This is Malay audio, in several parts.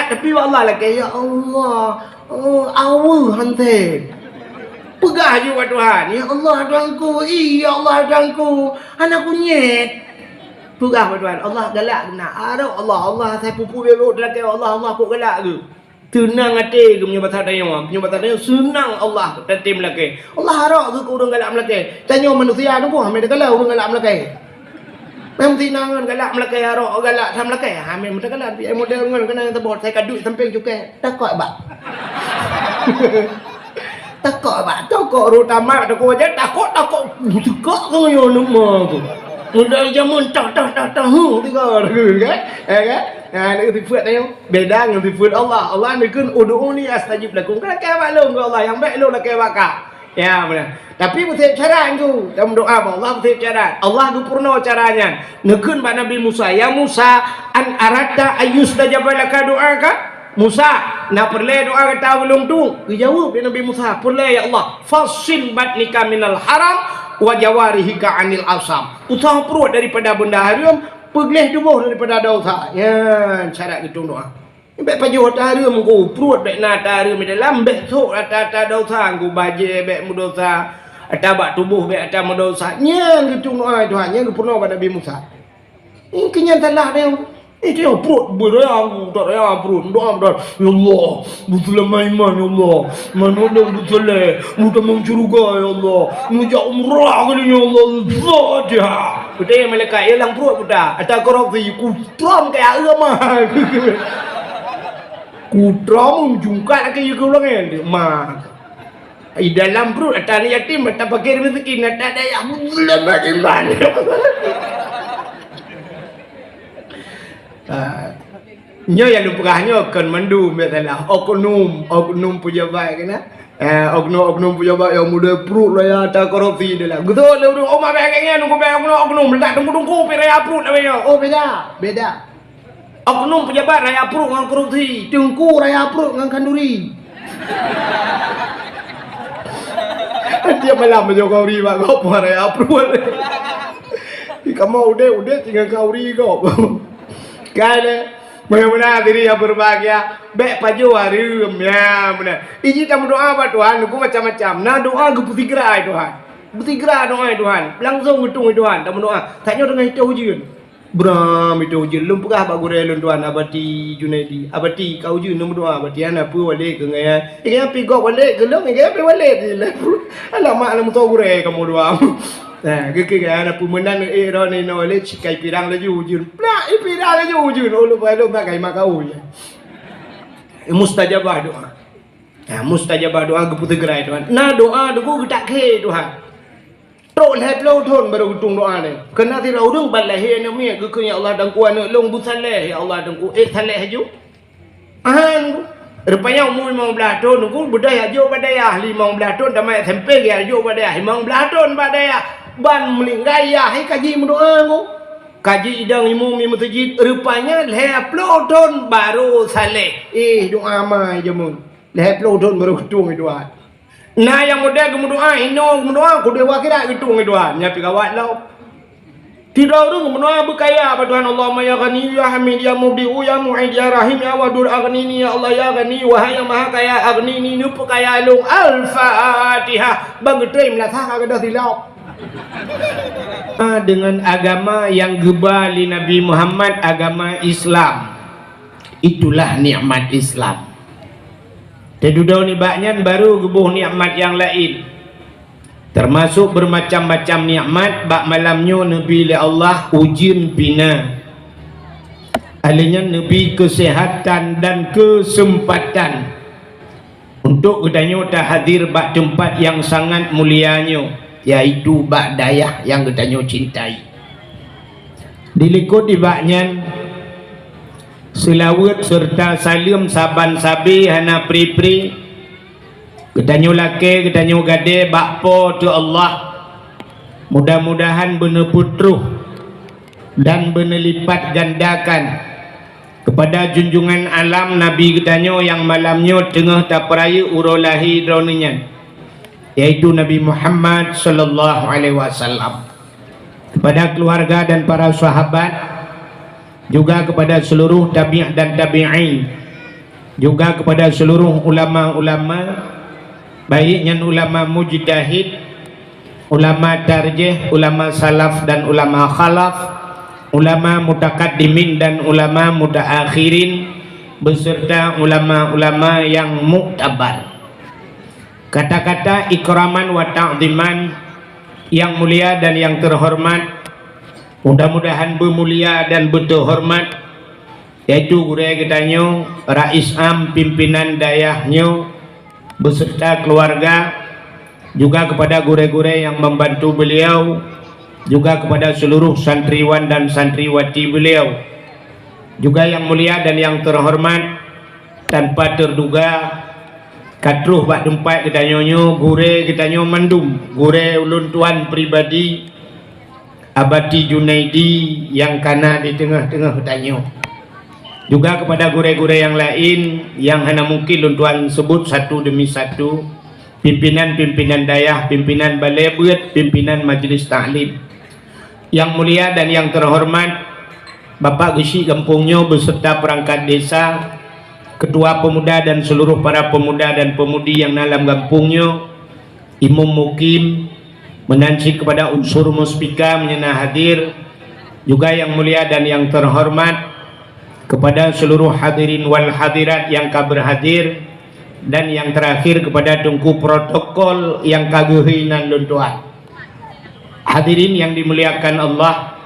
kat tepi Allah lah ya Allah. Oh, awal hantar. Pegah juga Tuhan. Ya Allah Tuhanku. Ya Allah Tuhanku. Anakku nyet. Pegah Tuhan. Allah galak kena. Allah saya pupu belok dalam Allah aku galak ke. Tenang hati ke punya bahasa tanya. Punya bahasa tanya senang Allah tadi melaki. Allah harap ke orang galak melaki. Tanya manusia tu pun hamil galak orang galak melaki. Memang tinangan galak melaki harap galak sama melaki. Hamil muda galak. Biar model dengan kena yang terbot. Saya kaduk samping juga. Takut bak. Takut bak. Takut rutama takut aja. Takut. Takut ke yang nama tu. Muda jamun tak. Tiga kan? Kan? Ini sifat dia beda dengan sifat Allah. Allah ni kan ud'uni astajib lakum. Kan kawak lu Allah yang baik lu lah kawak kau. Ya benar. Tapi betul cara tu dalam doa Allah betul cara. Allah tu purna caranya. Nekun pak Nabi Musa. Ya Musa an aradta ayyustajaba laka doaka. Musa nak perle doa kata belum tu. Dijawab dia Nabi Musa. Perle ya Allah. Fasil batnika minal haram wa jawarihika anil asam. Utah perut daripada benda haram. Pegelih tubuh daripada dosa. Ya, syarat gitu doa. Baik paju hari mengko perut baik nata hari dalam baik sok ata dosa ngku baje baik mudosa ata bak tubuh baik ata mudosa. Nya gitu doa Tuhan nya purna pada Nabi Musa. Ini kenyataan dia. Itu yang perut berang tak raya perut doa ber. Ya Allah, betul iman ya Allah. Manodong betul mudah mencuriga ya Allah. Mujak umrah kali ya Allah. Fatiha. Betul malaikat hilang perut budak. Ada korupsi kutram kayak agama. Kutram jungkat ke you ulang dia. Mak. Di dalam perut ada yatim, ada fakir miskin, ada yang belum beriman. Nya yang lupakannya kan mandu misalnya oknum pejabat kan oknum pejabat yang muda perut raya tak korupsi dia lah betul lu oh mak kayaknya nunggu oknum letak tunggu raya perut namanya oh beda oknum pejabat raya perut dengan korupsi tunggu raya perut dengan kanduri dia malam macam kauri mak kau raya perut kamu udah tinggal kauri kau kan benar-benar diri yang berbahagia baik paju hari ya benar ini kamu doa apa Tuhan aku macam-macam nah doa aku putih gerai Tuhan doa Tuhan langsung hitung Tuhan kamu doa tanya dengan itu ujian beram itu ujian lu pegah pak guru Tuhan abati Junaidi abati kau ujian nombor doa abati anak pu balik ke ngaya ingin pergi balik ke lu ingin pergi balik alamak alamu tahu guru kamu doa nah, kaya anak pemenang era ni knowledge kai pirang lagi ujun. Pla pirang lagi ujun. Ulu pada mak kai makau ya. Mustajabah doa. Ya, mustajabah doa keputus gerai Tuhan. Nah doa duku tak ke Tuhan. Trol hai plau thon baru utung doa ni. Kena ti raudung balai ni mi ke ya Allah dan kuan long bu saleh ya Allah dan ku saleh haju. Rupanya umur 15 tahun aku budaya jo badaya 15 tahun tamai sampai ya jo badaya 15 tahun badaya ban melingaya hai kaji mendoa aku kaji idang imum di masjid rupanya 10 tahun baru saleh doa mai jamun 10 tahun baru hitung doa nah yang muda aku doa doa aku dewa kira hitung doa nyapi kawat lau tidak orang mendoa berkaya apa Tuhan Allahumma ya ghani ya hamid ya mubdi'u ya mu'id ya rahim ya wadud aghnini ya Allah ya ghani wahai yang maha kaya aghnini nu perkaya long al-fatihah bang dream lah sah kada silau dengan agama yang gebali Nabi Muhammad agama Islam itulah nikmat Islam tedudau ni baknyan baru gebuh nikmat yang lain termasuk bermacam-macam nikmat bak malamnya Nabi Allah ujian bina alanya Nabi kesehatan dan kesempatan untuk kedanya tak hadir bak tempat yang sangat mulianya yaitu bak dayah yang kedanya cintai dilikut di baknyan selawat serta salim saban sabi hana pri-pri kedanyo laki, kedanyo gade, bakpo tu Allah. Mudah-mudahan benar putruh dan benar lipat gandakan kepada junjungan alam Nabi kedanyo yang malamnya tengah tak peraya urolahi droninya, yaitu Nabi Muhammad sallallahu alaihi wasallam. Kepada keluarga dan para sahabat, juga kepada seluruh tabi' dan tabi'in juga kepada seluruh ulama-ulama, baiknya ulama mujtahid, ulama tarjih, ulama salaf dan ulama khalaf, ulama mutakaddimin dan ulama mutaakhirin, beserta ulama-ulama yang muktabar. Kata-kata ikraman wa ta'ziman yang mulia dan yang terhormat, mudah-mudahan bermulia dan berterhormat, yaitu gurau kitanya Rais Am pimpinan dayahnya beserta keluarga, juga kepada gurau-gurau yang membantu beliau, juga kepada seluruh santriwan dan santriwati beliau, juga yang mulia dan yang terhormat, tanpa terduga katruh bak tempat kita nyonyo gure kita nyo mandum gure ulun tuan pribadi Abati Junaidi yang kana di tengah-tengah tanyo, juga kepada gure-gure yang lain yang hanya mungkin ulun tuan sebut satu demi satu, pimpinan-pimpinan dayah, pimpinan balai buat, pimpinan majlis taklim yang mulia dan yang terhormat, Bapak Gesi Kampungnya beserta perangkat desa, ketua pemuda dan seluruh para pemuda dan pemudi yang dalam kampungnya, imam mukim, menansi kepada unsur muspika menyena hadir, juga yang mulia dan yang terhormat kepada seluruh hadirin wal hadirat yang kabar hadir, dan yang terakhir kepada tungku protokol yang kagehinan luntuan. Hadirin yang dimuliakan Allah,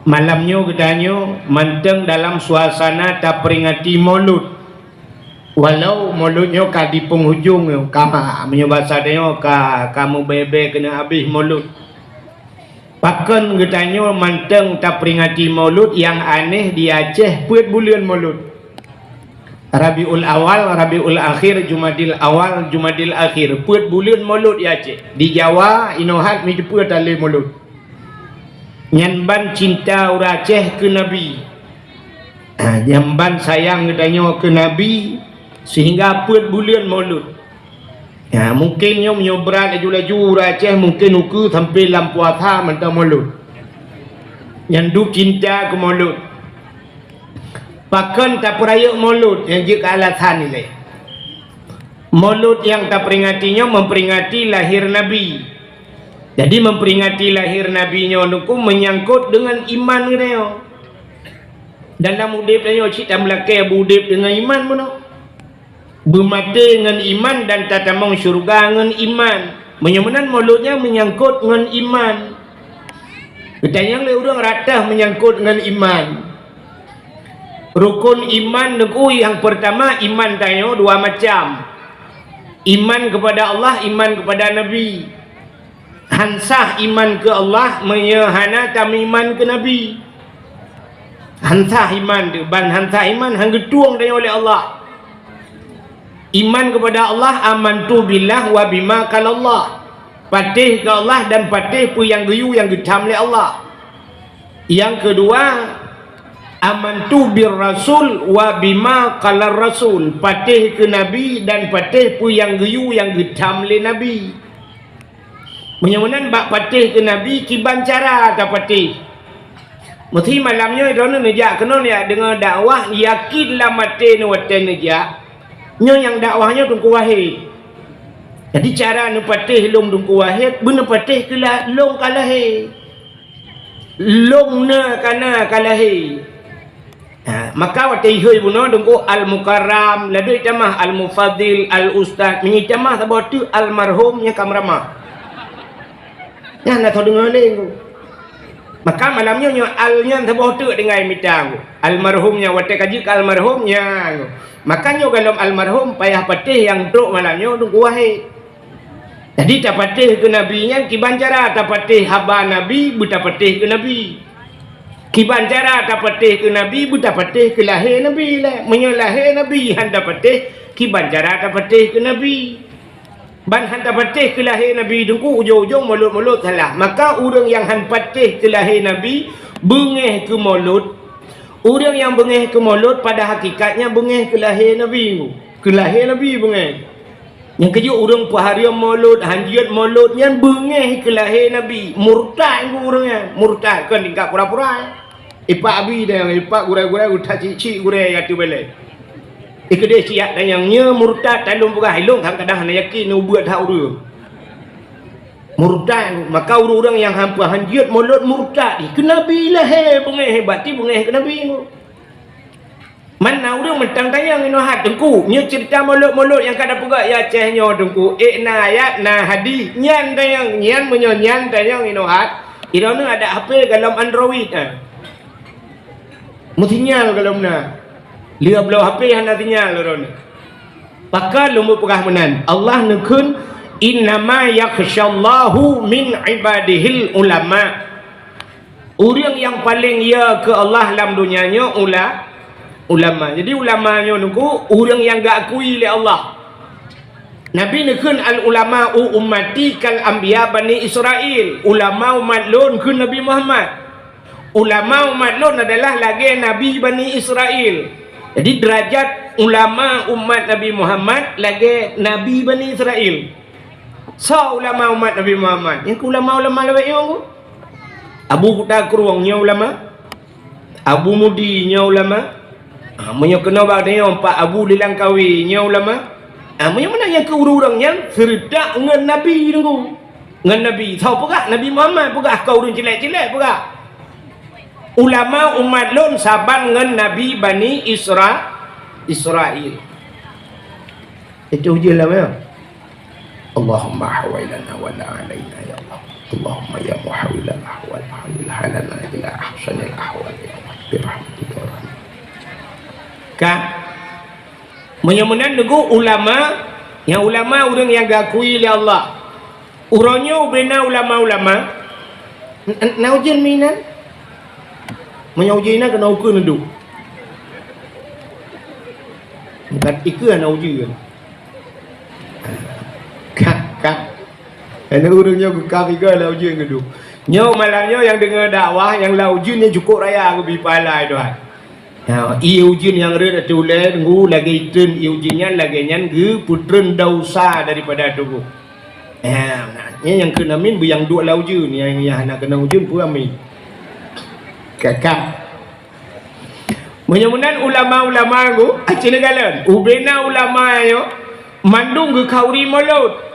malamnya kedanyo manteng dalam suasana tak peringati maulud, walau mauludnya ka di penghujung kama menyebasa dia kamu bebe kena habis maulud. Pakan kedanyo manteng tak peringati maulud yang aneh di Aceh puet bulan maulud, Rabiul Awal, Rabiul Akhir, Jumadil Awal, Jumadil Akhir, puet bulan maulud di Aceh. Di Jawa inohat mi puet tali maulud. Nyamban cinta orang Aceh ke Nabi, nyamban sayang katanya ke Nabi, sehingga puet bulan maulud. Mungkin yang menyeberat laju-laju orang Aceh mungkin uku sampai lampu atha mentang maulud, nyandu cinta ke maulud. Pakan tak perayuk maulud yang jika alasan ni, maulud yang tak peringatinya memperingati lahir Nabi. Jadi memperingati lahir Nabi-nya itu menyangkut dengan iman dia. Dalam udip dia cita melakai budip dengan iman pun. Bermati dengan iman dan tatamang syurga dengan iman. Menyemenan mauludnya menyangkut dengan iman. Katanya le orang ratah menyangkut dengan iman. Rukun iman itu yang pertama, iman tanya dua macam. Iman kepada Allah, iman kepada Nabi. Hansah iman ke Allah, menyehana tam iman ke Nabi. Hansah iman tu, ban hansah iman hang getuang dia oleh Allah. Iman kepada Allah, amantu billah wa bima kalallah. Patih ke Allah dan patih pu yang geyu yang getam oleh Allah. Yang kedua, amantu bir rasul wa bima kalar rasul. Patih ke Nabi dan patih pu yang geyu yang getam oleh Nabi. Menyemenan bak patih ke Nabi kiban cara tak patih. Mesti malamnya itu nejak kena ya dengan dakwah yakinlah mati nu wate nejak. Nyo yang dakwahnya tungku wahid. Jadi cara nu patih long tungku wahid, benar patih kelah long kalahi. Long na kana kalahi. Maka wate hoi buno tungku al mukarram, ladui tamah al mufadil, al ustaz, menyi tamah sabatu al marhumnya kamramah. Yang nak tahu dengar ni. Maka malamnya nyo alnya tebau tu dengan mitang. Almarhumnya wate kaji ke almarhumnya. Makanya kalau almarhum payah patih yang truk malamnya tunggu wahid. Jadi tak patih ke Nabi nya kiban cara tak patih haba Nabi buta patih ke Nabi. Kiban cara tak patih ke Nabi buta patih ke lahir Nabi lah. Menyelahir Nabi handa patih kiban cara tak patih ke Nabi. Ban hantar patih ke lahir Nabi dengku ujung-ujung mulut-mulut salah. Maka orang yang han patih ke lahir Nabi bengeh ke mulut. Orang yang bengeh ke mulut pada hakikatnya bengeh ke lahir Nabi. Ke lahir Nabi bengeh. Yang keju orang paharia mulut, hanjiat mulut yang bengeh ke lahir Nabi. Murtad ku orangnya. Murtad kan tingkat pura-pura. Ipak abi dia, ipak gurai-gurai utak cik-cik gurai yang tu balik. Ikede siap dan yang nya murtad talung pegah ilung kadang-kadang hanya yakin buat hak dia. Murtad maka orang-orang yang hampa hanjut mulut murtad ke nabi lah bengeh hebat ti bengeh ke nabi tu. Mana orang mentang tayang ino hat tengku nya cerita mulut-mulut yang kada pegah ya cehnya tengku na ayat na hadis nyan tayang nyan menyanyan tayang ino hat. Irona ada HP dalam Android mutinyal kalau mana lihat belau HP yang nak tinggal orang pakal lumbu pegah menan Allah nekun innama yakhshallahu min ibadihil ulama orang yang paling ya ke Allah dalam dunianya ulama. Jadi ulamanya nuku orang yang gak akui oleh Allah. Nabi nekun al ulama ummati kal anbiya bani Israel. Ulama umat lun kun Nabi Muhammad. Ulama umat lun adalah lagi Nabi Bani Israel. Jadi derajat ulama umat Nabi Muhammad lagi Nabi Bani Israel. So ulama umat Nabi Muhammad. Yang ulama-ulama lewat yang aku. Abu Bakar Kuruangnya ulama. Abu Mudinya ulama. Punya kena baganya Pak Abu Lilangkawinya ulama. Punya mana yang ke orang-orangnya serdak dengan Nabi tunggu. Dengan Nabi. Tahu pegak Nabi Muhammad pegak kau orang jelek-jelek pegak. Ulama umat lun saban dengan Nabi Bani Israel. Itu ujian lah ya. Allahumma hawailana wa la alaina ya Allah. Allahumma ya muhawilal ahwal hawil halana ila ahsanil ahwal ya Allah birahmatika ya rahmat. Kan menyemenan nego ulama yang ulama orang yang gakui oleh Allah. Urangnya bina ulama-ulama naujin minan menyaujinya kena ukur nendu. Bukan ikan nak uji kan. Ini orangnya bukan ikan nak uji nendu. Nyo malamnya yang dengar dakwah yang lau uji ni cukup raya aku bipalai tuan. Ia ujian yang reda tulen ngu lagi tren ujiannya lagi nyan ge putren dausa daripada tubuh. Yang kena min bu yang dua lau ujian yang nak kena ujian pun amin. Kakak menyemunan ulama-ulama ku acil galan ubena ulama yo mandung ke kauri mulut.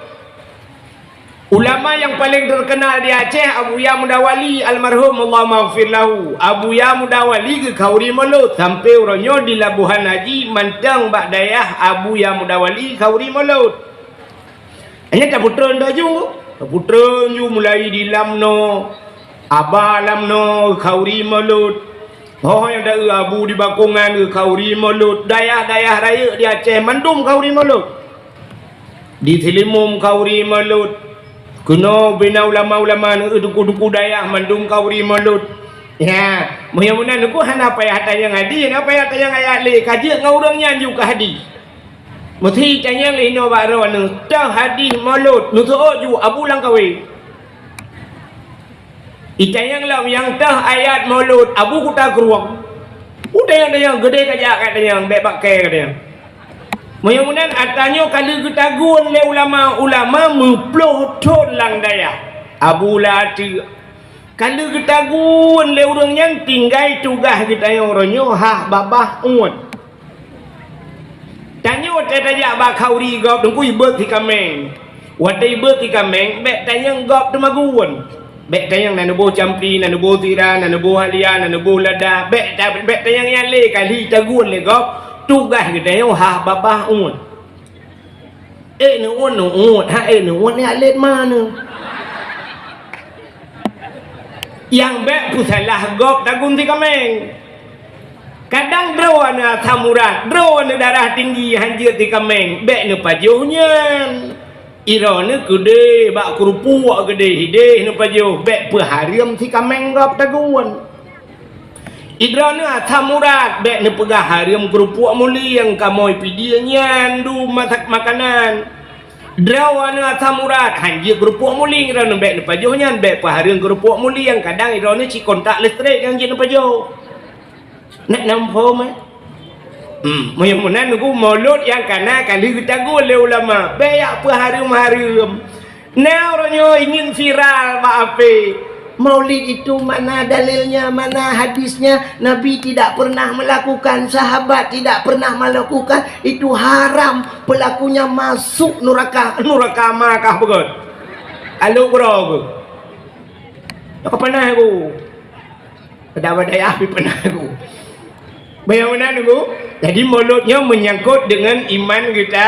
Ulama yang paling terkenal di Aceh Abu Ya Mudawali almarhum Allah maghfir lahu. Abu Ya Mudawali ke kauri mulut sampai orangnya di Labuhan Haji mantang bak dayah Abu Ya Mudawali kauri mulut. Hanya tak putra ndak jung. Putra ju mulai di lamno abalam no kauri mulut. Oh yang dah abu di bakungan ke kauri mulut. Dayah-dayah raya di Aceh mandum kauri mulut. Di Selimum kauri mulut. Kena bina ulama-ulama duku-duku dayah mandum kauri mulut. Ya, mudah-mudahan aku hana apa yang yang hadis, apa yang yang ayat le kaji ngau orangnya juga hadis. Mesti tanya le no baron tah hadis mulut nu tu ju Abu Langkawi. Itayang lah yang tah ayat mulut Abu Kuta Keruang. Udah yang gede kajak kat yang bek pakai kat yang. Mudah-mudahan atanya kalau kita gun le ulama memploh ton lang daya. Abu Lati. Kalau kita gun le orang yang tinggal tugas kita yang orangnya babah uat. Tanya tajak ba kauri gop dengku ibet ti kameng. Watai ibet ti kameng bek tanya gop temagun. Bek tayang nanubo campri, nanubo tira, nanubo halia, nanubo lada. Bek tayang yang le kali tagun le gop tugas kita yang babah uat. Nu uat, nu uat ni alet mana? Yang bek pusalah gop tagun ti kameng. Kadang draw na thamurat, draw na darah tinggi hanjir ti kameng, bek nu pajuhnya. Irone gede bak kerupuk gede hide nu pajuh bek pehariam ti kameng gop tagun. Idrane thamurat bek nu pegah hariam kerupuk muli yang kamoi pidianya ndu masak makanan. Drawana thamurat hanjir kerupuk muli irone bek nu pajuhnya bek pehariam kerupuk muli yang kadang irone ci kontak listrik yang jin pajuh. Nak nampo mah. Mudah-mudahan aku mulut yang kana kali kita oleh ulama banyak peharium-harium. Nah orangnya ingin viral apa? Maulid itu mana dalilnya, mana hadisnya? Nabi tidak pernah melakukan, sahabat tidak pernah melakukan. Itu haram, pelakunya masuk neraka. Neraka makah betul. Kalau bro, aku pernah aku. Pada api pernah aku. Bagaimana aku? Jadi mauludnya menyangkut dengan iman kita.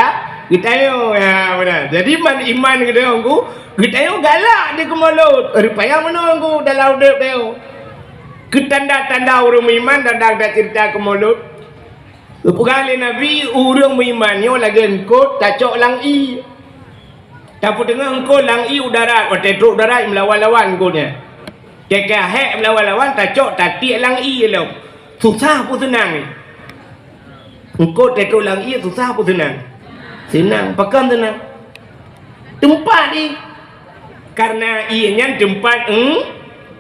Kita yo ya benar. Jadi iman kita aku. Kita yo galak dia ke mulut. Rupanya mana aku dalam hidup dia. Ketanda-tanda orang iman dan dah cerita ke mulut. Rupanya Nabi orang iman yo lagi engkau tacok lang i. Tapi dengan engkau lang i udara, tetruk udara melawan-lawan engkau nya. Kekah melawan-lawan tacok tati lang i lo. Susah pun senang ni. Engkau tetruk lang i susah pun senang. Senang, pakan senang. Tempat ni. Karena ianya tempat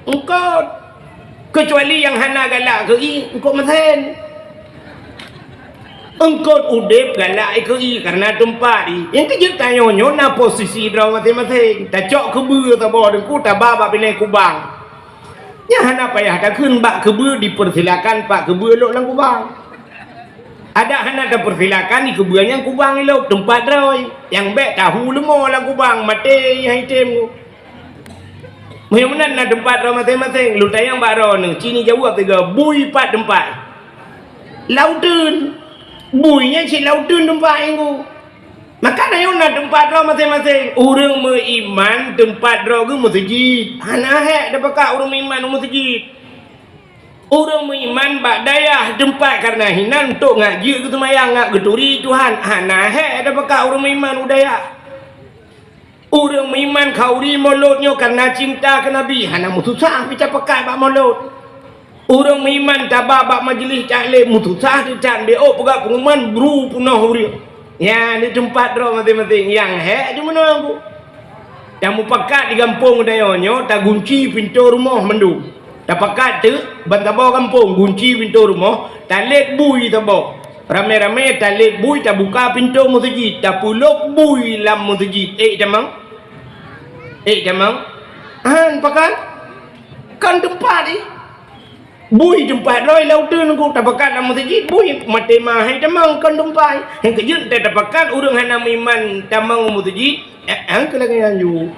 engkau kecuali yang hana galak ke engkau mesen engkau udep galak ke karena tempat yang kerja tanya-nyo na posisi dia masing-masing tak cok kebur tak bawa dengku tak bawa pinai kubang yang hana payah tak kun bak kebur dipersilakan pak kebur elok lang kubang ada hana tak persilakan di keburnya kubang elok tempat dia yang baik tahu lemah lang kubang mati yang hitam Mudah-mudahan nak tempat orang masing-masing. Lu tayang baro ni. Cini jawab tiga. Bui pat tempat. Lautun. Buinya si lautun tempat yang maka na yung nak tempat orang masing-masing. Orang beriman tempat orang ke masjid. Hanahek dapat orang beriman masjid. Orang beriman bak dayah tempat karena hinan untuk ngaji ke semayang ngak geturi Tuhan. Hanahek dapat orang beriman udaya. Orang beriman kauri mulutnya karena cinta ke Nabi. Hana mutusah bicara pakai bak mulut. Orang beriman tabak bak majlis caklik mutusah dia cak dia. Oh pegak pengumuman bru punah huria. Ya ni tempat roh masing-masing. Yang hek je mana aku. Yang mu pakat di kampung dayanya tak gunci pintu rumah mendu. Tak pakat tu bantabau kampung gunci pintu rumah tak let bui tabau. Ramai-ramai tak let bui tak buka pintu masjid tak puluk bui lam masjid. Jamang. Jamang. Pakan. Kan tempat ni. Bui tempat roi lautun aku tak pakat lam masjid bui mati mahai jamang kan tempat. Yang kejut tak pakat urang hana iman jamang masjid. Ke lagi anju.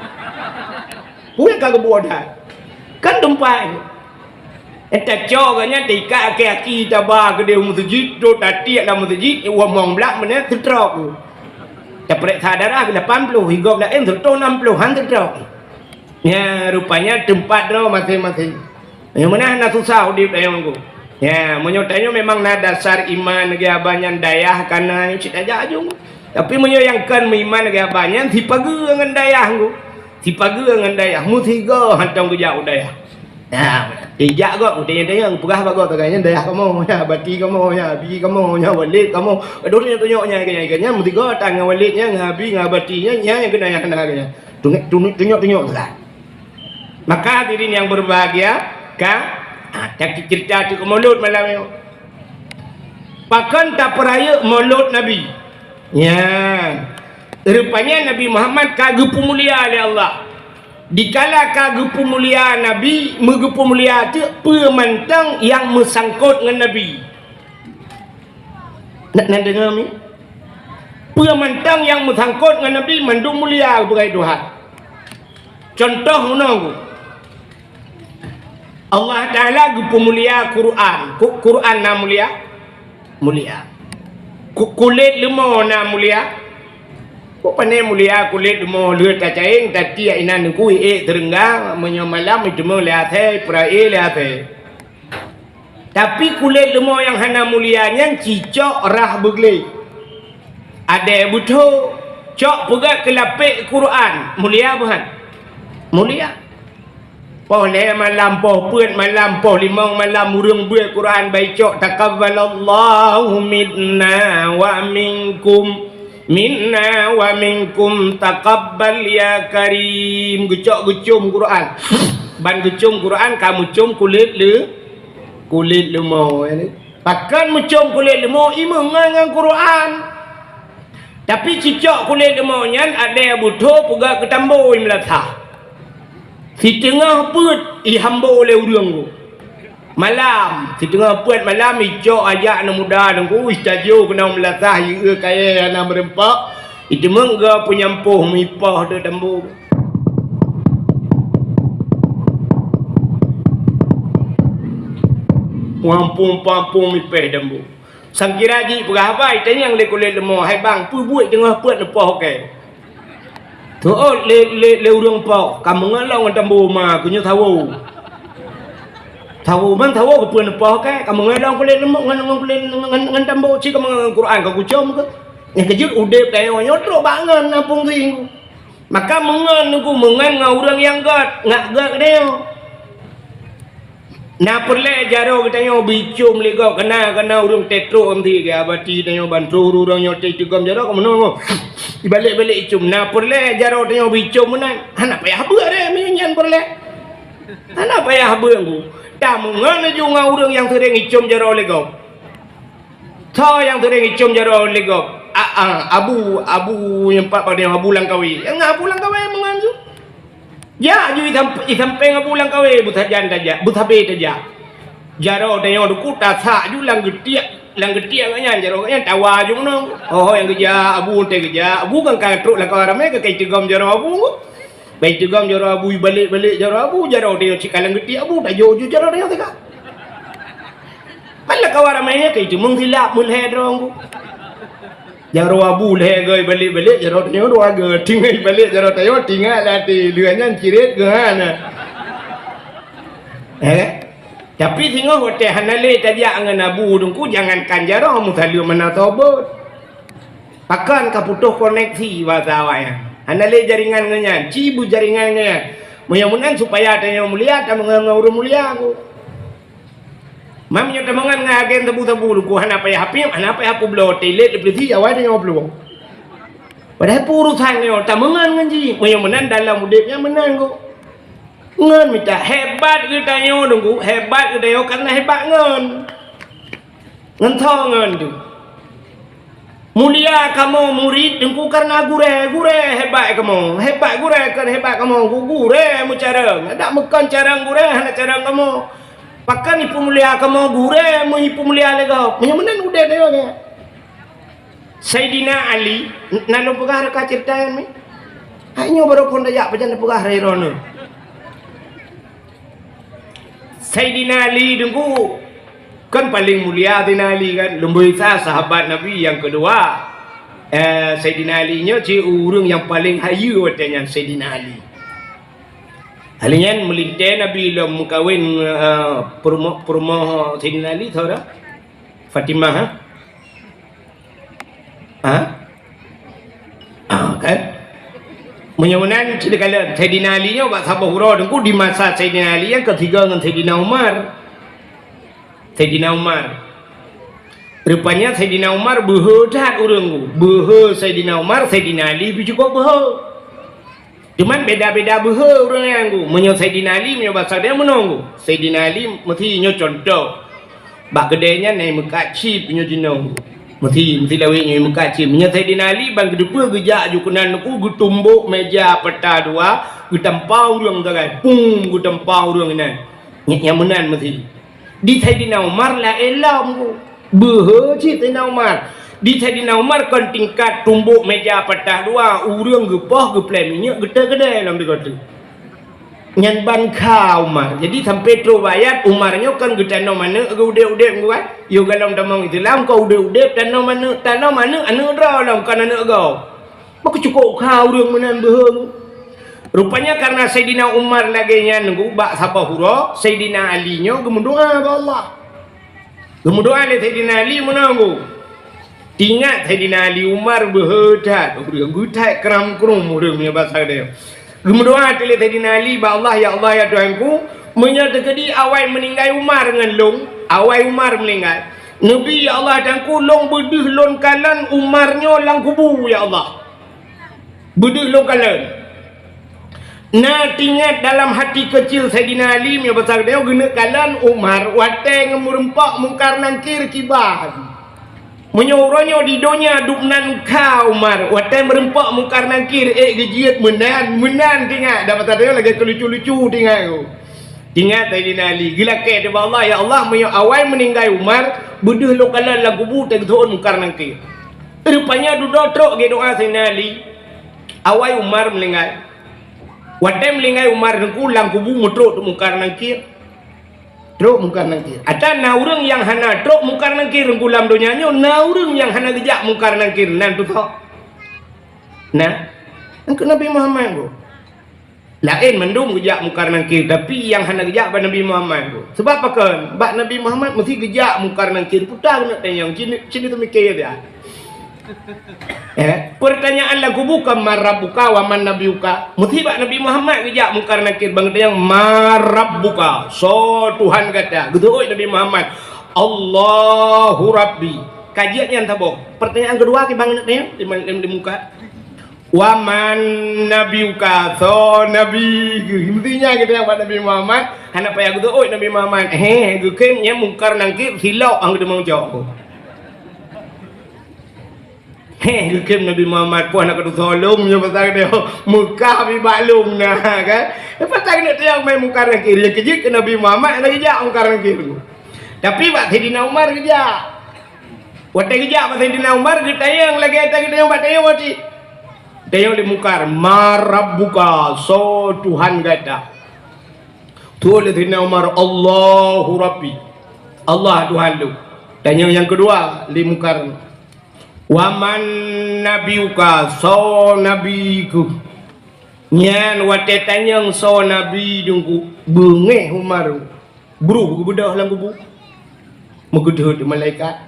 Bui kagak bodoh. Kan tempat. Entah cakapnya tika kaki tabah ke dia masjid tu tadi dalam masjid uang mong belak mana tertrok. Dapat sadara ke 80 hingga belak tertrok 60 tertrok. Ya rupanya tempat dia masing-masing. Yang mana nak susah di dayang ku. Ya menyotanya memang nak dasar iman lagi abanyan dayah karena cita jajung. Tapi menyayangkan iman lagi abanyan si pagi dengan dayah ku. Si pagi dengan dayah mu tiga hantam ke jauh dayah. Ya, tidak kok, udah yang pegah bagus taganya dayah kamu, ya bati kamu, ya bi kamu, ya walid kamu. Dulu tunjuknya kayaknya mesti kau tanya walidnya, ngabi ngabatinya, yang kena yang kena. Tunjuk lah. Maka hadirin yang berbahagia, tak cerita tu ke mulut malam ni. Pakan tak peraya mulut Nabi. Ya, rupanya Nabi Muhammad kagum mulia oleh Allah. Dikala kagum mulia Nabi, megupu mulia tu pemantang yang mesangkut dengan Nabi. Nak dengar ni? Pemantang yang mesangkut dengan Nabi mandung mulia bukan Tuhan. Contoh menunggu. Allah Ta'ala gupu mulia Quran. Quran na mulia? Mulia. Kulit lemah na mulia? Kok pandai mulia kulit lemah lur tak caing tak tia inan kui terenggang menyamalam itu mulia teh prai lihat teh. Tapi kulit lemah yang hana mulianya cicok rah beglei. Ada butuh cok pegat kelapik Quran mulia bukan? Mulia. Poh le malam poh puet malam poh limang malam urang buat Quran baik cok takabbalallahu minna wa minkum. Minna wa minkum taqabbal ya karim. Gecok-gecum Quran. Ban gecum Quran kamu cum kulit lemah ni. Takkan mencum kulit lemah imam dengan Quran. Tapi cicok kulit lemahnya ada yang butuh pegak ketamboi melatah. Si tengah put hamba oleh urang ku. Malam, si tengah put malam ijok ajak anak muda dan ku istajo kena melatah ye kaya anak berempak. Itu mengga penyampuh mipah de dambu. Pampung mipah dambu. Sang kiraji perabai tanya yang lekole lemah hai bang pu buat tengah put lepah okey. Tu le urang pak kamu ngalong dambu ma kunyo tahu. Tahu ke pun apa ke kamu ngadang kulit lemuk ngan tambo ci kamu Quran ka kucom ke yang kejut udep tayo nyotro bangan napung sing maka mengan ngau urang yang gat ngak deo na perle jaro tayo bicum lego kena urang tetro amti ke abati tayo bantu urang nyote cugam jaro kamu no ibalik icum na perle jaro tayo bicum menan anak payah beure minyan perle anak payah beungku kamu ngana juga orang yang sering icum jaro lego. Tho yang sering icum jaro lego. Abu yang pak pada abu langkawi. Yang abu langkawi menganju. Ya, ju isampe abu langkawi buta janda ja, buta be ja. Jaro dayo duku ta sa ju lang getia nya jaro nya tawa ju no. Oh yang geja abu te geja. Abu kan ka truk langkawi rame ke kai tigam jaro abu. Baik juga jaro abu balik jaro abu jaro dia cikalang gede abu dah jauh jaro dia tega. Pala kawara mainnya kayak itu mengsilap mulai dong. Jaro abu leh gay balik jaro dia dua gay tinggal balik jaro tayo tinggal latih luannya ciret gana. Tapi tinggal hotel hanale tadi angan abu dongku jangankan jaro mutalio mana tobot. Pakan kaputuh koneksi bahasa awaknya. Anale jaringan ngenyan, cibu jaringan ngenyan. Mudah-mudahan supaya ada yang mulia, ada orang mulia aku. Mamnya temangan ngagen tebu-tebu, ku hana payah hapim, hana payah aku belau telet lebih awal dengan belau. Padahal urusan ni, temangan ngenji. Mudah-mudahan dalam hidupnya menang ku. Ngan minta hebat kita nyo dongku, hebat kita yo karena hebat ngan. Ngan thong ngan tu. Mulia kamu murid dengku karena gure hebat kamu kan hebat kamu gure mu carang ada mekan carang gure hana carang kamu pakan ipu mulia kamu gure mu ipu mulia lego menan udah deo ge Sayyidina Ali nalo pegah ka ceritaan mi hanya baru pun daya pajan pegah rairono Sayyidina Ali dengku kan paling mulia Sayyidina Ali kan lumbuisa sahabat Nabi yang kedua Sayyidina Ali nya ci urang yang paling hayu katanya Sayyidina Ali halinya melinte Nabi lam kawin perumah Sayyidina Ali tahu dah Fatimah kan menyamanan cerita kala Sayyidina Ali nya buat sahabat hura dengku di masa Sayyidina Ali yang ketiga dengan Sayyidina Umar rupanya Sayyidina Umar behodat orang beho Sayyidina Umar Sayyidina Ali juga beho cuman beda-beda beho orang yang ku menyo Sayyidina Ali menyo bahasa dia menunggu Sayyidina Ali mesti nyo contoh bak gedenya nai mekacip nyo jinong mesti lawi nyo mekacip menyo Sayyidina Ali bang kedepa gejak jukunan ku gutumbuk meja peta dua gutampau orang tagai pung gutampau orang ni yang menan mesti di Sayyidina Umar lah elam ku behaji Sayyidina Umar di Sayyidina Umar kan tingkat tumbuk meja petah dua urang gepah geplai minyak gede-gede dalam dikata nyan ban ka Umar jadi sampai terbayat Umarnya kan gedano mana udah kan yo galam damang Islam kau udah tanah mana anu dalam kan anu gau maka cukup kau urang menan beheng rupanya karena Sayyidina Umar lagi nunggu bak siapa hura Sayyidina Ali nya gemendoa ke Allah gemendoa le Sayyidina Ali menunggu ingat Sayyidina Ali Umar behedat gutai keram-kerum urangnya bahasa dia gemendoa le Sayyidina Ali ba Allah ya Tuhanku menyadari awal meninggal Umar dengan long awal Umar meninggal Nabi ya Allah Tuhanku long bedih lon kalan Umarnya lang kubu ya Allah bedih lon kalan nah tinggal dalam hati kecil Sayyidina Ali yang besar dia guna kalan Umar wateng merempak mungkar nangkir kibah Menyuruhnya di dunia duknan kau Umar. Watai merempak mungkar nakir. Gejiat menan tinggal. Dapat ada lagi kelucu-lucu tinggal. Ingat Sayyidina Ali. Gila ke depan Allah. Ya Allah awal meninggal Umar. Bedah lokalan lagu buta ketuan mungkar nakir. Rupanya duduk teruk ke doa Sayyidina Ali. Awal Umar meninggal. Watai meninggal Umar kulang kubu mutruk mungkar nakir. Truk mungkar nangkir. Ada naurung yang hana truk mungkar nangkir gulam dunianya, naurung yang hana gejak mungkar nangkir nan tu kau. Nah, engkau Nabi Muhammad tu. Lain mendung gejak mungkar nangkir, tapi yang hana gejak pada Nabi Muhammad tu. Sebab apa kan? Bak Nabi Muhammad mesti gejak mungkar nangkir. Putar nak tanya, sini tu mikir dia. Pertanyaan lagu bukan marabuka wa man nabiuka. Mutibak Nabi Muhammad gejak mungkar nakir bang yang marabuka. So Tuhan kata, gitu oi Nabi Muhammad. Allahu Rabbi. Kajian yang tabok. Pertanyaan kedua ke bang tanya di muka. Wa man nabiuka. So Nabi. Intinya kita yang Nabi Muhammad. Hana payah gitu oi Nabi Muhammad. Gukemnya mungkar nakir silau ang dia mau jawab. Hukum Nabi Muhammad pun nak kena tolong je pasal dia Mekah bi maklum nah kan. Pasal nak tiang main mungkar nakir dia kejut ke Nabi Muhammad nak kejak mungkar nakir. Tapi Pak Sayyidina Umar kejak. Waktu kejak Pak Sayyidina Umar dia tayang lagi atas kita yang buat tayang wati. Tayang di mungkar marabbuka so Tuhan kata. Tu oleh Sayyidina Umar Allahu Rabbi. Allah Tuhan lu. Tayang yang kedua di mungkar waman nabiuka so nabiku nyan wate tanyang so nabi dungku bengeh Umar buru bedah lang kubu megedhe malaikat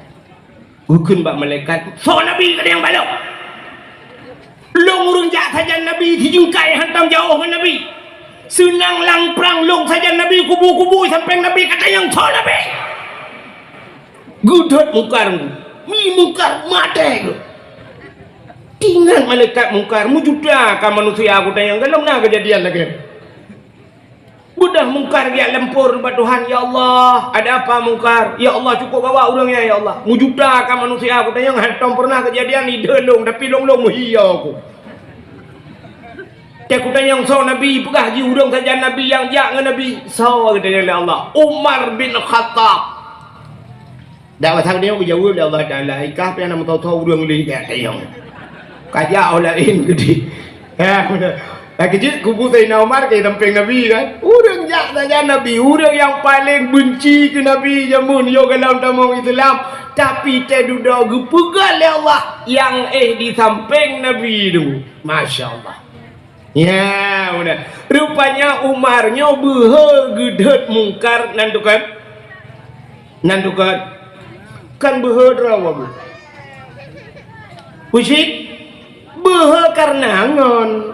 ukun bak malaikat so nabi kada yang balok long urung jak saja nabi dijungkai hantam jauh kan nabi senang lang perang long saja nabi kubu-kubu sampai nabi kata yang so nabi gudut mukarmu mi mungkar mati ke tinggal malaikat mungkar mujudah kan manusia aku tanya kalau nak kejadian lagi budah mungkar dia lempur kepada Tuhan ya Allah ada apa mungkar ya Allah cukup bawa orangnya ya Allah mujudah kan manusia aku tanya hantam pernah kejadian ni delong tapi long-long muhia aku dia aku tanya so Nabi pegah ji urang saja Nabi yang jak dengan Nabi so katanya Allah Umar bin Khattab. Dah pasang dia jauh dari Allah Taala. Ikah yang nama tahu urang li dia tayang. Kaya olain gede. Benar. Kecil kubu Sayyidina Umar ke samping Nabi kan. Urang jak saja Nabi, urang yang paling benci ke Nabi jamun yo dalam tamang Islam. Tapi teh duda gepegal oleh Allah yang di samping Nabi tu. Masya-Allah. Ya, benar. Rupanya Umarnya behe gedet mungkar nandukan. Kan berhadra wabu Usyik berha karena ngon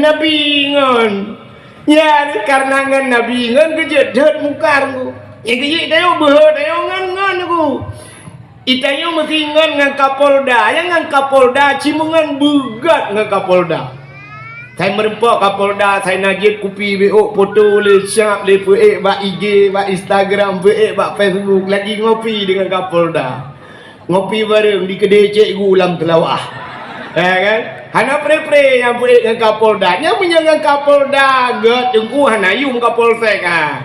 Nabi ngon ya karena ngon Nabi ngon kejedet mukarmu ya kejit tayo berha tayo ngon aku itayo mesti ngon ngan Kapolda yang ngan Kapolda cimungan begat ngan Kapolda saya merempak Kapolda saya najib kopi BO foto le siap le bak IG bak Instagram bak Facebook lagi ngopi dengan Kapolda ngopi bareng di kedai cikgu ulam telawah kan hana pre-pre yang dengan Kapolda nya menyangan Kapolda get dengku hana yung Kapolsek kan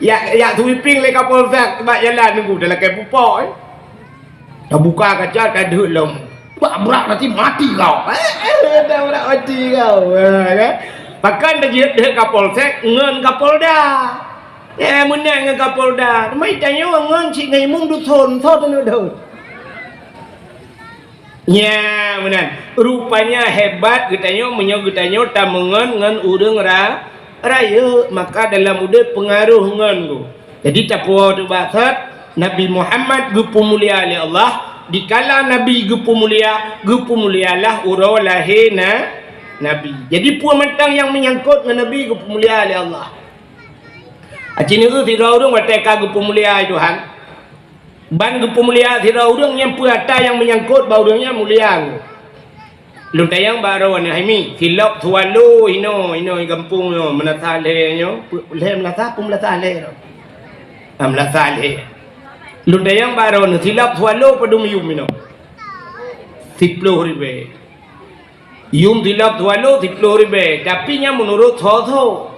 ya sweeping le Kapolsek bak jalan dengku dalam kai pupok dah buka kaca tak ada lom berat nanti mati kau dah berat mati kau kan bahkan dia Kapolsek ngen Kapolda menang ngen Kapolda mai tanya ngen si ngai mung du thon thot nu dah ya benar rupanya hebat katanya menyo ta mengen ngen urang raya maka dalam udah pengaruh ngen tu jadi tapuau tu bakat Nabi Muhammad gupu mulia oleh Allah dikala Nabi gupu mulialah urau lahina Nabi. Jadi puan mentang yang menyangkut dengan Nabi gupu mulia oleh Allah. Acini tidak urang wateka gupu mulia Tuhan. Ban gupu mulia tidak urang yang puata yang menyangkut baurangnya mulia. Lu tayang baru ni Haimi silap tualu ino gampung no menatale nyo. Leh menata pun menatale. Menatale. Lundayang baron silap swallow padum yum mino. 10 ribu. Yum silap swallow 10 ribu. Tapi nya menurut Tho.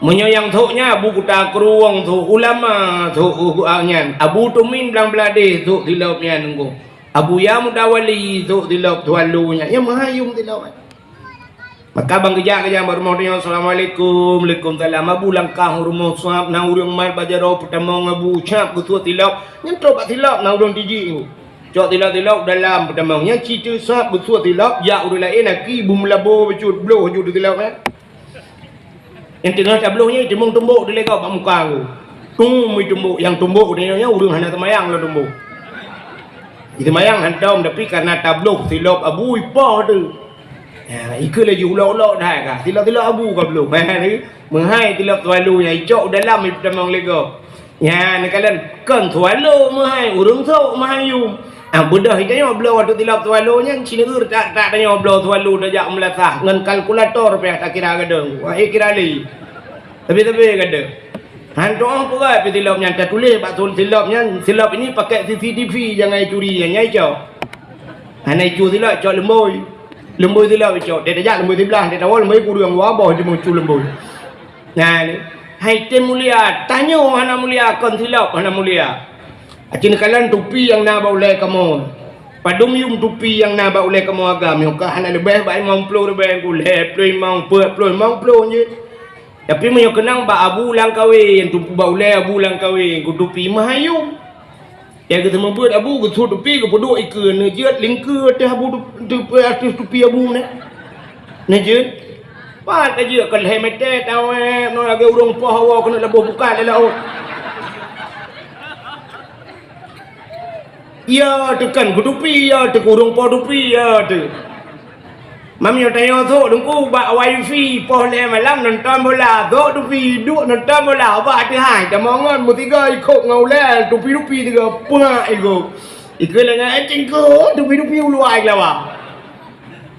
Menyayang Thoknya Abu Kuta Keruang Thok ulama Thok anyan. Abu Tumin belang belade Thok silapnya nunggu. Abu Yamudawali Thok silap swallownya. Ya mahayum silap. Maka bang kerja bermodal Assalamualaikum Waalaikumsalam Abu langkah rumah suap na urang mal bajaro pertama ngabu ucap ketua tilap nyentro pak tilap na urang tiji cok tilap dalam pertama nya cerita suap ketua tilap ya urang lain lagi ibu melabo becut bloh hujud tilap yang tengah tablohnya itu tumbuk di legau pak muka aku tumui tumbuk yang tumbuk ni nya urang hana temayang lah tumbuk itu mayang hantam tapi karena tabloh tilap abu ipah tu. Ya, ikut lagi ulang-ulang dah kah? Tilap-tilap abu kah belum? Ni menghai tilap tualu yang icok dalam itu memang lego. Ya, ni kalian kan tualu menghai urang sok menghayum. Bedah hidayah belah waktu tilap tualu nya Cina ur tak tanya belah tualu dah jak melasah dengan kalkulator payah tak kira gadang. Wah, kira li. Tapi kada. Hantu apa ke tapi tilapnya tak tulis pak tilapnya silap ini pakai CCTV jangan curi yang icok. Hanai curi tilap cok lemboi. Lembui tilap cok dia dah lembui sebelah dia tahu lembui kurang wabah dia muncul lembui. Nah ni hai tem mulia tanya mana mulia kon tilap mana mulia. Acin kalian tupi yang nak boleh kamu. Padum yum tupi yang nak boleh kamu agam yang kah nak lebih baik mamplo lebih boleh ploi mang ploi mamplo je. Tapi menyo kenang ba abu lang kawin tupu ba boleh abu lang kawin ku tupi mahayum. Ya kita membuat abu ke tupi ke peduk ikan ne je lingkar atas abu atas tupi abu ne je pat aja kalau hemete tahu no lagi urang poh hawa kena lebuh buka dalam ya tekan ke tupi ya te urang poh tupi ya te mami tanya tu dengku bak wifi poh le malam nonton bola tu tupi duk nonton bola ba tu hai tamongan mu tiga ikut ngau le tupi tiga puak ego ikut dengan cengko tupi luai lawa.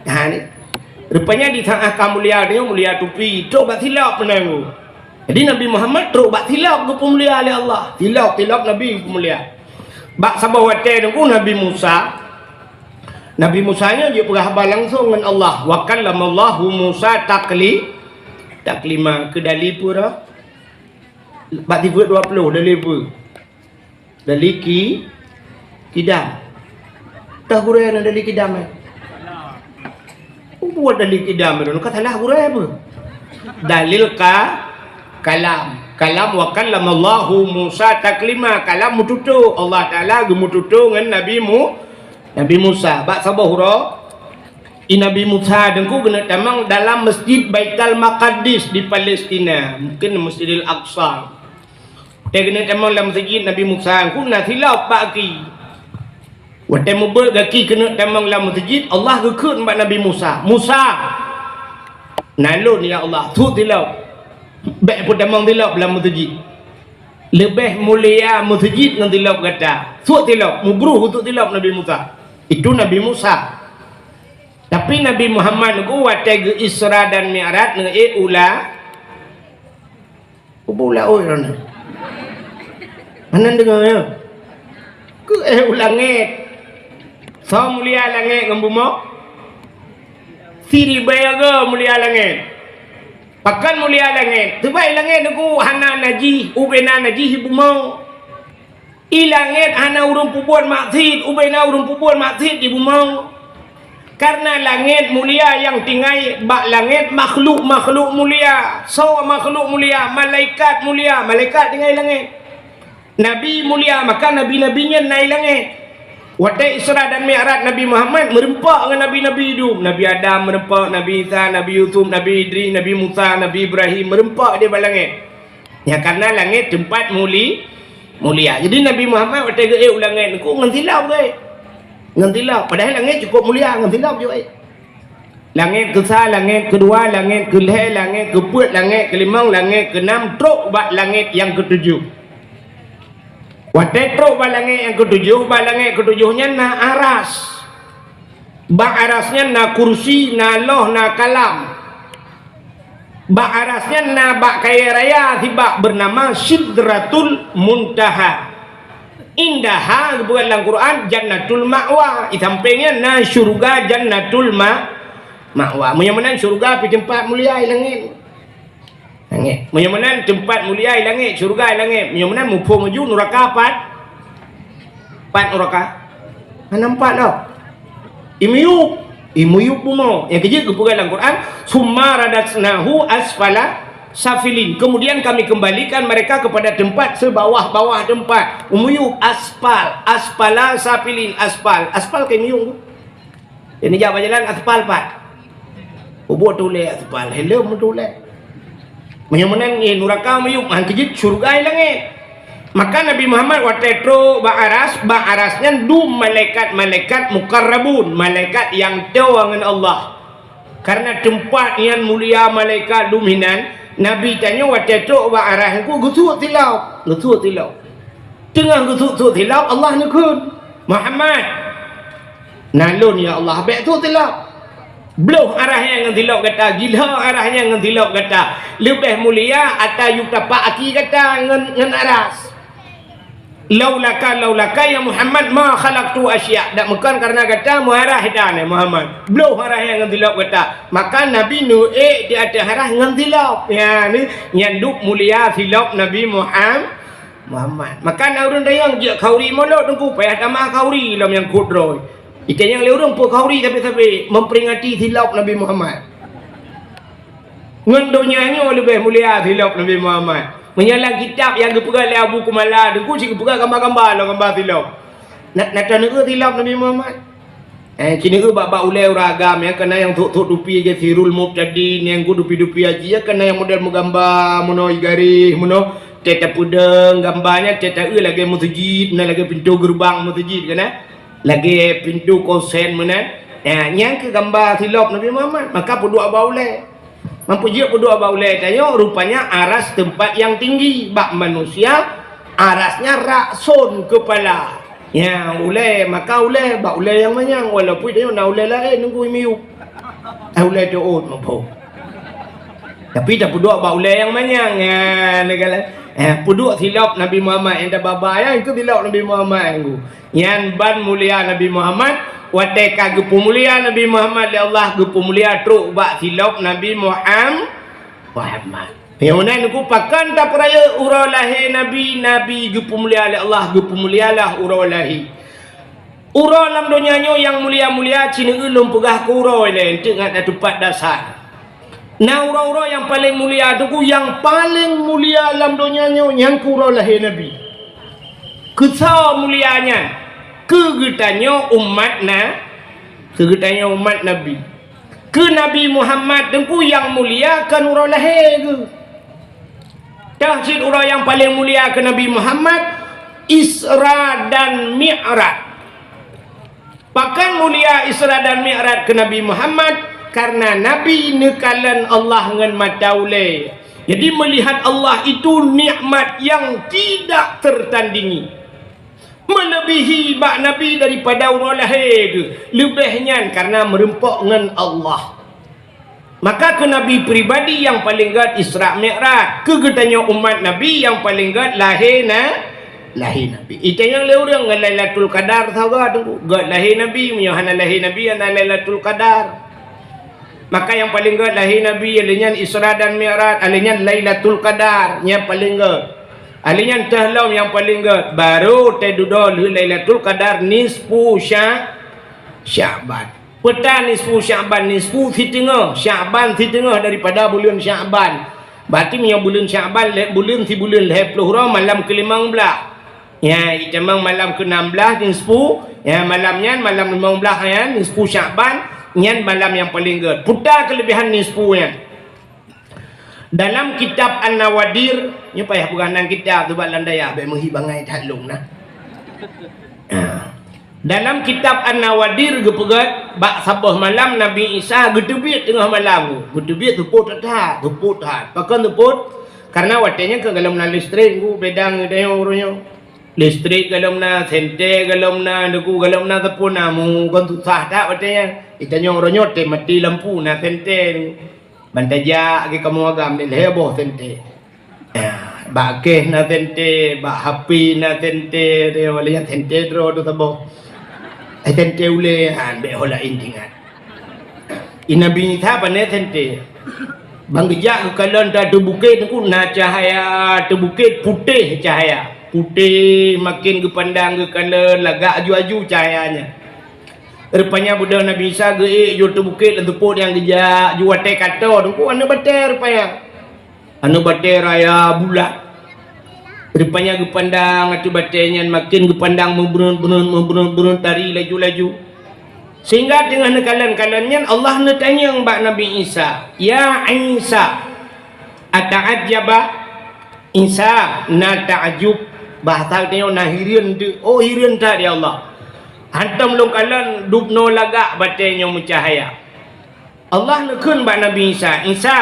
Nah ni rupanya di tengah kamulia dia mulia tupi tu bak silap penanggu. Jadi Nabi Muhammad teruk bak silap ke pemulia oleh Allah. Tilap Nabi pemulia. Bak sabah wate dengku Nabi Musa nya dia berhabar langsung dengan Allah. Wa kallamallahu Musa taklima kedali pura. Bak 20 dali pura. Dali kidam. Tahu rena dali kidam. Buat dali kidam itu kata lah hurai apa? Dalil kalam wa kallamallahu Musa taklima kalam mututu Allah Taala gemututu dengan Nabi Musa bak sabah hura Nabi Musa dengku kena tamang dalam masjid Baitul Maqdis di Palestina mungkin Masjidil Aqsa dia kena tamang dalam masjid Nabi Musa ku nak silap pagi waktu mobil kaki kena tamang dalam masjid Allah gekut mbak Nabi Musa nalun ya Allah tu silap baik pun tamang silap dalam masjid lebih mulia masjid dengan silap kata tu silap mubruh untuk silap Nabi Musa. Itu Nabi Musa. Tapi Nabi Muhammad ku wateg Isra dan Mi'raj dengan ula oi rana. Mana dengarnya? Ku ulangit. So mulia langit dengan bumi. Siri bayaga mulia langit. Pakan mulia langit. Tebai langit ku hana naji, ubena naji bumi. Ilangit hana urung pubuan maksud ubaina urung pubuan maksud ibu mau karena langit mulia yang tinggai bak langit makhluk mulia so makhluk mulia malaikat tinggai langit nabi mulia maka nabi-nabinya naik langit waktu Isra dan Mi'raj Nabi Muhammad merempak dengan nabi-nabi hidup Nabi Adam merempak Nabi Isa Nabi Yusuf Nabi Idris Nabi Musa Nabi Ibrahim merempak di langit ya karena langit tempat mulia. Jadi Nabi Muhammad waktu ulangan ku ngantilap ke? Ngantilap. Padahal langit cukup mulia ngantilap juga. Langit ke-1, langit kedua, langit ke-6, langit ke-4, langit ke-5, langit ke-6 truk bak langit yang ke-7. Waktu truk bak langit yang ke-7, bak langit ke-7-nya na aras. Bak arasnya na kursi, na loh, na kalam. Bak arasnya na bak kaya raya tibak bernama Sidratul Muntaha. Indaha bukan dalam Quran jannatul ma'wa. Di sampingnya na syurga jannatul ma'wa. Menyamanan syurga di tempat mulia di langit. Langit. Menyamanan tempat mulia di langit, syurga di langit. Menyamanan mupung menuju neraka empat neraka. Nampak tau. Imuyuk bumo. Yang ketiga bukan dalam Quran summa radatsnahu asfala safilin. Kemudian kami kembalikan mereka kepada tempat sebawah-bawah tempat. Umuyub aspala safilin, aspal ke miyung. Ini jawab jalan aspal pat. Buat tulis aspal, hello tulis. Menyamanan ni neraka umuyub, hangkijit syurga langit. Maka Nabi Muhammad watetro ba'arasnya du malaikat mukarrabun, malaikat yang tahu dengan Allah. Karena tempat yang mulia malaikat dominan, Nabi tanya watetro ba'arasnya ku gusut tilau. Tengah gusut tilau Allah nekun Muhammad. Nalun ya Allah baik tu tilau. Belum arahnya dengan tilau kata, gila arahnya dengan tilau kata. Lebih mulia atau yuk tapak aki kata dengan aras. Laulaka ya Muhammad ma khalaqtu asya. Tak bukan karena kata muarah dah Muhammad. Belum arah yang ngantilap kata. Maka Nabi Nuh di atas arah ngantilap. Ya ni nyanduk mulia silap Nabi Muhammad. Maka orang dayang je kauri molot tunggu payah tamah kauri lam yang kudroy. Ikan yang leurang pun kauri tapi memperingati silap Nabi Muhammad. Ngendonyanya lebih mulia silap Nabi Muhammad. Menyalah kitab yang dipegang oleh Abu Kumala, deku si dipegang gambar-gambar lah, gambar tilap. Nak negara tilap Nabi Muhammad. Kini ke bab ulai ragam ya, kena yang tok dupi je Sirul Mubtadin, yang ku dupi-dupi aja ya, kena yang model menggambar, mono garis, mono cetak pudeng, gambarnya cetak lagi masjid, lagi pintu gerbang masjid kena. Lagi pintu kosen mana. Yang ke gambar tilap Nabi Muhammad, maka pudua baulai. Mampu je berdua baulai tanya rupanya aras tempat yang tinggi bak manusia arasnya raksun kepala ya ulai maka ulai bak ulai yang manyang walaupun tanya nak ulai lain nunggu miup ulai doon mampu tapi dah berdua bak ulai yang manyang ya negala puduk silap Nabi Muhammad yang dah baba yang itu silap Nabi Muhammad yang ban mulia Nabi Muhammad wateka gepu mulia Nabi Muhammad ya Allah gepu mulia truk bak silap Nabi Muhammad. Yang mana aku pakan tak peraya urau lahir Nabi gepu mulia ya Allah gepu mulialah urau lahir. Urau dalam dunianya yang mulia-mulia cina ulum pegah ke urau lain tengah tempat dasar. Nah urau-urau yang paling mulia tu yang paling mulia dalam dunianya yang ke urau lahir Nabi. Kesal mulianya kegetanya umat Nabi ke Nabi Muhammad dengku yang mulia kan urau lahir ke tahsid urau yang paling mulia ke Nabi Muhammad Isra dan Mi'raj. Pakan mulia Isra dan Mi'raj ke Nabi Muhammad karena Nabi nekalan Allah dengan mata ulai. Jadi melihat Allah itu nikmat yang tidak tertandingi, melebihi bak Nabi daripada urang lahir lebihnya karena merempok dengan Allah. Maka ke Nabi pribadi yang paling gad Isra Mi'raj, kegetanya umat Nabi yang paling gad lahir Nabi. Itu yang leurang dengan Lailatul Qadar tahu gad lahir Nabi, menyahana lahir Nabi ana Lailatul Qadar. Maka yang paling gad lahir Nabi alanya Isra dan Mi'raj, alanya Lailatul Qadar yang paling gad. Alinya tahlam yang paling gad baru tedudol Lailatul Qadar nisfu Sya'ban. Petang nisfu Sya'ban, nisfu setengah Sya'ban, setengah daripada bulan Sya'ban. Berarti yang bulan Sya'ban bulan si bulan 20 malam ke-15. Ya, memang malam ke-16 nisfu, ya malamnya malam 15 ya nisfu Sya'ban, yang malam yang paling gad. Putar kelebihan nisfunya. Dalam kitab An-Nawadir, ni payah peranan kitab tu bak landaya baik menghibangai talung nah. Dalam kitab An-Nawadir gepegat bak sabah malam Nabi Isa getebit tengah malam. Getebit teput tak, Pakan teput karena watenya ke dalam na listrik ku bedang dia orangnya. Listrik dalam na sente dalam na deku dalam na tepun namu kan tu sah tak watenya. Itanya orangnya mati lampu na sente. Bantaja ke kamu agam ni heboh sente. Bakeh na tente, bak hapi na tente, dia wala tente dro tu tabo. Tente ule han be hola intingan. Inabi tha pa ne tente. Bang gejak kalau dah tu bukit tu na cahaya, tu bukit putih cahaya. Putih makin ke pandang ke kalau lagak aju-aju cahayanya. Rupanya budak Nabi Isa ge jo tu bukit dan tu pot yang gejak jual teh kata tu anu bater rupanya. Anu bater raya bulat. Rupanya ke pandang atu baternya makin ke pandang memburun tari laju-laju. Sehingga dengan kalan-kalannya Allah nak tanya mbak Nabi Isa, ya Isa, ata'ajjaba Isa na ta'ajub bahasa tengok na hirian tu, oh hirian tak dia Allah. Hantam long kalan dubno lagak baternya mencahaya. Allah nak kun mbak Nabi Isa, Isa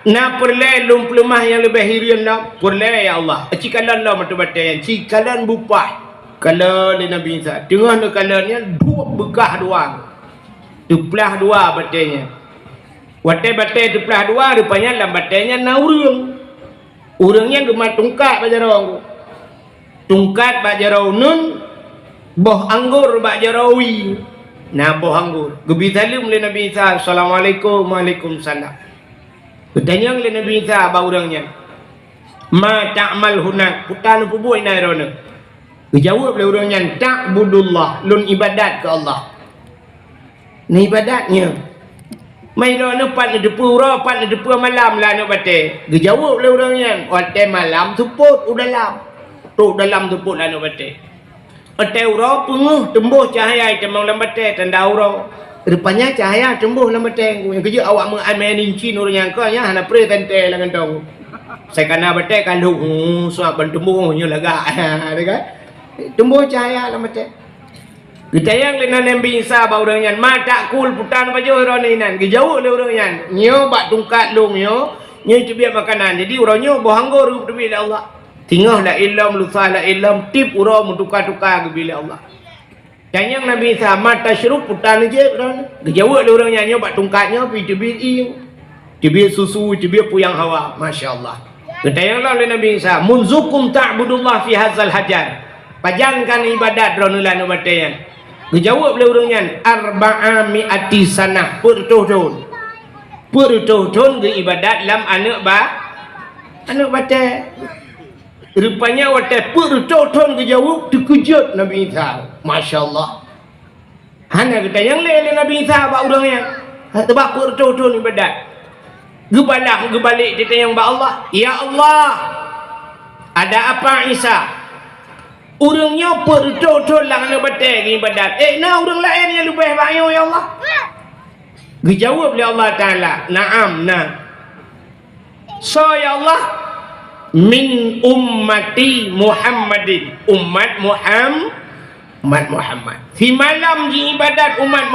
na perle lum pelemah yang lebih hirian nak perle ya Allah. Cikalan lah matu baternya, cikalan bupah. Kalau di Nabi Isa tengah nak kalanya dua begah doang. Tuplah dua baternya. Bater tuplah dua rupanya dalam baternya na urang. Urangnya gemar tungkat bajarong. Tungkat bajarong nun boh anggur bajarawi. Nah boh anggur. Gebi salim le Nabi Isa, Assalamualaikum Waalaikumsalam. Bertanya le Nabi Isa ba urangnya. Ma ta'mal hunak, putan pubuh inai rona. Dijawab oleh orangnya, ta'budullah, lun ibadat ke Allah. Ni ibadatnya. Mai rona pat depu ro, pat depu malam lah nak batik. Dijawab oleh orangnya, ote malam tuput udalam. Tu dalam tuput lah nak batik. Ote uro penguh tembuh cahaya temang dalam batik tanda uro. Rupanya cahaya tembuh dalam batik. Yang kerja awak mengamenin cin orang yang kau nya hana pre tente lah kantong. Saya kena batik kalau suap bantembuhnya lagak. Ada kan? Tumbuh cahaya lah macam kita yang lena Nabi Isa ba orangnya mata kul putan baju roninan gejauh le orangnya nyo bak tungkat long nyo cebiak makanan jadi orangnya bohanggur rup bila Allah tingah la illam lusah la illam tip ura mutukar-tukar bila Allah dan yang Nabi Isa mata syuruk putan je gejauh le orangnya nyo bak tungkatnya pi cebiak susu cebiak puyang hawa masyaallah kita yang le Nabi Isa munzukum ta'budullah fi hadzal hajar. Pajankan ibadat ronulan ubatayan. Dijawab oleh orangnya arba'a mi'ati sanah pertuhun. Pertuhun ke ibadat lam anak batai. Rupanya watai pertuhun ke jawab terkejut Nabi Isa. Masya-Allah. Hana kita yang lain Nabi Isa ba orangnya. Tebak pertuhun ibadat. Gebalik kita yang ba Allah. Ya Allah. Ada apa Isa? Orangnya percocol lang na batai ibadat. Na orang lain yang lebih baik ya Allah. Dijawab oleh Allah Taala, "Na'am, na." So ya Allah, min ummati Muhammadin, umat Muhammad. Fi malam di ibadat umat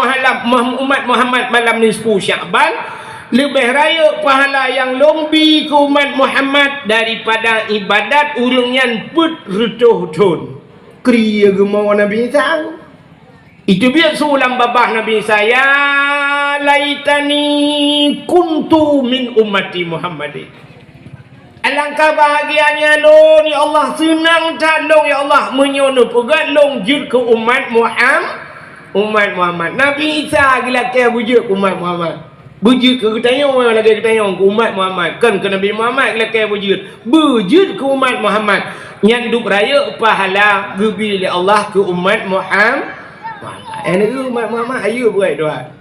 Muhammad malam nisfu Sya'ban lebih raya pahala yang lombi ke umat Muhammad daripada ibadat urungnya put retuh-tun kriya gemau Nabi Isa. Itu biar sulam babah Nabi Isa, ya laitani kuntu min ummati Muhammadin. Alangkah bahagianya long ya Allah, senang tak long ya Allah menyono pegat long jud ke umat Muhammad. Nabi Isa gila ke wujud umat Muhammad. Bujud ke ketanya orang lagi ketanya ke umat Muhammad kan ke Nabi Muhammad lagi bujud ke umat Muhammad nyanduk raya pahala gebi oleh Allah ke umat Muhammad. Ini umat Muhammad ayo buat doa.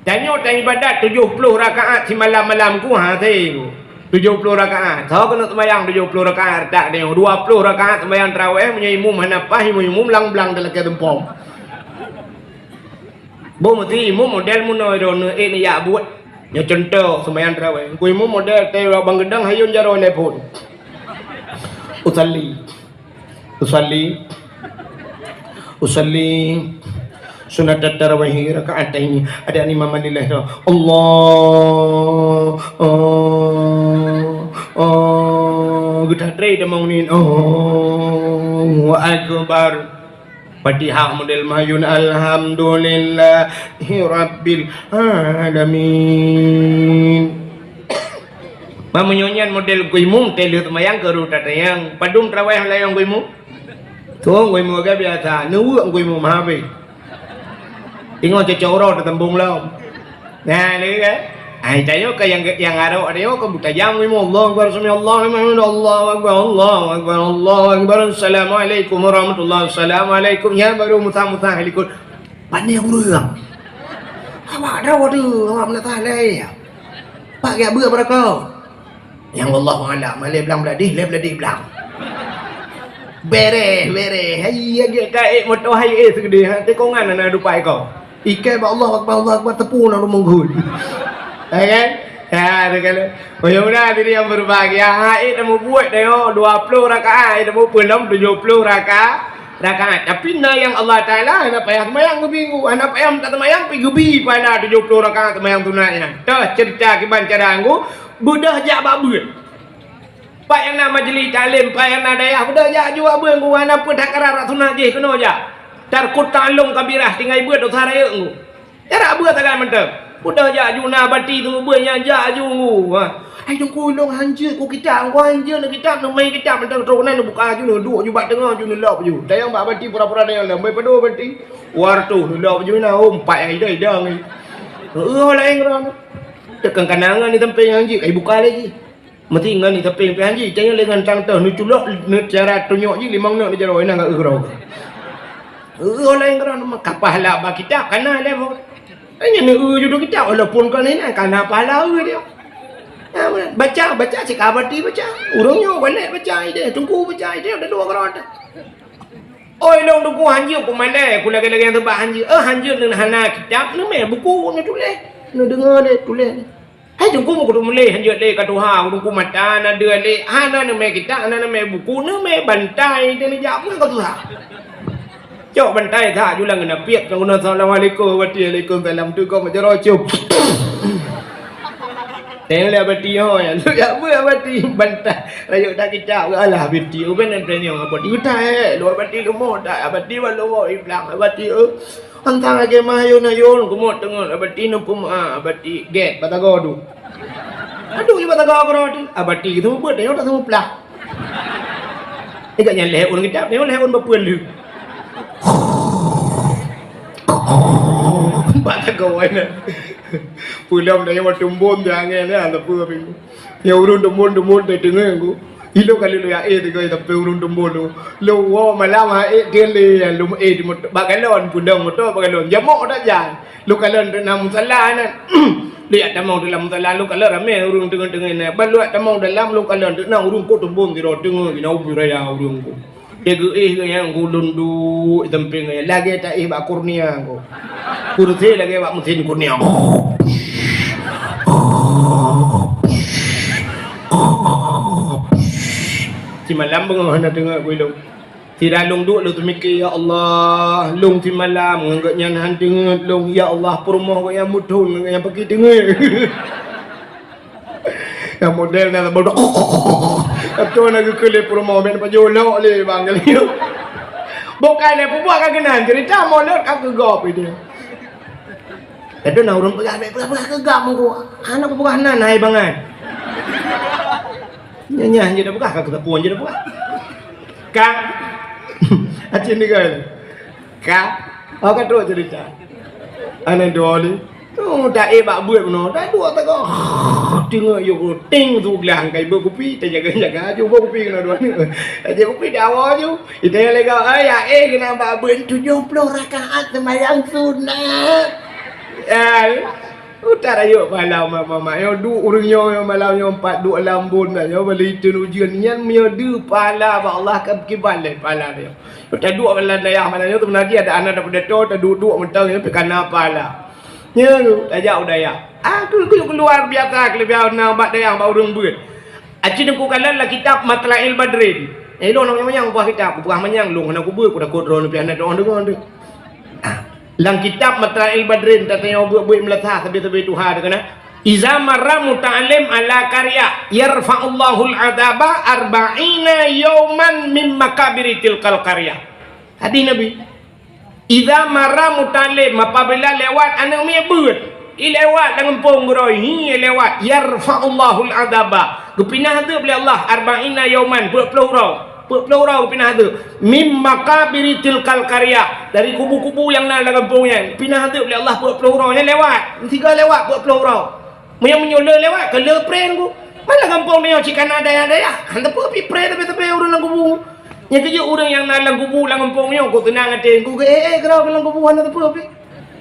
Tanya ibadat 70 rakaat si malam-malam ku tu 70 rakaat. Tahu kena sembahyang 70 rakaat tak dia 20 rakaat sembahyang tarawih punya imam hanafah imam lang-lang dalam ketempong. Bo mesti imam model munoi rono ni ya buat. Ya contoh sembahyang tarawih. Ku imam model teh bang gedang hayun jaro lepon. Usalli sunat tarawih rakaat ini ada imam lillah. Kita try demongin Allahu akbar. Fatihah model mayun alhamdulillahi rabbil alamin. Mamunyonya model guimung telu temayang ke ruta tayang padum traweh layang guimung. Tuh guimung ke biasa, nuwang guimung mahabi. Tinggal cecoro tembung lau. Nah, ni kan. Ai tayo ka yang araw araw ka butajang guimung Allah akbar sami Allah akbar. Assalamualaikum warahmatullahi wabarakatuh. Ya baru mutah-mutah halikun. Pandai urang. Awak dah waduh, awak menatah lay. Pak ya beur pada kau. Yang Allah mengalah malai belang beladih belang bere hai ya kai moto hai segede te kongan ana dupai kau ikai ba Allah akbar tepu na menggul kan ya kan mudah diri yang berbahagia hai dah buat dah 20 rakaat dah belum 70 rakaat tapi na yang Allah Taala na payah mayang bingung anak payah tak mayang pi gebi pada 70 rakaat mayang tunainya dah cerita kiban cara anggu budah jak babut pak yang nama majlis talim pak yang nak dayah budah jak jua beung ku ana pun tak kararat sunat je kena jak tarkut talung kabirah tinggal buat dosa raya ku cara buat takkan mentep budah jak juna bati tu beung yang jak ju ai dong ku long hanjir ku kita ku hanjir nak kita nak main kita mentep tronan buka ju duk ju bat tengah ju lop ju dayang ba bati pura-pura dayang lembai padu bati wartu lop ju na pak ai dah ni lain ron tekan kanangan ni tempe hanjir ai buka lagi mesti ngan ni tempe hanjir jangan lengan tang teh ni culok ni cara tunyok je limang nak jaro ina ngak ero lain ron kapahala ba kita kana le mo ai ni ju do kita walaupun kan ni kana pahala dia baca cik abati baca urangnya balik baca dia tunggu baca dia ada 2 ron oi long tunggu hanjir ku mana ku lagi yang tebak hanjir hanjir dengan hana kitab ni me buku ni tulis ni dengar dia tulis ni hai tunggu mu kudu mulai hanjir le ka Tuhan tunggu mata na dia le hana ni me kitab na me buku ni me bantai dia ni jak mu ka Tuhan cok bantai tha julang na piak ka assalamualaikum wa waalaikumsalam tu ko majaro cup tengok abati ho ya lu ya bu abati bantai rayu dak kitab alah abati ben tanya abati utai lu abati lu mo dak abati walau mo iblang abati antang age mayo na yon kumot tengok abati no pum abati get batago du aduh ni batago berodi abati tu buat tengok tak semua pelah agaknya leh un kitab tengok leh un berpuan lu batago ana pulang dah yang tumbun dia angin ni ada pun tapi yang urun tumbun dia dengar aku ilo kali lo ya tiga tapi urun tumbun lo wow malam dia le lo di motor bagalon pundang motor bagalon jamok dah jalan lo kalon dalam salah na lihat tamau dalam salah lo kalon ramai urun tengah ni balu tamau dalam lo kalon nak urun ko tumbun di road tengah ni nak beraya urun ko dia yang gulun du temping lagi tak bak kurnia ko kursi lagi bak mesin kurnia si malam bengah nak tengok gulung si dalung duk lu mikir ya Allah lung si malam ngagaknya han tengok lung ya Allah perumah ko yang mudun yang pergi tengok yang model na bodoh atau nak kelip perumah ben pajolok le bang kali bukan le buat kagenan cerita molot kak gegap dia ada nak urun pegah gegap mu anak bukan nanai bangan nyanyi je dah buka kak kepuan je dah buka kak acin ni kan kak aku terus cerita anak doli tu dah bak buat benar dah dua tak kau tengok yo ting tu gelang kai berkopi tak jaga ju berkopi kena dua ni aja kopi dah awal ju itu yang lega ya kena bak buat 70 rakaat sembahyang sunat utara yo malam mama yo du urangnya yo malam yo 4 du lambun dah yo beli tu ujian nyan mio du pala ba Allah ka kibal le pala dia uta du malam dayah mana yo tu nanti ada anak daripada tu ta duduk mentang yo kana pala nya ajak udaya aku keluar biasa kelebihan nak dayah ba urang beut aci ku kalan la kitab Matlail Badrin lo nak yang buah kitab buah manyang long nak ku beut ku dah kodron pi anak doang dengar tu lang kitab Matlail Badrin tatanya buat meletah tapi Tuhan kena iza marra muta'allim ala karya yarfa'ullahu al-adaba 40 yawman min makabiri tilkal karya hadis Nabi iza marra muta'allim apabila lewat anak mi beut lewat dengan pongroi lewat yarfa'ullahu al-adaba Kepinah tu oleh Allah arba'ina yauman 40 orang pinah tu mim makabiri tilkal karya dari kubu-kubu yang nak dalam kampungnya pinah tu oleh Allah 40 orangnya lewat 3 lewat 40 orang yang menyola lewat ke lepren ku mana kampung dia cikan ada ya handa apa pi pre tapi orang dalam kubu yang kerja orang yang nak dalam kubu dalam kampungnya ku tenang hati ku kerau dalam kubu handa apa pi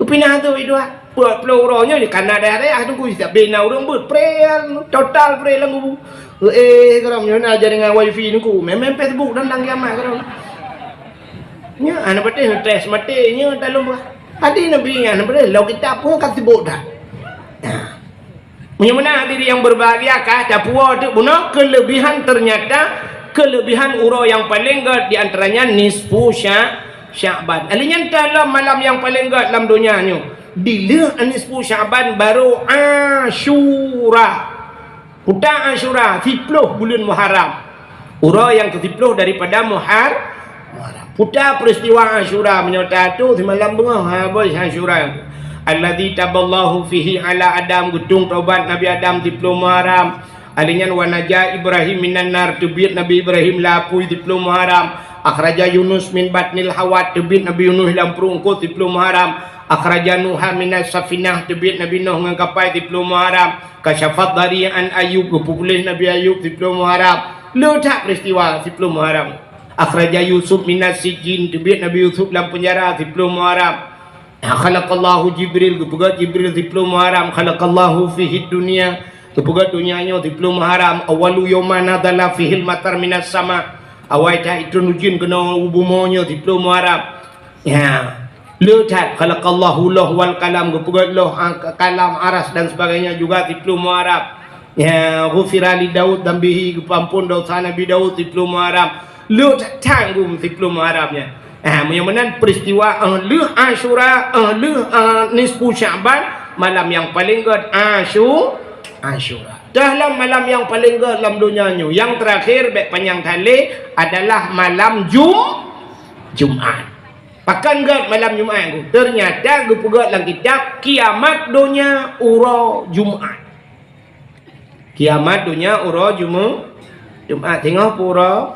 pinah tu itu 40 orangnya di kan ada tu ku siap bina orang ber pre total pre dalam kubu kerana mana ajar dengan wifi ni ku memang Facebook dan kiamat kerana nya anak betul stress mati nya dalam hadi nabi anak betul law kita pun kat sibuk dah mana diri yang berbahagia kah dah puas tu guna kelebihan ternyata kelebihan uro yang paling gad di antaranya nisfu Sya'ban alinya dalam malam yang paling gad dalam dunia ni bila nisfu Sya'ban baru Asyura Hutan Asyura 10 bulan Muharram. Ura yang ke-10 daripada Muharram. Hutan peristiwa Asyura menyerta tu di malam bengah habis Asyura. Alladzi taballahu fihi ala Adam gedung taubat Nabi Adam 10 Muharram. Alinyan wa naja Ibrahim minan nar tubit Nabi Ibrahim lapui 10 Muharram. Akhraja Yunus min batnil hawat tubit Nabi Yunus dalam perungkut 10 Muharram. Akhraja Nuha minas safinah tubit Nabi Nuh dengan kapal 10 Muharram. Kasyafat dari an Ayub kepulih Nabi Ayub 10 Muharram. Letak peristiwa 10 Muharram. Akhraja Yusuf minas sijin tubit Nabi Yusuf dalam penjara 10 Muharram. Khalaqallahu Jibril kepegat Jibril 10 Muharram. Khalaqallahu fihi dunia kepegat dunianya 10 Muharram. Awalu yawma nadala fihil matar minas sama. Awal tak itu nujin kena ubumonya 10 Muharram. Ya letak khalaqallahu lahu wal kalam kepegat loh kalam aras dan sebagainya juga 10 Muharram. Ya ghufira li Daud dan bihi kepampun dosa Nabi Daud 10 Muharram. Letak tanggung 10 Muharramnya. Menyamanan peristiwa Asyura nisfu Sya'ban malam yang paling gad Asyura. Dalam malam yang paling gad dalam dunia ni yang terakhir baik panjang tali adalah malam Jumat. Pakan gad malam Jumat tu. Ternyata gue pegat dalam kitab kiamat dunia ura Jumat. Kiamat dunia ura Jumat. Tengok pura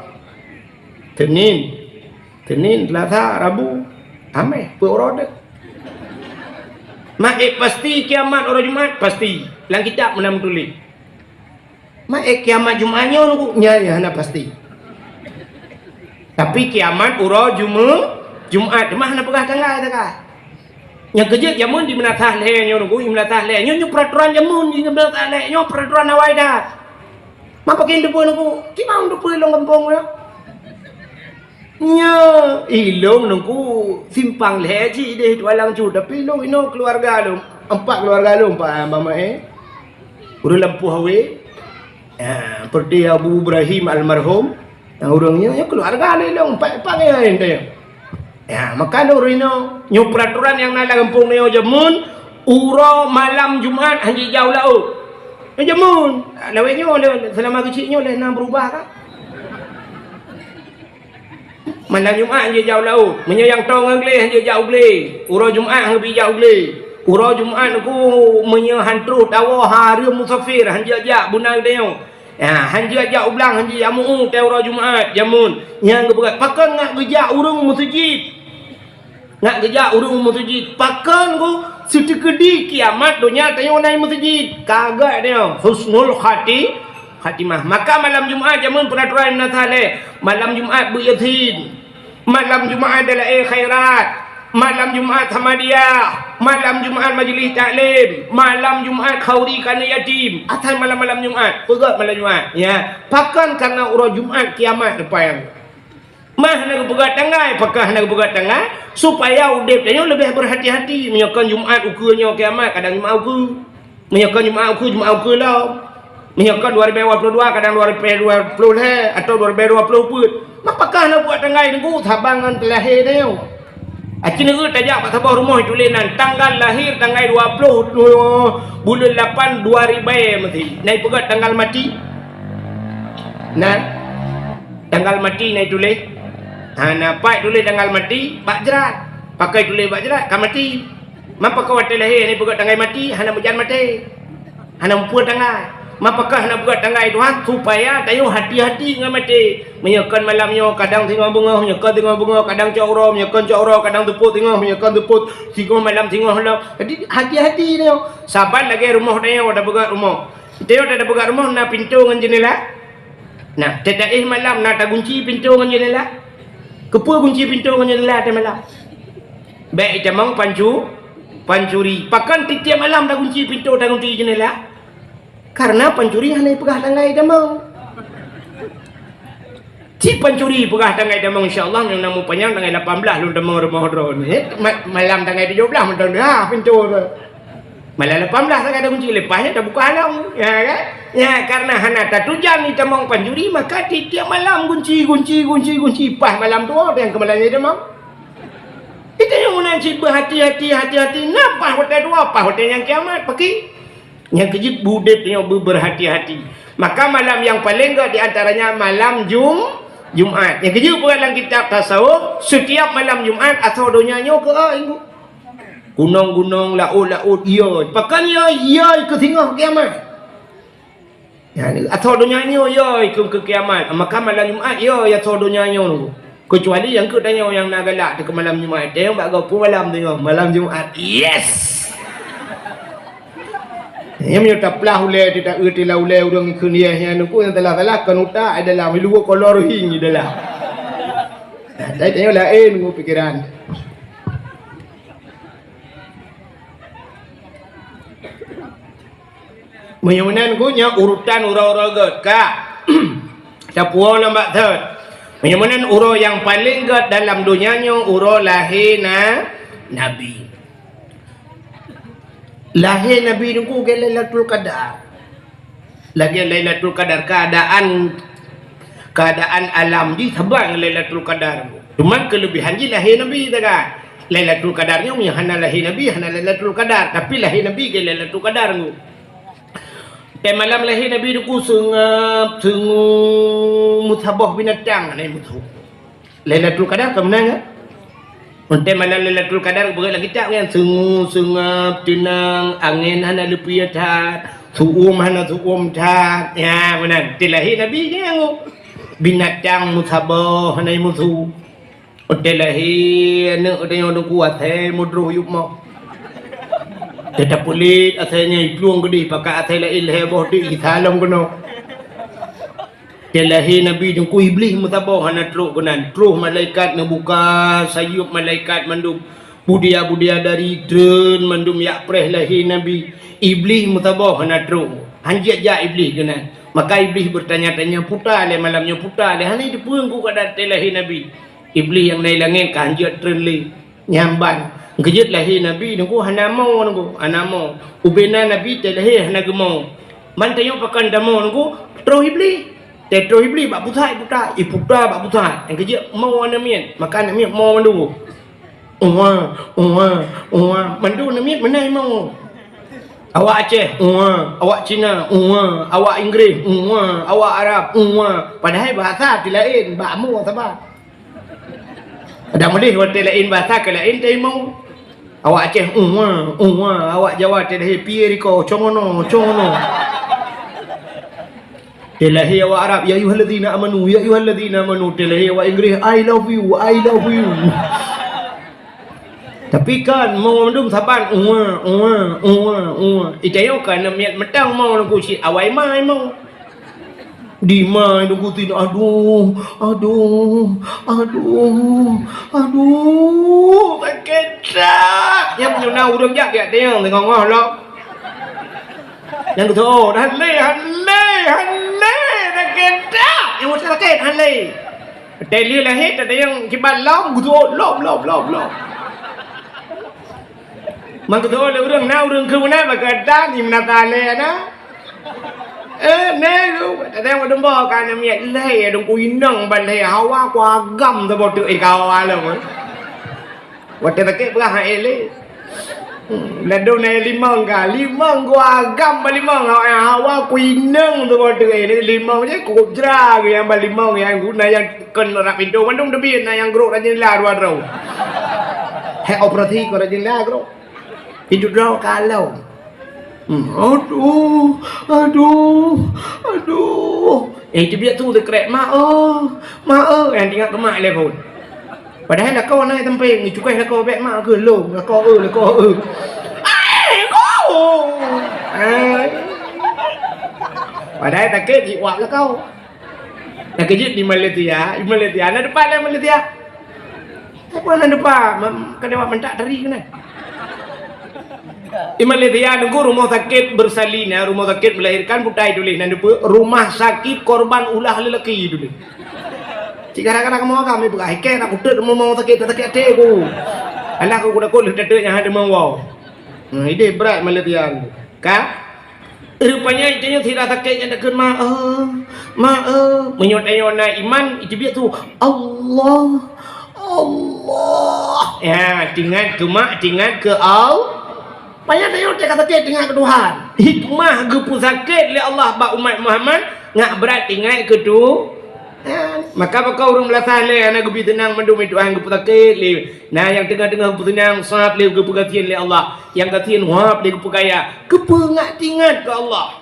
Senin, Selasa, Rabu. Amai pura dah. Mak pasti kiamat ura Jumat pasti. Dalam kitab malam tulis. Mak kiamat Jumatnya nunggu nya nak pasti. Tapi kiamat ura Jumat mah nak pegah tanggal tak kah? Yang kerja jamun di menatah lehnya nunggu di menatah lehnya nyu peraturan jamun di menatah lehnya peraturan awai dah. Mak pakai depan nunggu, kita mau depan long kampung ya. Nya ilong nunggu simpang leh ji deh walang cu tapi lo ino keluarga lo 4 keluarga lo 4 mama udah lampu hawe. Seperti Abu Ibrahim almarhum yang orangnya ya keluarga lo 4 ya ente. Ya, maka lo rino nyu peraturan yang nak kampung neo jamun uro malam Jumat hanji jauh lau. Jamun, lawenya selama kecilnya oleh nak berubah kan? Malam Jumat hanji jauh lau. Menyayang tong angle hanji jauh gle. Uro Jumat hanji jauh gle. Uro Jumat aku menyahantru tawa hari musafir hanji ajak bunai deo. Ya, hanji ajak ulang hanji amu teu uro Jumat jamun. Yang kebegat pakan ngak gejak urung masjid. Nak kerja urung masjid pakan ku setekedi kiamat dunia tanya naik masjid kagak dia husnul khatimah. Maka malam Jumat jamun peraturan natale malam Jumat beryatin, malam Jumat adalah khairat, malam Jumat Hamadiyah, malam Jumat majlis taklim, malam Jumat khauri kana yatim. Atas malam-malam Jumat pegat malam Jumat ya pakan karena urang Jumat kiamat depan. Mah nak pegat tangan, pakah nak pegat tangan supaya udip dia lebih berhati-hati menyakan Jumat ukurnya kiamat kadang Jumat ukur. Menyakan Jumat ukur lah. Menyakan 2022 kadang 2020 atau 2020 pun. Mak pakah nak buat tangan ni ku sabangan lahir dia. Acina ke tajak pak sabah rumah tulisan tanggal lahir tanggal 20 bulan 8 2000 mesti. Naik pegat tanggal mati. Nah. Tanggal mati naik tulis. Nampak tulis tanggal mati bak jerat. Pakai tulis bak jerat kan mati. Mapa kau watai lahir ni pegat tanggal mati hana berjalan mati. Hana mempuan tanggal. Mapakah nak buat tanggai Tuhan supaya tayo hati-hati dengan mati. Menyekan malamnya kadang tengah bunga, menyekan tengah bunga, kadang cakra, menyekan cakra, kadang teput tengah, menyekan teput, tengah malam tengah malam. Jadi hati-hati dia. Sabar lagi rumah dia ada buka rumah. Dia ada buka rumah nak pintu dengan jendela. Nah, tetapi malam nak tak kunci pintu dengan jendela. Kepa kunci pintu dengan jendela ada malam. Baik jamang pancuri. Pakan tiap malam tak kunci pintu, tak kunci jendela. Karena pencuri hanya pegah tanggai damang. Si pencuri pegah tanggai damang insya-Allah yang nama panjang tanggai 18 lu damang rumah drone. Malam tanggai 17 mentang dah pintu tu. Malam 18 tanggai dah kunci lepasnya dah buka halang. Ya kan? Ya karena hana tak tujuan ni damang pencuri maka tiap malam kunci. Pas malam tu yang kemalannya damang. Kita yang munajib berhati-hati. Napa hotel dua apa hotel yang kiamat pergi. Yang kejut budit yang berhati-hati. Maka malam yang paling gak diantaranya malam Jumat. Yang kejut pun dalam kitab tasawuf setiap malam Jumat atau donyanya ke inggu. Gunung-gunung laut iya. Pakan iya ke tengah kiamat. Ya ni atau donyanya iya ke kiamat. Maka malam Jumat iya atau donyanya tu. Kecuali yang kedanya yang nak galak ke malam Jumat. Dia yang bak pun malam tengah malam Jumat. Yes. Yang menyerta pelah ulai tidak erti lah ulai orang ikuniah yang nunggu yang telah kan utak adalah miluwa kolor hing adalah. Saya tengok lain nunggu pikiran. Menyamanan gunya urutan ura-ura gad kak. Sapuang lambat third. Menyamanan ura yang paling gad dalam dunianya ura lahir Nabi. Lahir Nabi nunggu ke Lailatul Qadar. Lagi Lailatul Qadar keadaan alam di sabang Lailatul Qadar. Cuma kelebihan je lahir Nabi tak kan. Lailatul Qadarnya punya hana lahir Nabi, hana Lailatul Qadar, tapi lahir Nabi ke Lailatul Qadar tu. Malam lahir Nabi nunggu sengap mutabah binatang ni mutu. Lailatul Qadar ke mana kan? Untuk malam Lailatul Qadar berat lagi tak kan sengap tenang angin hana lepi atas suum hana suum tat ya benar tilahir Nabi je binatang musabah hana musu untuk lahir anak dia yang kuat mudruh yuk mau tetap pulit asalnya ikluang gede pakai asal lain heboh di salam kena lahir Nabi jengku iblis mutabah hana teruk kenan terus malaikat nak buka sayup malaikat mandum budia dari drone mandum yak preh lahir Nabi iblis mutabah hana teruk hanjat iblis kenan maka iblis bertanya-tanya putar le malamnya putar le hana dipuang ku kada lahir Nabi iblis yang naik langit ka hanjat drone le nyamban kejut lahir Nabi nunggu hana mau ubena Nabi lahir hana gemau man tayo pakan damo nunggu terus iblis Tetro iblis bak putar bak putar. Yang kerja mau ana mian, makan ana mian mau mandu. Mandu ana mian menai mau. Awak Aceh, awak Cina, awak Inggeris, awak Arab, padahal bahasa ti lain, bak mu sabar. Ada modih hotel lain bahasa ke lain tai mau. Awak Aceh, awak Jawa ti dah piye riko, congono. Ilahi wa Arab ya ayyuhalladzina amanu ilahi wa Inggris I love you tapi kan mau mendum saban itayo kan miat metang mau nunggu si awai mai mau di mai nunggu tin aduh sakit yang punya urang jak ya dia ngong lo yang tu hanle kita yang mesti sakit hanle teli lahir ada yang kibat lom lom man tu le urang ke mana bagada ni menatale na ne lu ada yang dombo kan miat le dong kuinang balai hawa kwa gam tu botu kawa lo wate sakit belah ele Lado na limang gua agam balimang hawa kuinang tu bodoh ini limang je kudra yang balimang yang guna yang kena rak pintu mandung debi na yang grok rajin lah dua rau. Operasi ko rajin lah grok. Pintu rau kalau. Aduh, aduh, aduh. Itu biar tu dekrek mak yang tinggal ke mak le pun. Padahal lah kau naik tempeng ni cukai lah kau beg mak ke long lah kau kau. Padahal tak ke jiwak lah kau. Nak kejut di Malaysia nak depan lah Malaysia. Apa nak depan? Kena mentak dari kena. Di Malaysia nunggu rumah sakit bersalin rumah sakit melahirkan putai dulu rumah sakit korban ulah lelaki dulu. Jika kadang-kadang mau kami buka ikan aku tuh mau sakit aku. Anak aku udah kulit yang ada mau. Ini berat Malaysia kan? Rupanya itu tidak sakitnya nak kena menyot-nyot iman itu biar tu Allah ya tinggal ke Allah. Payah tengok dia kata dia tinggal ke Tuhan. Hikmah gepu sakit oleh Allah bak umat Muhammad ngak berat tinggal ke tu. Maka orang belasah le anak gepu tenang mendung Tuhan gepu sakit le. Nah yang tengah-tengah gepu tenang sahab le gepu kasihan le Allah. Yang kasihan wahab le gepu kaya. Gepu ngak tinggal ke Allah.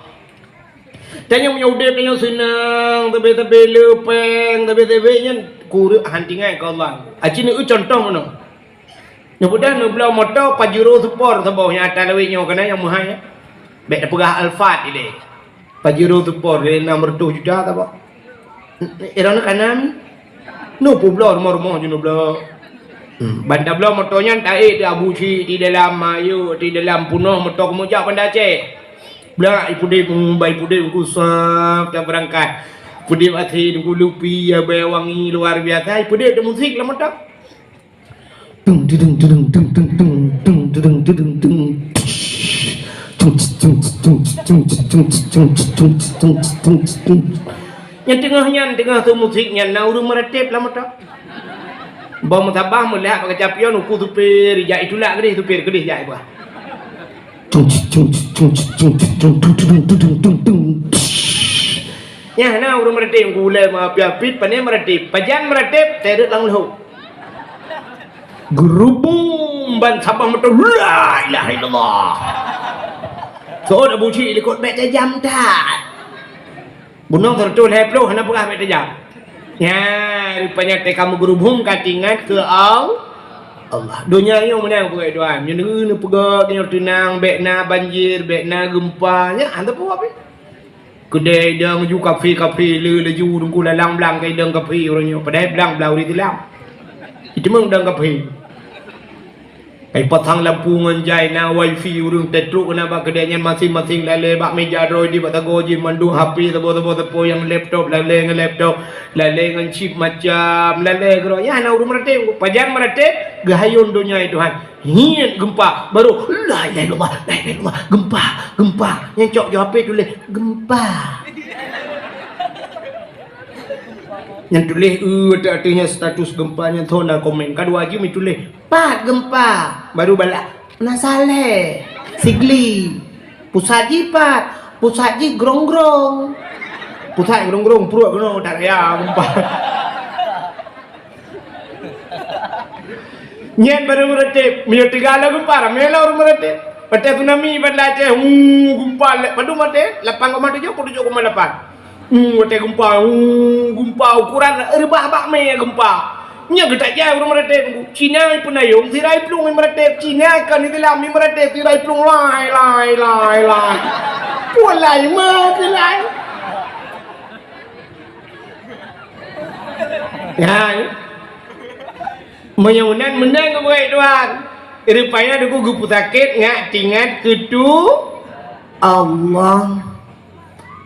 Dan yang menyudip yang senang tapi lepeng tapi nya kurang hantingan ke Allah. Acini contoh mana? Kemudian belau motor Pajero Sport sebawahnya atas lewenya kena yang mahal ya. Baik dah pegah Alphard ini. Pajero Sport dia 600 juta tak apa. Era nak kanan. No belau rumah-rumah je no belau. Bandar belau motornya tak dia abusi di dalam ayo di dalam punah motor kemujak bandar Aceh. Belau ibu dia kusap dan berangkat. Ibu dia hati nunggu lupi abai wangi luar biasa. Ibu dia ada musik lah motor. Yang tengah tu musiknya nauru meretep lah motor. Bawa mutabah melihat pakai capion uku tupir ya itulah tupir kedih ya ibu. Ya nauru meretep gula mapiapit panen meretep pajan meretep teret lang lahu. Gerubung ban sabah motor la ilaha illallah. So dah buci likut bet jam dah. Bunong tertul heplo hana pegah bet jam. Ya, rupanya teh kamu gerubung katingan ke Allah. Dunia ni menang pegah tuan. Yang ni pegah dia tenang bekna banjir, bekna gempa nya anda apa apa? Kedai dang ju kafe le ju dengku lalang blang kai dang kafe orangnya padai blang blau di tilam. Itu meng dang kafe. Ai patang lampu nganjai na wifi urung tetruk kena bak kedainya masing-masing lale bak meja droi di batago ji mandu HP tepo yang laptop lale ngan chip macam lale gero ya na urung merate pajan merate gahayun dunia Tuhan hian gempa baru la ilaha illallah gempa yang cok jo HP tulis gempa yang tulis artinya status gempanya tu nak komen kedua lagi mi tulis pat gempa baru balak nasale sigli pusaji grong-grong perut kena tak ya gempa nyen baru meretip mi tigala gempa mela orang meretip pada tsunami pada Aceh gempa padu mate 8,7 7,8 Wate gempa ukuran rebah bak me gempa. Nya getak jauh orang meretep Cina pun ayung tirai plung meretep Cina kan itu lah mi meretep tirai plung lai. Puan lai ma pilai. Ya. Menyunan menang ke baik tuan. Rupanya aku gupu sakit ngak tingat ketu Allah.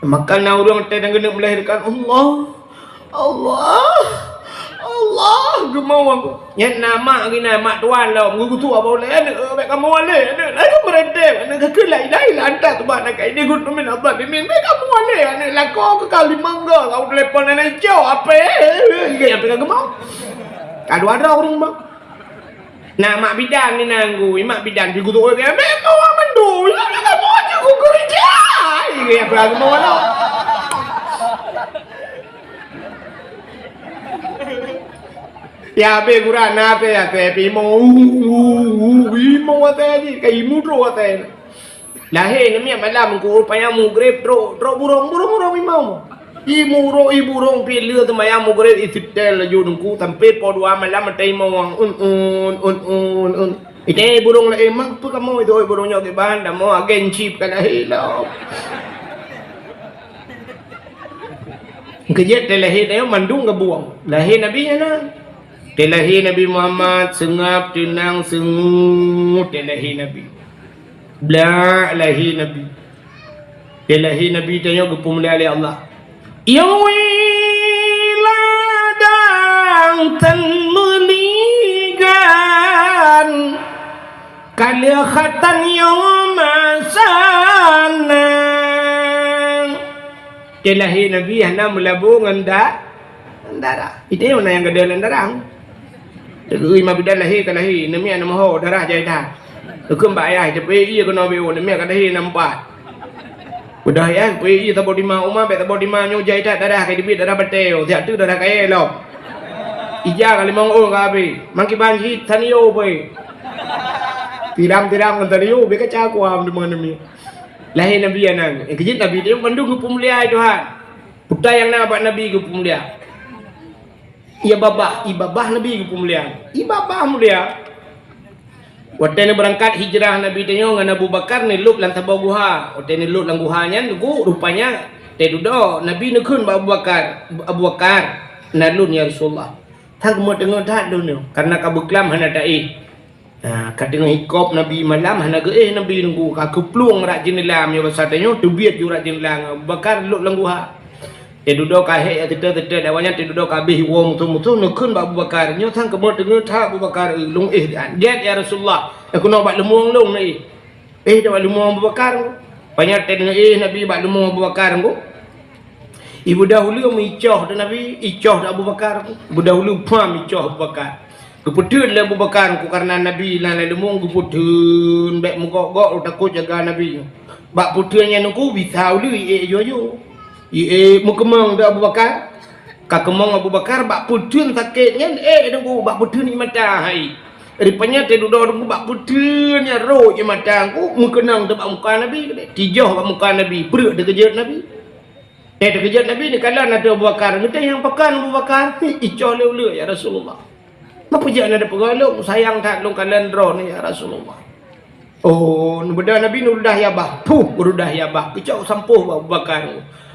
Maka na orang tedang kena melahirkan Allah gemau aku nyat nama gina mak tuan lah ngugu tu apa boleh ada baik kamu boleh ada meredep ada kekelai lain lantas tu nak kai dia guna min abad min baik kamu boleh ada lako ke kali mangga kau telefon anak hijau apa ya apa gemau ada orang bang nah mak bidan ni nanggu mak bidan di kutu orang memang orang mendu jangan mau aja aku kerja ya apa gemau lah ya be gurana pe pi mo ate di kai mutro ate Lahir ni malam ku payah mugrib tro burung imam. Ibu burung pilih tu mayam mugrib isitel laju ku sampai po dua malam matai mawang un. Ite burung la emang apa kamu itu burungnya ke bahan dah mau agen chip kan lahir lah. Kerja terlahir dia mandung ke buang. Lahir Nabi nya nah. Terlahir Nabi Muhammad sengap tenang sengut terlahir Nabi. Bla lahir Nabi. Terlahir Nabi tanya ke pemulai Allah. Ya wiladang tenmeligan kalikhatan yawmasana. Terlahir Nabi hana melabung darah. Itu yang yang gede darah. Terus imam bidan lahir kan lahir, nami ana maho darah jaita. Terus mbak ayah tapi iya kena beo nami kan lahir nampak. Udah ya, iya tabo di ma umma be tabo di ma nyo jaita darah kai dibit darah beteo, siap tu darah kai lo. Ija kali mong o kabe, mangki banji tanio boy. Tiram kan tanio be kaca kuam di mana mi. Lahir Nabi anang, kejit Nabi dia mandung ke pemulia Tuhan. Putra yang nak Nabi ke pemulia. Ibabah Nabi ke pemulia. Ibabah mulia. Waktu ni berangkat hijrah Nabi tanya dengan Abu Bakar ni lup lang tabau guha. Waktu ni lup lang guhanya nugu rupanya tedudo Nabi nekun Abu Bakar nalun ya Rasulullah. Thang mo tengok dah dunia karena kabuklam hana dai. Kadang hikop Nabi malam hana ge Nabi nunggu ka kepluang rak jenilam ya bahasa tanya tubiat ju rak jenilam Abu Bakar lup lang guha. Tedudo ka he tete dawanya tedudo ka bih wong mutu nekun Abu Bakar nyo thang kemo tengok tha Abu Bakar lung dia ya Rasulullah aku nak buat lemung long ni dah buat lemung Abu Bakar banyak tengok Nabi buat lemung Abu Bakar ko ibu dahulu micoh tu Nabi icoh Abu Bakar ibu dahulu pam icoh Abu Bakar keputun lah Abu Bakar ko karena Nabi lan lemung keputun bek mugok takut jaga Nabi bak putunnya nuku bisa ulu yo mukemang dah Abu Bakar kakemang Abu Bakar bak putun sakitnya dengku bak putun ni mata hai rupanya tedudo dengku bak putunnya roh je mata aku mukenang dekat muka Nabi tijah kat muka Nabi perut dia kejut Nabi dia kejut Nabi ni kalau ada Abu Bakar kita yang pekan Abu Bakar icoh le ya Rasulullah apa je ada pengalung sayang tak long kalian roh ni ya Rasulullah oh benda Nabi nudah ya bah berudah ya bah kecok sampuh Abu Bakar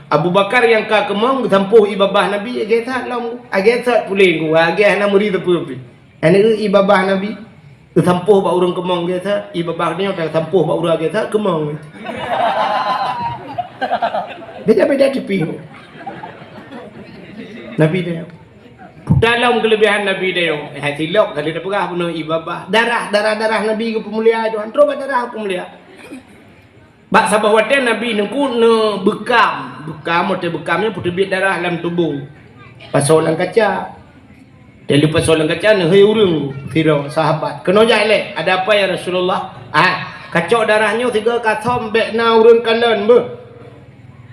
Abu Bakar yang ka kemong sampuh ibabah Nabi agetat lam agetat puling ku ageh na murid tepi ane ibabah Nabi sampuh ba urang kemong getat ibabah ni tak sampuh ba urang getat kemong beda-beda tepi Nabi dia dalam kelebihan Nabi dia hatilok kali dah perah penuh ibabah darah Nabi ke pemulia Tuhan terus darah pemulia bak sabah waten Nabi nengku ne bekam atau bekamnya putih bit darah dalam tubuh pasolan kaca dari pasolan kaca ne hei urang tiro sahabat kena jale ada apa ya Rasulullah kacau darahnya 3 katom bek na urang kalen be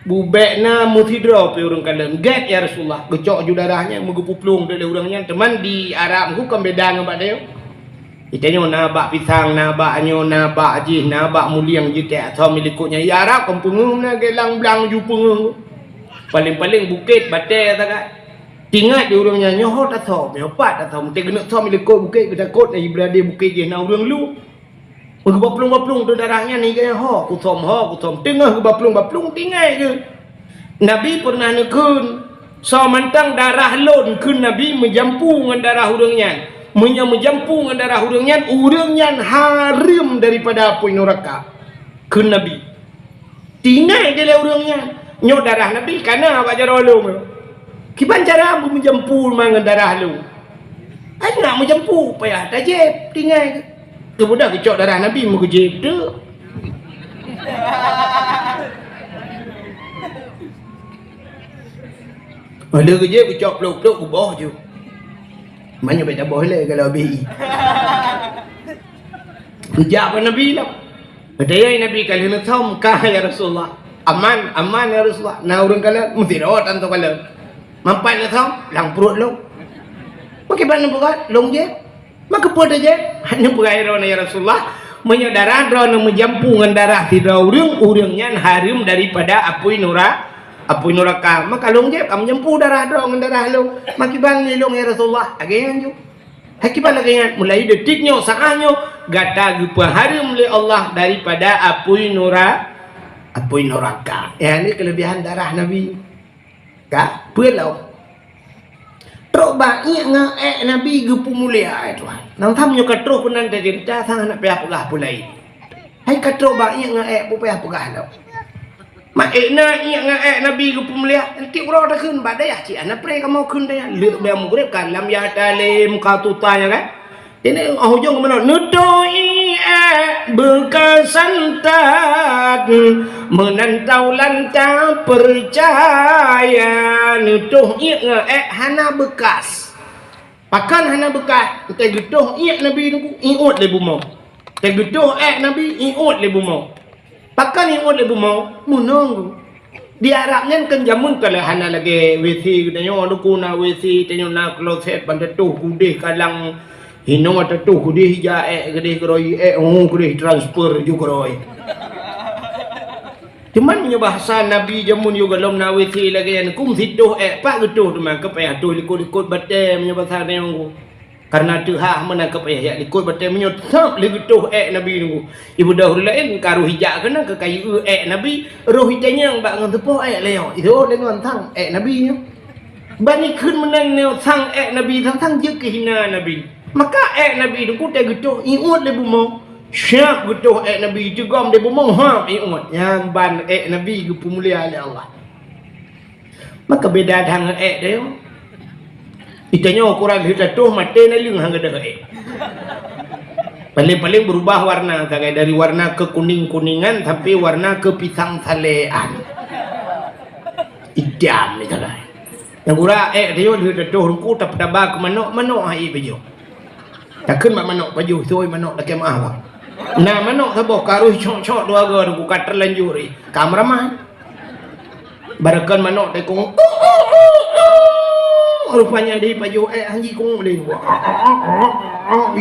bu bek na mutidro pe urang kalen get ya Rasulullah kecok ju darahnya mugupuplung dari urangnya teman di Arab ku kan beda ngabak dia itanya nabak pisang nabak anyo nabak ajih nabak muliang jitek atau milikutnya ya Arab kampung na gelang blang ju pengung paling bukit batai tak tinggal di urangnya nyoh tak tahu meopat atau mesti kena tahu milikut bukit kita kot dari berada bukit je na urang lu baplung tu darahnya ni gaya kutom tengah baplung tinggal je Nabi pernah nekun so mantang darah lon kun Nabi menjampu dengan darah urangnya menjampu dengan darah urangnya haram daripada api neraka kun Nabi tinggal je le urangnya nyok darah Nabi kana awak cara lu kiban cara aku menjampu dengan darah lu nak menjampu payah tajib tinggal kemudian kecok darah Nabi mengejip tu ada kejip kecok peluk-peluk ke bawah je mana baik tak boleh kalau BI kejap pun Nabi lah kata ya Nabi kalau nak tahu Mekah ya Rasulullah aman ya Rasulullah nak urang kalau mesti rawat anto kalau mampai nak tahu lang perut lu pakai bahan buat long je maka pada je hanya berairan ya Rasulullah Menyo darah drone menjampu ngan darah tidak urang harum daripada apui neraka. Maka long je kamu jempu darah drone ngan darah lu. Maki bang ni long ya Rasulullah. Agengan ju. Hakiban agengan mulai detiknya saahnya gata gupa harum oleh Allah daripada apui neraka. Ya ini kelebihan darah Nabi. Ka? Pulau. Truk banyak ngaek Nabi gupu mulia tuan. Nang thamnya ka truk punan ta cerita sang nak payah pegah pulai. Hai ka truk banyak ngaek pu payah pegah lau. Mak ekna iya ngaek Nabi gupu mulia. Nanti ura dah keun badai ah ci ana pre ka mau keun dah. Leuk be mugrib kan lam ya talim ka tutanya kan. Ini hujung ke mana? Nutui bekas santat menantau lantang percaya nutuh iya hana bekas pakan hana bekas kita getuh iya Nabi nunggu iut le bumau kita getuh Nabi iut le bumau pakan iut le bumau munong di Arabnya kan jamun kalau hana lagi WC katanya ada kuna WC tanya nak kloset bantu kudih kalang hino mata tu kudih hija kudih keroi kudih transfer juga keroi. Cuman punya bahasa Nabi jamun juga lom na WC lagi yang kum situ pak gitu teman kepayah tu likut batem punya bahasa ni aku. Karena tu mana kepayah ya likut batem punya sap gitu Nabi nunggu. Ibu dahulu lain karu hija kena ke kayu Nabi roh hijanya yang bak ngetepo leo. Itu dengan tang Nabi nya. Bani kun menang neo sang Nabi tang je kehina Nabi. Maka Nabi itu kita gitu iut le bumau syak gitu Nabi juga de bumau ha iut yang ban Nabi gupu mulia oleh Allah. Maka beda dengan dia itanya ukuran kita tuh mate na ling hang ada paling berubah warna kayak dari warna ke kuningan sampai warna ke pisang salean idam ni kan yang gura dia kita tuh ku tak pada ke manok hai bejo tak kun mak manok baju soi manok dak kemah bang. Nah manok sabo karuh cok dua ga ku kater lanjuri. Kameraman. Barakan manok dak kong. Rupanya di baju anji kong le.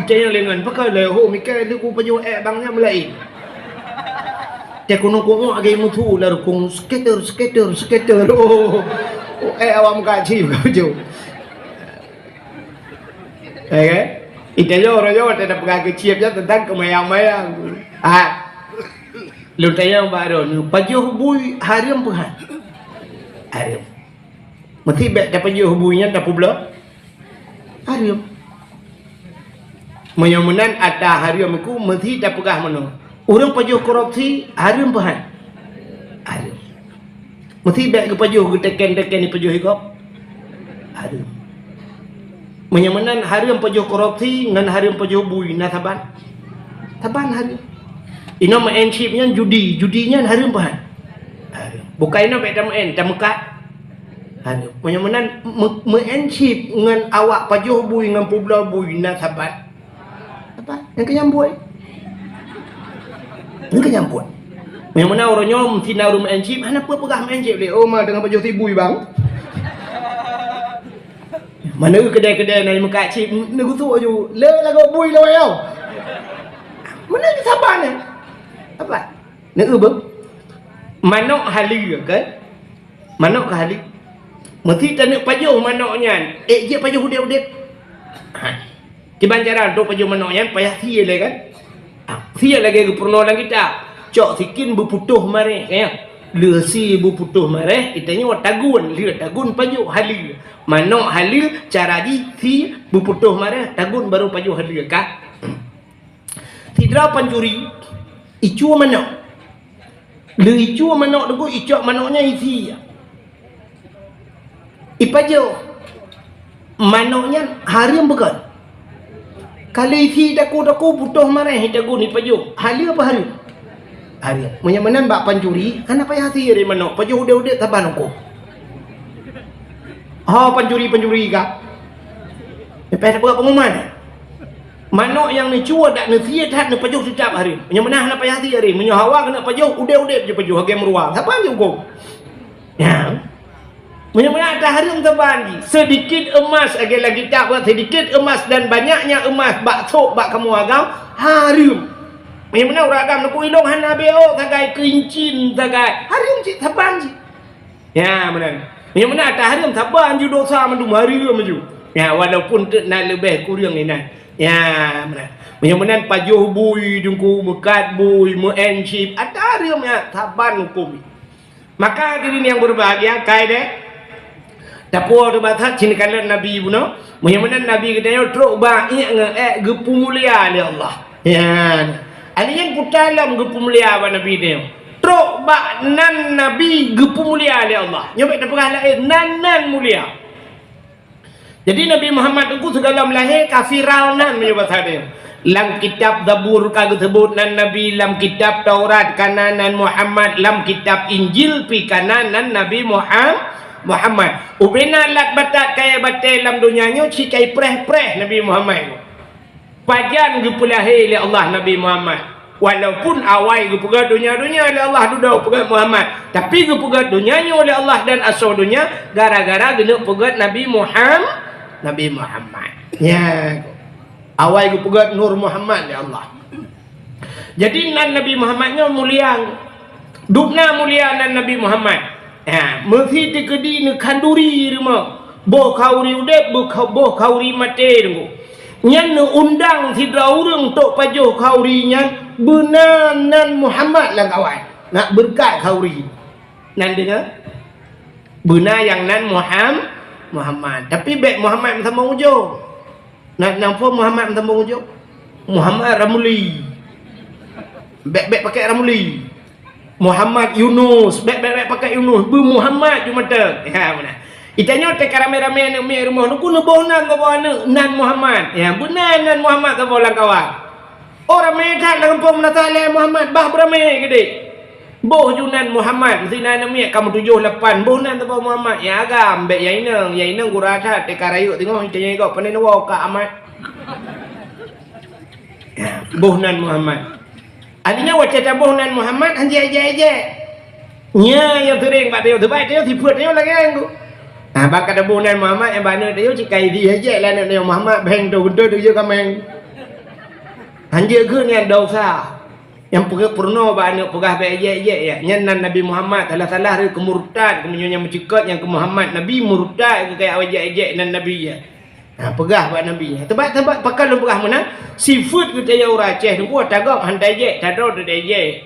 Itanya lengan pakai le ho mikir tu ku baju bangnya mulai. Te kuno ko age mutu lar kong skater. Awam gaji baju. Itu yo tidak pegang kecipnya tentang kemayang-mayang. Lu tanya baru, pajuh bui harim puhan. Harim. Mesti bet dapat pajuh buinya dapat pula. Harim. Menyamunan ada harim ku mesti dapat pegang mana. Orang pajuh korupsi harim puhan. Harim. Mesti bet ke pajuh tekan ni pajuh hikap. Harim. Menyamanan hari yang pajuh korupsi dengan hari yang pajuh bui na taban hari ino maenshipnya judinya hari yang pahan bukan ino beda maen tamukat hari menyamanan maenship dengan awak pajuh bui dengan publa bui na taban apa yang kenyambut menyamanan orangnya mesti naruh maenship mana apa pegah maenship le oh mah dengan pajuh tibui bang. Mana kedai-kedai nak muka cip nego tu aju le lagu bui lo yo mana ke sabar ni apa nego be manok hali ke manok ke hali mesti tanek pajuh manoknya je pajuh udet di banjaran tu pajuh manoknya payah sia le kan sia lagi ke pernolan kita cok sikin berputuh mari kan lừa si bu putuh mareh itanya wa tagun pajuh halil manok halil cara ji si bu putuh mareh tagun baru pajuh halil ka tidra pancuri icu manok le icu manok deku icok manoknya isi ipajuh manoknya harim bukan kali isi daku putuh mareh tagun ipajuh halil apa halil hari menyamanan bak pancuri kan apa ya hati dari manok pajuh udah taban aku pancuri ka lepas apa pengumuman manok yang ni cua dak ni sia tak ni pajuh setiap hari menyamanan apa ya hati hari menyahawa kena pajuh udah je pajuh hakim ruang apa je aku ya menyamanan ada hari yang taban sedikit emas lagi tak buat sedikit emas dan banyaknya emas bak sok bak kamu agam harim Yang mana orang agam nak ilong hana beo tagai kincin tagai. Harim cik taban cik. Ya mana. Yang mana atas harim taban ju dosa mandu mari maju. Ya walaupun nak lebih kurang ni nak. Ya mana. Yang mana pajuh bui dengku mekat bui menship atas harim ya taban hukum. Maka diri yang berbahagia kai deh. Dapur batat cini kala Nabi ibu no. Yang mana Nabi katanya truk ba ingat gepu mulia oleh Allah. Ya. Ada yang putalam gepu mulia ba Nabi dia. Truk ba nan Nabi gepu mulia oleh Allah. Nyobek dah perah lain nan mulia. Jadi Nabi Muhammad itu segala melahir kafiral nan menyebut dia. Lam kitab Zabur kagak sebut nan Nabi, lam kitab Taurat kanan Muhammad, lam kitab Injil pi kanan Nabi Muhammad. Ubina lat batat kaya batai dalam dunianya cikai preh-preh Nabi Muhammad. Pajan gepulahi oleh Allah Nabi Muhammad. Walaupun awai gepugat dunia-dunia oleh Allah duduk pegat Muhammad, tapi gepugat dunianya oleh Allah dan asal dunia gara-gara genuk pegat Nabi Muhammad. Ya. Awai gepugat Nur Muhammad oleh Allah. Jadi nan Nabi Muhammadnya mulia. Dukna mulia nan Nabi Muhammad. Ha, mesti dikedi ne kanduri rumah. Boh kauri udep, boh kauri mate dengku. Nyan ne undang sidra urang tok pajuh kaurinya benanan Muhammad lah kawan. Nak berkat kauri. Nan dengar? Benar yang nan Muhammad. Tapi baik Muhammad sama ujung. Nak nampak Muhammad sama ujung. Muhammad Ramuli. Baik pakai Ramuli. Muhammad Yunus, baik pakai Yunus, Muhammad cuma tak. Ya mana? Itanya te rame-rame anak mi rumah nu kuno bonan ko anak nan Muhammad. Ya benar nan Muhammad ta bolang kawan. Orang mereka lampung menatale Muhammad bah berame gede. Boh junan Muhammad mesti nan mi kamu 78 boh nan ta Muhammad. Ya agam mbek ya ineng gurata te karayu tengok itanya kau panen wa ka amat. Ya, boh nan Muhammad. Artinya wajah tabuh nan Muhammad hanya aja. Nya yang sering pak dia terbaik dia siput dia lagi aku. Ah bakal tabuh nan Muhammad yang bana dia cikai dia aja lah nan Muhammad beng tu betul dia kameng. Hanya ke ni dosa. Yang pernah bana pegah baik aja ya. Nya nan Nabi Muhammad salah dia kemurtad kemudian mencikot yang ke Muhammad Nabi murtad ke kayak aja nan Nabi ya. Ha, pegah buat Nabi. Tebak pakai lu pegah mana? Sifut kita yang orang Aceh tu buat tagak hantai je, tado tu je.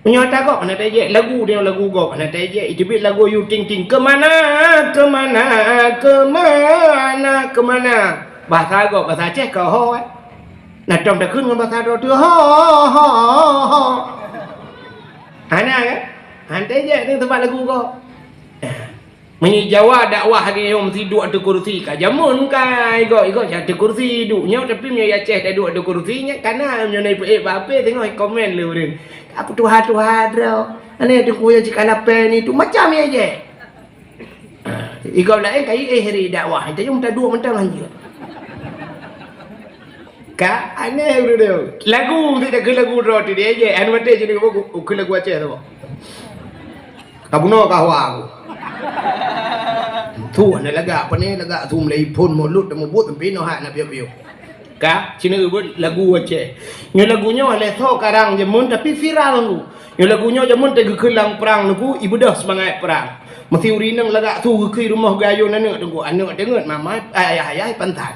Punya tagak hantai je. Lagu dia lagu gok hantai je. Itu bit lagu you ting ting kemana? Bahasa gok bahasa Aceh ke ho. Nah trong dah kun dengan bahasa do tu ho. Ana kan? Hantai je tu tempat lagu gok. Menjawab dakwah hari yang mesti duduk ada kursi ka jamun kai ikut ada kursi duduknya tapi punya Aceh dah duduk ada kursinya karena punya naik apa tengok komen lu dia apa Tuhan dah ane tu kuya cik alapan itu macam ni aja ikut lain kai hari dakwah kita cuma duduk mentang aja ka aneh dia lagu tidak ke lagu roti dia aja anu mate jadi ke lagu Aceh tu kabuno kahwa aku tu ana laga apa ni laga tu mulai pun mulut dan mubut tapi no hak nak piu-piu ka cina ubut lagu Aceh nyo lagunya oleh tho karang jemun tapi viral tu nyo lagunya jemun te gekelang perang tu ibu dah semangat perang mesti urinang laga tu ke rumah gayo nana tunggu anak dengar mama ayah pantan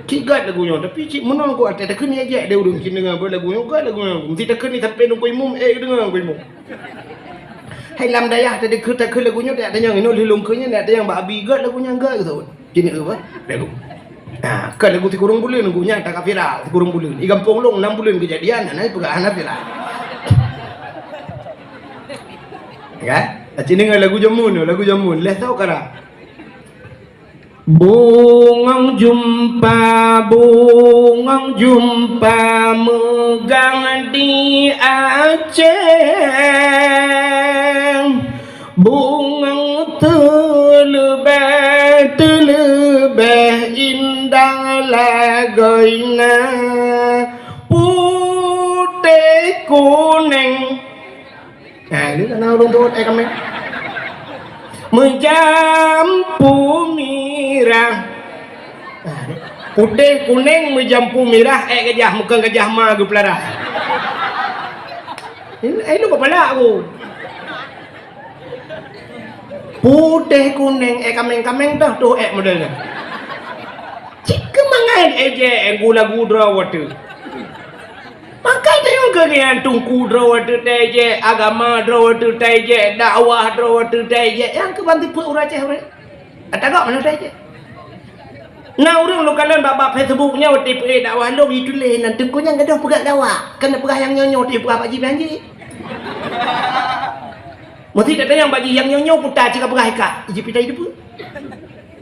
cigat lagunya tapi cik menang ko ada tekan aja dia urung cina dengan lagunya ko lagunya mesti tekan ni sampai nunggu imum dengar ko imum hai lam dayah tadi kita ke lagunya tak ada yang ini lilungkunya tak ada yang babi gad lagunya enggak gitu jenis apa lagu nah ke lagu 3 bulan lagunya tak viral 3 bulan di kampung long 6 bulan kejadian nah pegahan viral kan cini dengan lagu jamun leh tahu kara bungang jumpa megang di Aceh bungang terlebih indah lagoina putih kuning nah ini kan orang tua kami menjampu mirah putih kuning menjampu mirah gajah bukan gajah ma gepelarah Ini kepala aku. Putih kuning kameng-kameng dah tu modelnya. Cik kemangan gula gudra water. Maka tengok kalian tungku water teje agama water teje dakwah water teje yang kebanti pun urang ceh urang. Atagak mana teje. Nah orang lu kalian bab Facebooknya tipu dakwah lu itu leh nanti ku yang gadah pegat dakwah. Kena pegah yang nyonyo tipu apa ji banji. Mesti tak yang bagi yang nyonyo putar cakap pegah ika. Iji pitai itu pun.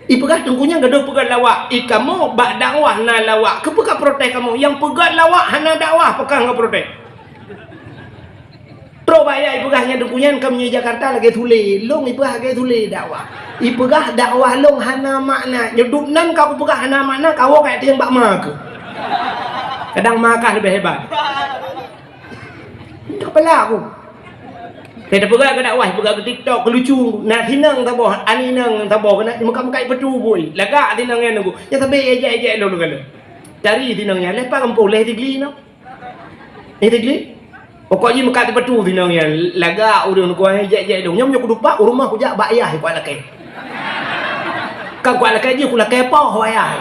Ipegah tungkunya gaduh pegat lawak. Ikamu bak dakwah na lawak. Kepegah protes kamu. Yang pegat lawak hana dakwah pekah enggak protes. Terus bayar ipegahnya tungkunya kamu Jakarta lagi tulis. Long ipegah lagi tulis dakwah. Ipegah dakwah long hana makna. Nyedupnan kau pegah hana makna kau kayak yang bak mak. Kadang makah lebih hebat. Kepala aku. Kita pegang ke dakwah, pegang ke TikTok, ke lucu. Nak tinang tak boh, ani nang tak boh kena muka-muka petu boy. Lagak tinangnya nunggu. Ya tapi ejek lo kala. Cari tinangnya, lepas kampung leh tigli no. Tigli. Pokoknya muka petu tinangnya. Lagak urang nunggu ejek lo. Nyom nyok dupa rumah ku jak bak ayah kuat lakai. Kau kuat lakai je ku lakai pau ayah.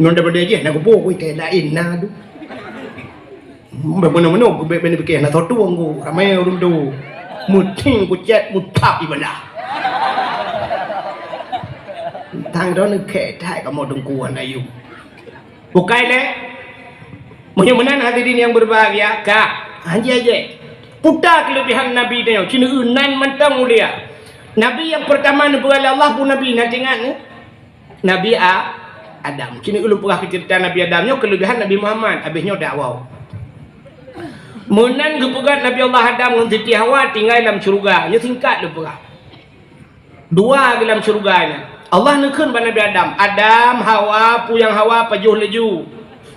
Non daripada je nak ku ku kai lain na tu. Benar-benar benar fikir nak tahu aku ramai orang tu muting ku chat mutap ibadah thang đó nó kể thai cả một đồng kuan ayu bukai le mudah-mudahan hadirin yang berbahagia kak hanya aja putar kelebihan Nabi dia cina unan mentang mulia Nabi yang pertama dipanggil Allah pun Nabi nak ingat Nabi Adam cina ulun pernah cerita Nabi Adamnya kelebihan Nabi Muhammad habisnya dakwah. Menan kepegat Nabi Allah Adam dengan Siti Hawa tinggal dalam syurga. Nya singkat dia perah. Dua dalam syurganya. Allah nekun pada Nabi Adam. Adam, Hawa, puyang Hawa pajuh laju.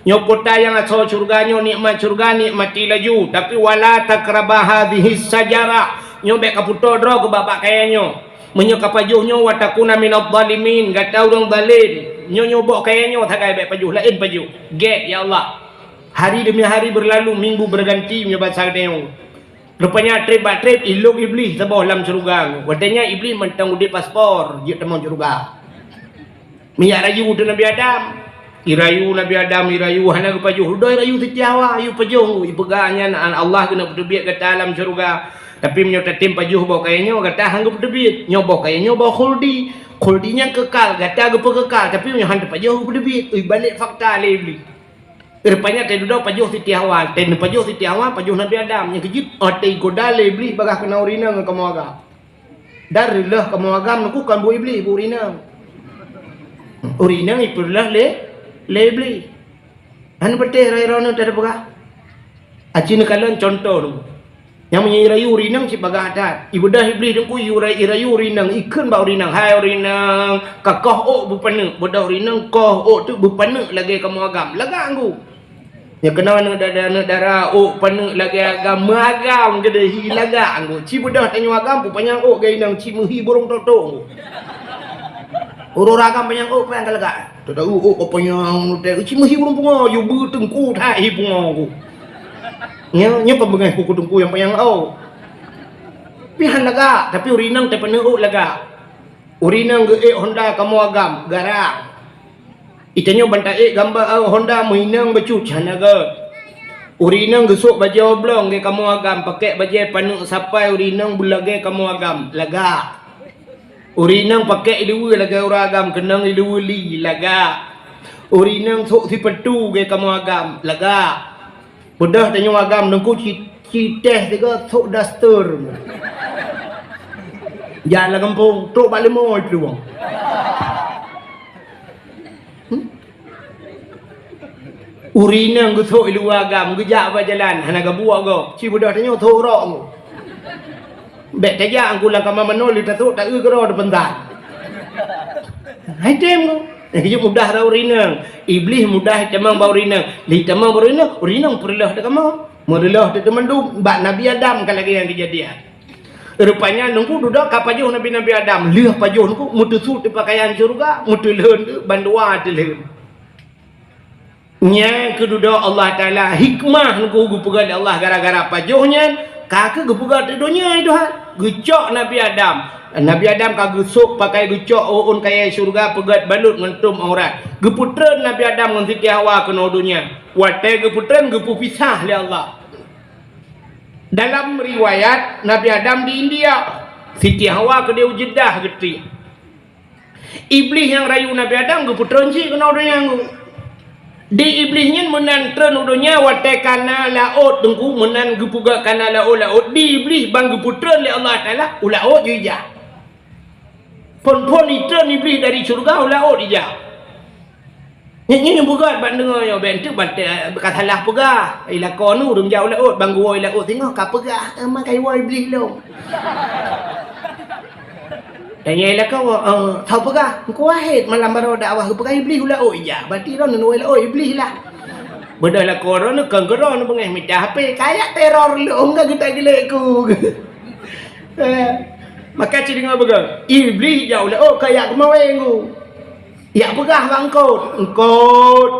Nyo kota yang asal syurganya nikmat syurga nikmati laju. Tapi wala takrabah hadhihi sajara. Nyo bek kaputo dro ke bapak kayanyo. Menyo kapajuhnyo watakuna minadh dhalimin. Gata orang zalim. Nyo nyobok kayanyo tak kai bek pajuh lain pajuh. Get ya Allah. Hari demi hari berlalu, minggu berganti menyebat sardeong. Rupanya trip ilok iblis sebab dalam syurga. Katanya iblis mentang udik paspor, dia temang syurga. Minyak rayu tu Nabi Adam. Irayu Nabi Adam, irayu hana kepajuh. Doi rayu setiawa, ayu pajuh. Ipegahnya Allah kena berdebit kata dalam syurga. Tapi menyota tim pajuh bawa kayaknya, kata hanggup berdebit. Nyobaw kayaknya bawa khuldi. Khuldinya kekal, kata agak kekal. Tapi menyota pajuh berdebit. Balik fakta le iblis. Rupanya tadi duduk pajuh Siti Hawa, tadi pajuh Siti Hawa, pajuh Nabi Adam. Yang kejut, tadi godal iblis bagah kena urina dengan kamu agam. Darilah kamu agam nak bukan bu iblis, bu urina. Urina itulah le iblis. Anu betih rai-rai nak ada bagah. Acin kalian contoh tu. Yang menyirayu urina si bagah adat. Ibu dah iblis tu irayu urina, ikan bau urina. Hai urina, kakoh ok bupana. Bodah urina koh ok tu bupana lagi kamu agam. Lagak anggu. Ya kenal nak darah ok pana lagi agam gedehi lagak anggo. Ci budak tanya agam pupanya ok gainang ci muhi burung totong. Urur agam panyang ok payang kalagak. Tada ok panyang te ci muhi burung punga yu bu tengku thai punga ku. Nya pembengah kuku tengku yang payang ok. Pihan lagak tapi urinang te pana ok lagak. Urinang ge Honda kamu agam garang. Itanya bantai gambar Honda muinang becuc hanaga. Urinang gesuk baju oblong ke kamu agam pakai baju panuk sampai urinang bulage kamu agam laga. Urinang pakai dua laga uragam kenang dua li laga. Urinang sok si petu ke kamu agam laga. Budah tanya agam nengku citeh tiga sok daster. Jalan kampung tok balik mau itu bang. Urina ngu thoi luar agam gejak apa jalan hana gabuak go ci budak tanya thorok ngu bek tajak angku lang kama manol ta thok ta gero depan tan hai tem ngu Jadi mudah dah urina. Iblis mudah temang bau urina. Li temang bau urina, urina perlah dah kamu. Merilah dah teman tu bak Nabi Adam kan lagi yang kejadian. Rupanya nunggu duduk kapajuh Nabi Adam. Lihat pajuh nunggu mutu sut pakaian syurga, mutu leun bandua tu leun. nya kedua Allah Taala hikmah ku gupegan Allah gara-gara pajuhnya kake gupegan di dunia itu ha gecok Nabi Adam kagusuk pakai gecok uun kaya surga pegat balut ngentum aurat geputreun Nabi Adam ngan Siti Hawa kena dunia wate geputreun gepu pisah li Allah. Dalam riwayat Nabi Adam di India, Siti Hawa ke dia Jeddah geti. Iblis yang rayu Nabi Adam geputreun si kena dunia nggu. Di iblisnya menan tren udunya wate kana laut dengku menan gepuga kana laut di iblis bang geputreun li Allah Taala laut juga. Pon itreun iblis dari surga laut juga. Nyanyi bugat bak dengar yo ben tu bat katalah pegah. Ila kono dum jauh laut bang gua laut tengok ka pegah emang kai woi iblis lo. Tanya lah kau, tahu pegah? Kau wahid malam baru dakwah ke pegah iblis ulah ya. Berarti ron nu ulah iblis lah. Benda lah koron nu kan koron nu pengeh minta HP kayak teror lu enggak kita gile ku. Maka ciri ngau pegah. Iblis jauh lah kayak kemaweng ku. Ya pegah bangkot. Engkot.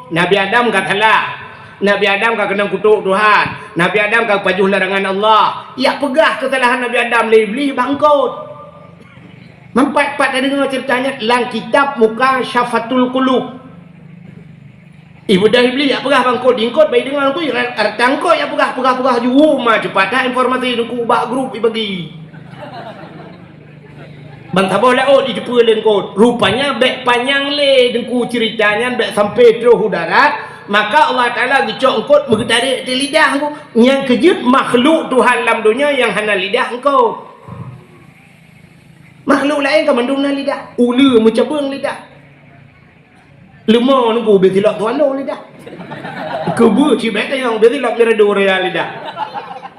Nabi Adam katalah. Nabi Adam kau kena kutuk Tuhan. Nabi Adam kau pajuh larangan Allah. Ya pegah kesalahan Nabi Adam le iblis bangkot. Mempat-pat ada dengar ceritanya dalam kitab Muka Syafatul Qulub. Ibu dah iblis ya pegah bangkot dingkot baik dengar aku tangkot ya pegah ju ma cepat dah informasi aku ubah grup bagi. Bang tabau laut di jepul lengkot. Rupanya bek panjang le dengku ceritanya bek sampai terus darat. Maka Allah Taala gecok engkot mengetarik di lidah aku. Yang kejut makhluk Tuhan dalam dunia yang hana lidah engkau. Makhluk lain kan mendungna lidah. Ula mencabung lidah. Lemah nunggu betilak tuan lo lidah. Kebu cibet yang betilak kira dua lidah.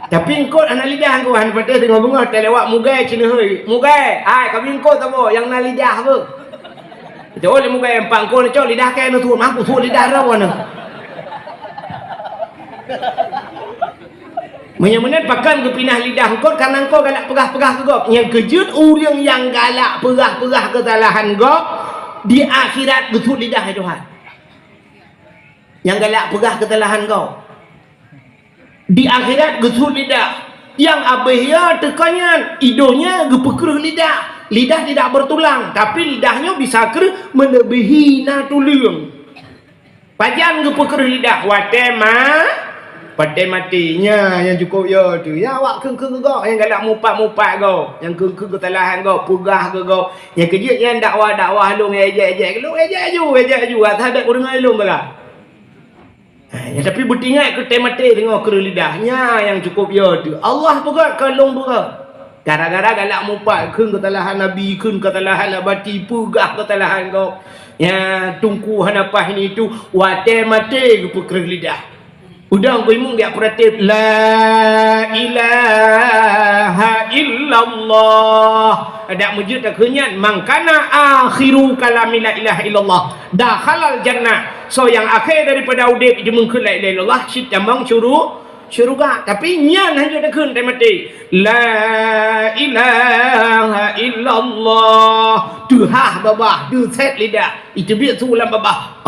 Tapi engkau anak lidah engkau han pada tengah bunga terlewat mugai cina hei. Mugai, ai kami engkau tahu yang na lidah apa? Itu oleh mugai empang kau ni cok lidah kai nu tu mampu tu lidah rawan. Menyemenat pakan kepinah lidah engkau karena engkau galak pegah-pegah ke gop. Yang kejut orang yang galak pegah-pegah kesalahan gop di akhirat betul lidah Tuhan. Yang galak pegah kesalahan kau di akhirat betul lidah. Yang abahnya tekannya hidungnya gepekerah lidah. Lidah tidak bertulang tapi lidahnya bisa ker melebihi na tulang. Pajan gepekerah lidah watema pada matinya yang cukup ya tu. Ya awak keng-keng kau yang galak mupat-mupat kau. Yang keng-keng kesalahan kau, pegah ke kau. Yang kejut yang dakwah-dakwah lu ejek-ejek. Lu ejek ju. Terhadap orang lain lah. Ya, tapi bertingat ke mati dengan kera lidahnya yang cukup ya tu. Allah pegat kalung pegat. Gara-gara galak mupat keng kesalahan Nabi, keng kesalahan abati, pegah kesalahan kau. Ya tungku hanapah ini tu wate mati ke kera lidah. Udah kau imung dia perhati la ilaha illallah. Ada mujud tak kenyan mangkana akhiru kalam la ilaha illallah dakhalal jannah. So yang akhir daripada udip dia mengkul la ilaha illallah sit tambang syurga. Tapi nyan hanya dak kun tai mati la ilaha illallah. Tuhah babah du set lidah itu biar tu ulam babah.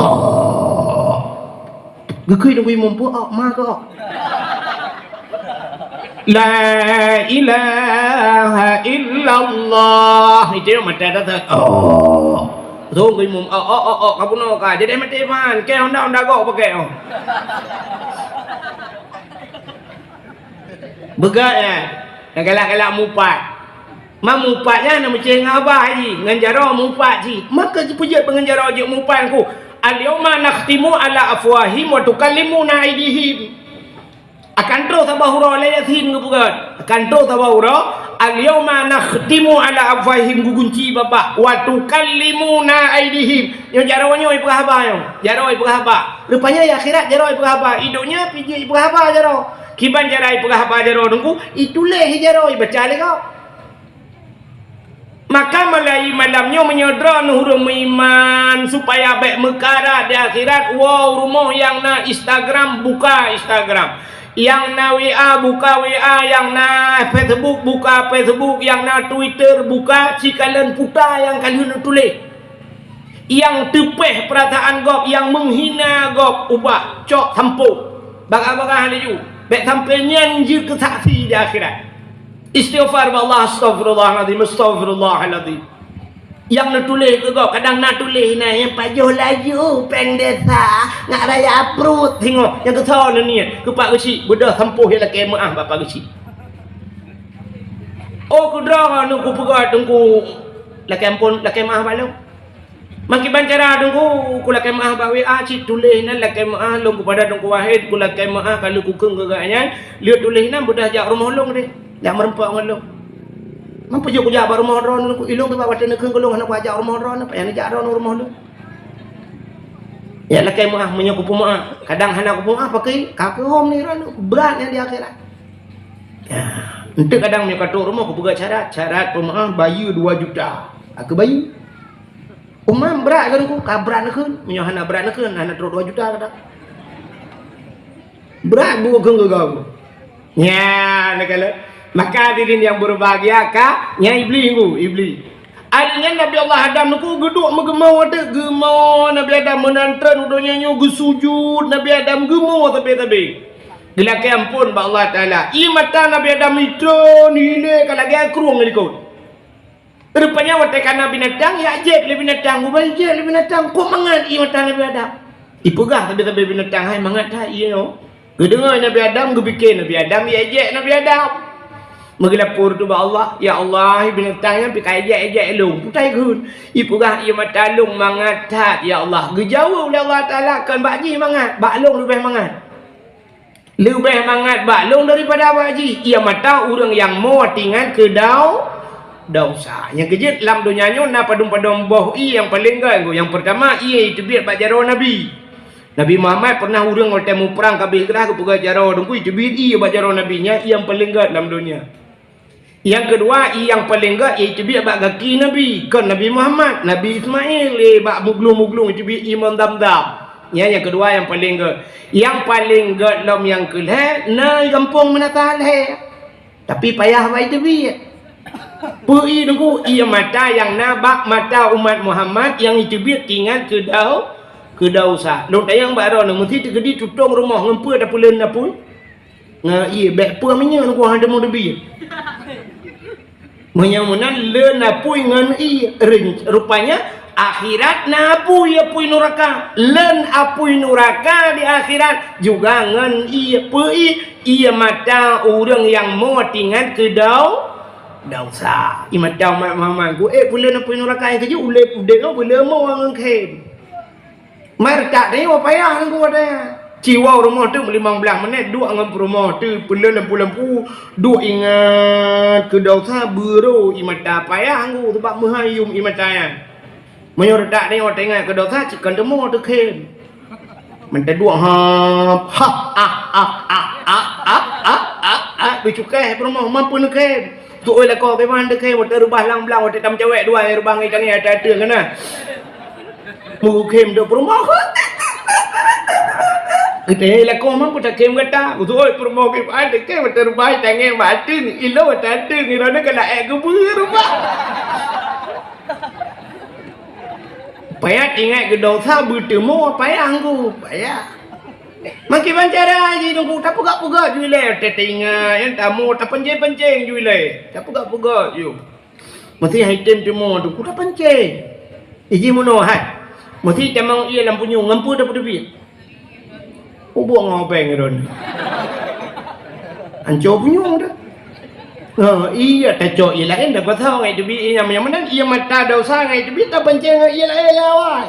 Gekui doi mampu mak kau. La ilaha illallah. Itu mata dah. Tu goi mum kamu nak ka. Jadi mati man. Ke honda kau pakai. Begat ya. Galak-galak mupat. Mupatnya nama ceng abah haji. Nganjaro mupat ji. Maka puja penganjaro je mupatku. Al-yawma nakhtimu ala afwahim wa tukallimuna aydihim. Akan terus tabahura la yasin bukan. Akan terus tabahura al-yawma nakhtimu ala afwahim gugunci bapa wa tukallimuna aydihim. Yo jarawanya oi pegahaba yo. Jaro oi pegahaba. Rupanya ya akhirat jaro oi pegahaba. Hidupnya piji pegahaba jaro. Kiban jarai pegahaba jaro nunggu itulah jaro oi baca le kau. Maka malamnya menyodra huruf iman supaya baik mekara di akhirat. Wow, rumah yang na Instagram buka Instagram, yang na WA buka WA, yang na Facebook buka Facebook, yang na Twitter buka cikalan puta yang kalian tulis. yang tepeh perasaan gop, yang menghina gop, ubah cok tampuk bagai-bagai hal itu baik sampai nyanyi ke saksi di akhirat. Istighfar Allah, astagfirullahaladzim, astagfirullahaladzim. Yang nak tulis ke gop, kadang nak tulis nah yang pajuh laju peng desa nak raya aprut tengok yang kesal ni ke pak kecil bedah sampuh yang laki maaf bapak kecil. Oh kudra nunggu pegat nunggu laki ampun laki maaf balu. Makin bancara nunggu ku laki maaf bawe cik tulis nan laki maaf long kepada nunggu wahid ku laki maaf kalau ku keng gagaknya lihat tulis nan bedah jak rumah long deh. Jak merempak ngalong. Mampu je ku jak rumah ron ku ilung tu bawa tena keng golong nak ajak rumah ron apa yang jak ron rumah lu. Ya laki maaf menyaku maaf. Kadang hana ku maaf pakai kaki hom ni ron berat yang di akhirat. Ya. Nanti kadang punya katuk rumah aku pegang syarat pemaaf bayu 2 juta. Aku bayu. Umam berat kan aku, kabrat nak kan. Punya anak berat nak kan, anak terus 2 juta kadang. Berat buat kau. Ya, nak kala. Maka hadirin yang berbahagia kah? Nya iblis. Adanya Nabi Allah Adam aku geduk megemau ada gemau Nabi Adam menantran udahnya nyu sujud Nabi Adam gemau tapi. Gelak ampun ba Allah Taala. I mata Nabi Adam itu nile kalau dia kerung ngelikut. Rupanya watakan Nabi binatang ya je le binatang ubal je le binatang kok mangat i mata Nabi Adam. Ipegah tapi binatang hai mangat dah i no. Gedengar Nabi Adam gebikir Nabi Adam ya je Nabi Adam. Mengelapur tu ba Allah, ya Allah binatangnya pi kai je long putai gun. Ipegah i mata long mangat ya Allah. Gejauh oleh Allah Taala kan bakji mangat, bak long lebih mangat. Lebih mangat baklong daripada awak haji. Ia mata orang yang mau tinggal ke dosa. Yang kejut dalam dunianya na padum-padum boh yang paling ganggu. Yang pertama ia itu biar bajaro Nabi. Nabi Muhammad pernah orang bertemu perang kabeh gerah ke pegah jaro dengku itu biar ia bajaro nabinya yang paling gak dalam dunia. Yang kedua yang paling gak iaitu biar bak kaki Nabi. Kan Nabi Muhammad, Nabi Ismail bak muglung-muglung itu biar imam dam-dam. Ya, yang kedua yang paling gak. Yang paling gak lom yang kelih na kampung menata leh. Tapi payah baik tu biar. Pui nunggu ia mata yang nabak mata umat Muhammad yang itu biar tinggal ke dosa. Dok tayang baru nak mesti tergedi tutung rumah ngempu ada pulen apa? Nga iya bek pu aminya nunggu ada mau debi. Menyamunan le napui ngan iya rupanya akhirat na apui apui neraka len apui neraka di akhirat juga ngan ia mata orang yang mau tinggal ke dosa i mata mama ku bulan apui neraka yang kerja ulep udeng bulan mau ngan kem mar tak ni apa payah ku ada jiwa rumah tu 15 minit dua ngan rumah tu bulan lampu dua ingat ke dosa buru i mata payah ku sebab menghayum i mata ya. Menurut tak ni orang tengok ke dosa cikan demo tu kem. Mentah dua bicukai rumah mampu nak kem. Tu oleh kau ke mana kem waktu rubah lang belang waktu tam cewek dua rubah ngai tangi ada kena. Mu kem do rumah. Kita lah kau mampu tak kem kata. Tu oi rumah ke ada kem waktu rubah tangi batin ilo waktu ada ngira nak kena ke rumah. Payah tinggal ke dosa bertemu payah aku payah makin bancara aja nunggu tak pegak-pegak je le tinggal yang tamu tak pencing-pencing je le tak pegak-pegak je mesti item temu tu ku tak pencing iji mono hat mesti tamang ia lampu nyung ngampu dah pedebit buang ngopeng ron anco punyung dah. Iya tecok ia lain dapat tahu ngai tu bi yang mana ia mata dosa ngai tu bi tak pencing ia lain lawai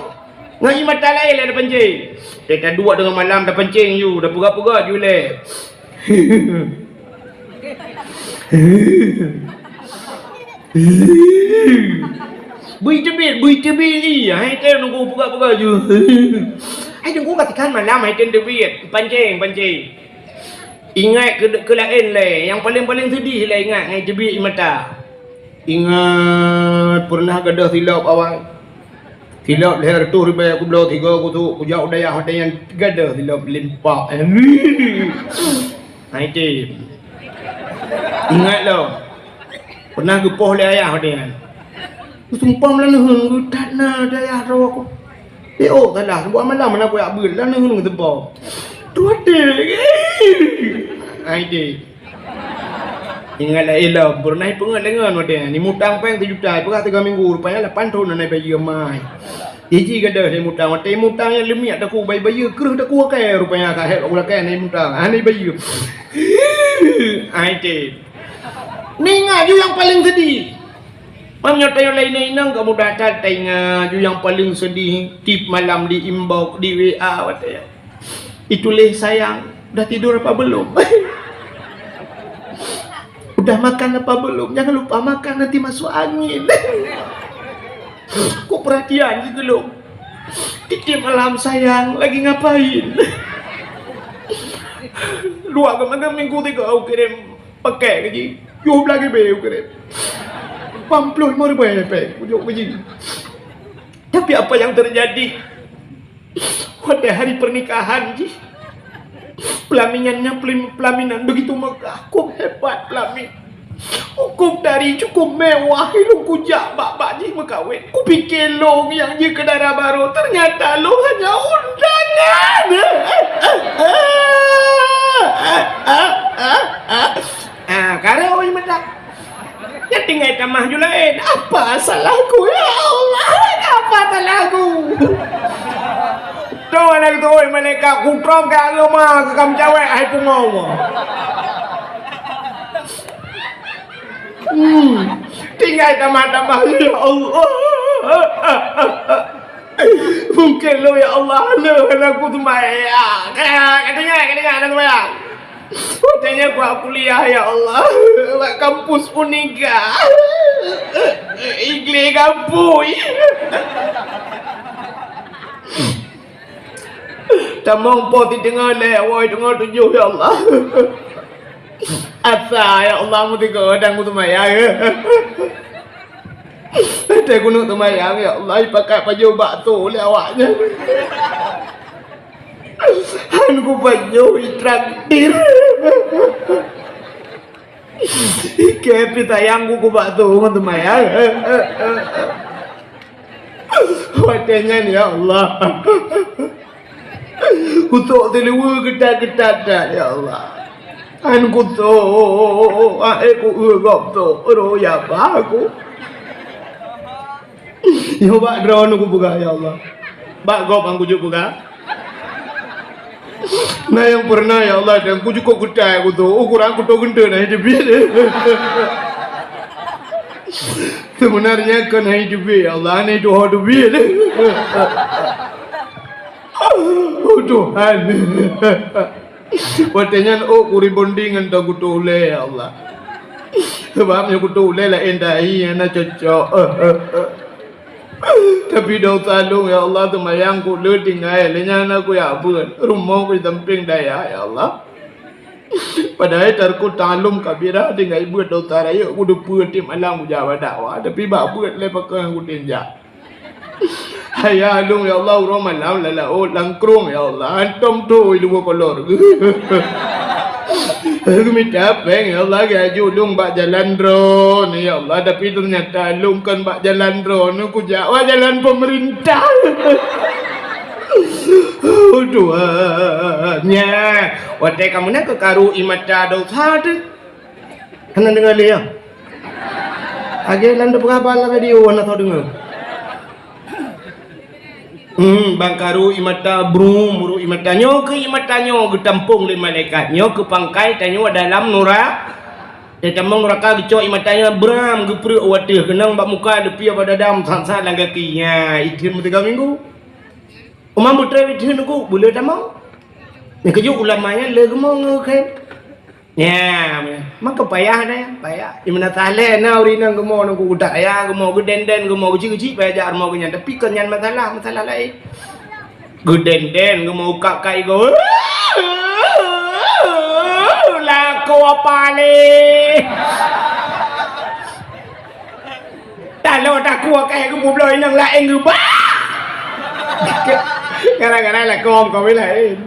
ngai mata lain ada pencing kita dua dengan malam dah pencing you dah pegak-pegak you le bui tebit iya hai teh nunggu pegak-pegak you hai nunggu katakan malam hai teh tebit pencing ingat ke lain le yang paling sedih lah ingat ngai jebit mata ingat pernah gadah silap awal silap leher tu ribai aku belah 3 aku tu aku jauh daya hotel yang gadah silap limpak hai tim ingat lo pernah gepoh le ayah hotel Sumpah lah nuhun gudat na daya ro aku. Oh talah buat malam mana aku nak bel lah nuhun tempo. Tu ada. Ai de. Ingat lah elah bernai pengat dengan wadah ni mutang peng 7 juta perah 3 minggu rupanya 8 tahun naik bayi mai. Iji kada ni mutang wadah mutang yang lemiat aku bayi kerah dak ku kai rupanya ka hek aku lakai ni mutang. Ni bayi. Ai de. Ni ngaju yang paling sedih. Mamnya tayo lain inang kamu datang tengah ju yang paling sedih tip malam di inbox di WA wataya. Itulah sayang, dah tidur apa belum? Udah makan apa belum? Jangan lupa makan nanti masuk angin. Kok perhatian gitu loh. Titip malam sayang lagi ngapain? Luar ke minggu 3 aku kirim pakai lagi. Yo lagi be aku kirim. Pamploy mau berapa? Ujuk begini. Tapi apa yang terjadi? Pada hari pernikahan, pelaminan begitu megah, cukup hebat pelamin. Cukup dari cukup mewah, lu kujak bak ji berkahwin. Ku pikir long yang je kedara baru, ternyata long hanya undangan. Karena oi mendak. Ya tinggal tamah je lain. Apa salahku ya Allah? Apa salahku? Tu anak tu oi malaikat kutrom ke agama ke kam cewek ai pungau. Tinggal tamah-tamah ya Allah. Mungkin lo ya Allah lo anakku tu maya. Katanya anak tu maya. Katanya gua kuliah ya Allah. Kampus Unika. Igli kampus. Tamong po dengar lewoi dengar 7 ya Allah. Asa ya Allah mu tiga dan mu tumaya. Ada gunung tumayang ya Allah pakai baju batu lewatnya. Aku baju traktir. Kepi tayangku ku batu ngan mayang. Watenya ya Allah. Kutuk telewa gedak-gedak ya Allah. An kutuk aku urop tu ro ya aku. Yo bak drone ku buka ya Allah. Bak gop ang kujuk buka. Nah yang pernah ya Allah dan ku cukup gede aku tu ukuran aku tu gede nah hidup dia. Sebenarnya kan hidup ya Allah ni tu hidup dia. Oh Tuhan. Watenya ku ribondingan tu ku tole ya Allah. Sebabnya ku tole lah endai ana cocok. Tapi dah tolong ya Allah tu mayang ku le tinggal lenya aku ya pun rumah ku samping daya ya Allah. Padahal terku talum kabira tinggal buat dosa raya ku depu tim malam jawab dakwah tapi bak buat le pakai ku tinjak. Hayya lung ya Allah rumah malam lala oh langkrung ya Allah antum tu dua kolor. Aku minta peng ya Allah gaju lung bak jalan drone ya Allah tapi ternyata lung kan bak jalan drone aku jawab jalan pemerintah. Oh Tuhannya wadah kamu nak ke karu imata dosa tu kena dengar dia aja landu berapa lah dia wana tahu dengar bangkaru imata buru imata nyo ke imata nyo getampung di malaikat nyo ke pangkai tanyo dalam nura dia tamang neraka geco imatanya bram gepre wadah kenang bak muka depi pada dam sansa lang kakinya itin 3 minggu umam putra itin aku boleh tamang ni keju ulamanya le gemong ngeken ya maka payah dah payah imana tale na urina gemong aku udak ya gemong geden-den gemong kecil-kecil payah jar mau kenyan tapi kenyan masalah lain geden-den gemong kakai go laku apa ni kalau tak kuat kayak aku boleh nang lain ke ba kadang-kadang lah kau lain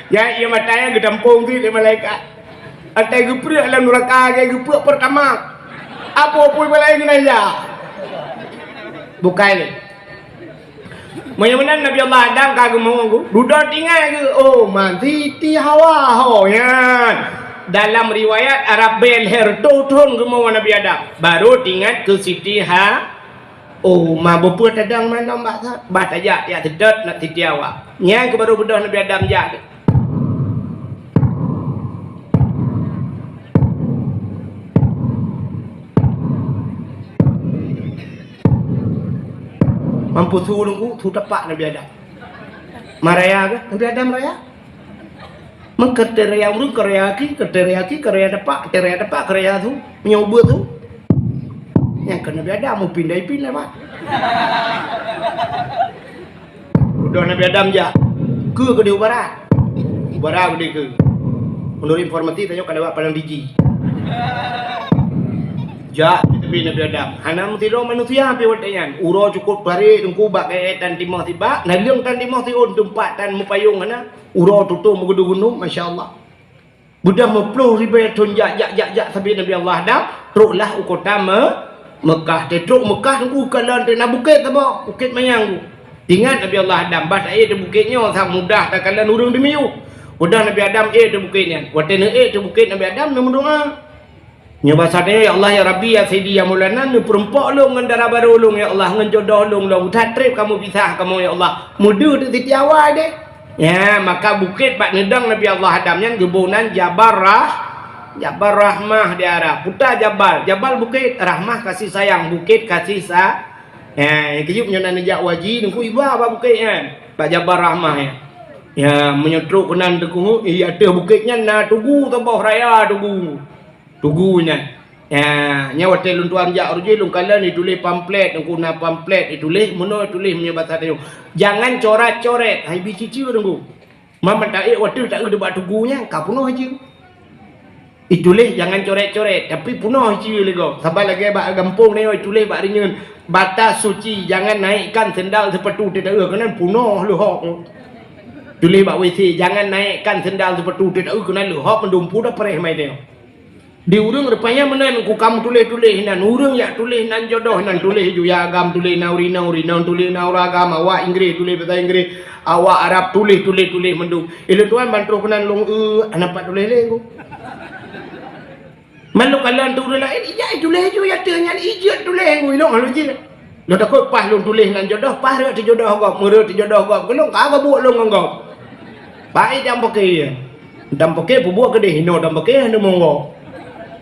ya ia matanya gedampung tu di malaikat atai gepre alam neraka kayak gepre pertama apa pun lain kena ya bukan ni. Mana Nabi Allah Adam kagum mengu, duduk tinggal ke? Oh, Siti Hawa yan. Dalam riwayat Arab Belher tuhun ke mau Nabi Adam. Baru tinggal ke Siti Oh, berapa tadang mana mbak tak? Bah tajak ya sedot nak Siti Hawa. Yang ke baru bedah Nabi Adam jak. Mampu tu nunggu, tu tepak Nabi Adam. Maraya ke? Nabi Adam raya. Mengkerja urung kerja tepak, kerja tu, menyoba tu. Yang ke Nabi Adam mau pindah-pindah mak. Udah Nabi Adam je. Ke dia barat. Barat dia ke. Menurut informasi tanya kada buat padang biji. Ja tepi Nabi Adam. Hana mutiro manusia pi watanyan. Uro cukup bari tungku bak dan timah tiba. Naliung tan timah tiun tempat tan mupayung hana. Uro tutu menggunung masya-Allah. Budak mepluh riba tunjak jak sampai Nabi Allah Adam. Teruklah ukota Mekah. Tetruk Mekah tunggu kalan tena bukit apa? Bukit mayang. Ingat Nabi Allah Adam bat air di bukitnya sang mudah tak kalan urang dimiu. Udah Nabi Adam di bukitnya. Watena di bukit Nabi Adam nak berdoa. Nya bahasanya ya Allah ya Rabbi ya Sayyidi ya Maulana ni perempak long dengan darah baru long ya Allah dengan jodoh long tatrib kamu pisah kamu ya Allah mudu tu Siti Hawa deh ya maka bukit bak nedang Nabi Allah Adam yang gebunan Jabal Rahmah dia arah putar Jabal bukit Rahmah kasih sayang bukit kasih ya kejut nyonan nejak waji nunggu ibu apa bukit kan Pak Jabal Rahmah ya menyetruk kenan teguh iya ada bukitnya na tugu tambah raya tugunya ya nyawa telun tuan jak urje lung kala ni tulis pamflet nguna pamflet ditulis mono tulis punya bahasa dia jangan coret-coret hai bicici tunggu mama tak waktu tak ada buat tugunya kau puno aja itulis jangan coret-coret tapi puno aja lego sabar lagi bak gampung ni tulis bak ringan batas suci jangan naikkan sendal sepatu tidak kena puno lu hok tulis bak WC jangan naikkan sendal sepatu tidak kena lu hok mendumpu dah pereh mai dia di urang rupanya menan ku kamu tulis nan urang ya tulis nan jodoh nan tulis ju ya agam tulis nauri nan tulis naura agama awak Inggeris tulis bahasa Inggeris awak Arab tulis mendung ilo tuan bantu kenan long anapat tulis le ku malu kalan tu lain iya tulis ju ya tanya ijat tulis ku ilo halu je lo dak pas long tulis nan jodoh pas re jodoh gop mure jodoh gop kelong ka buat long gop pai jam pakai bubuh ke deh no dam pakai hande monggo.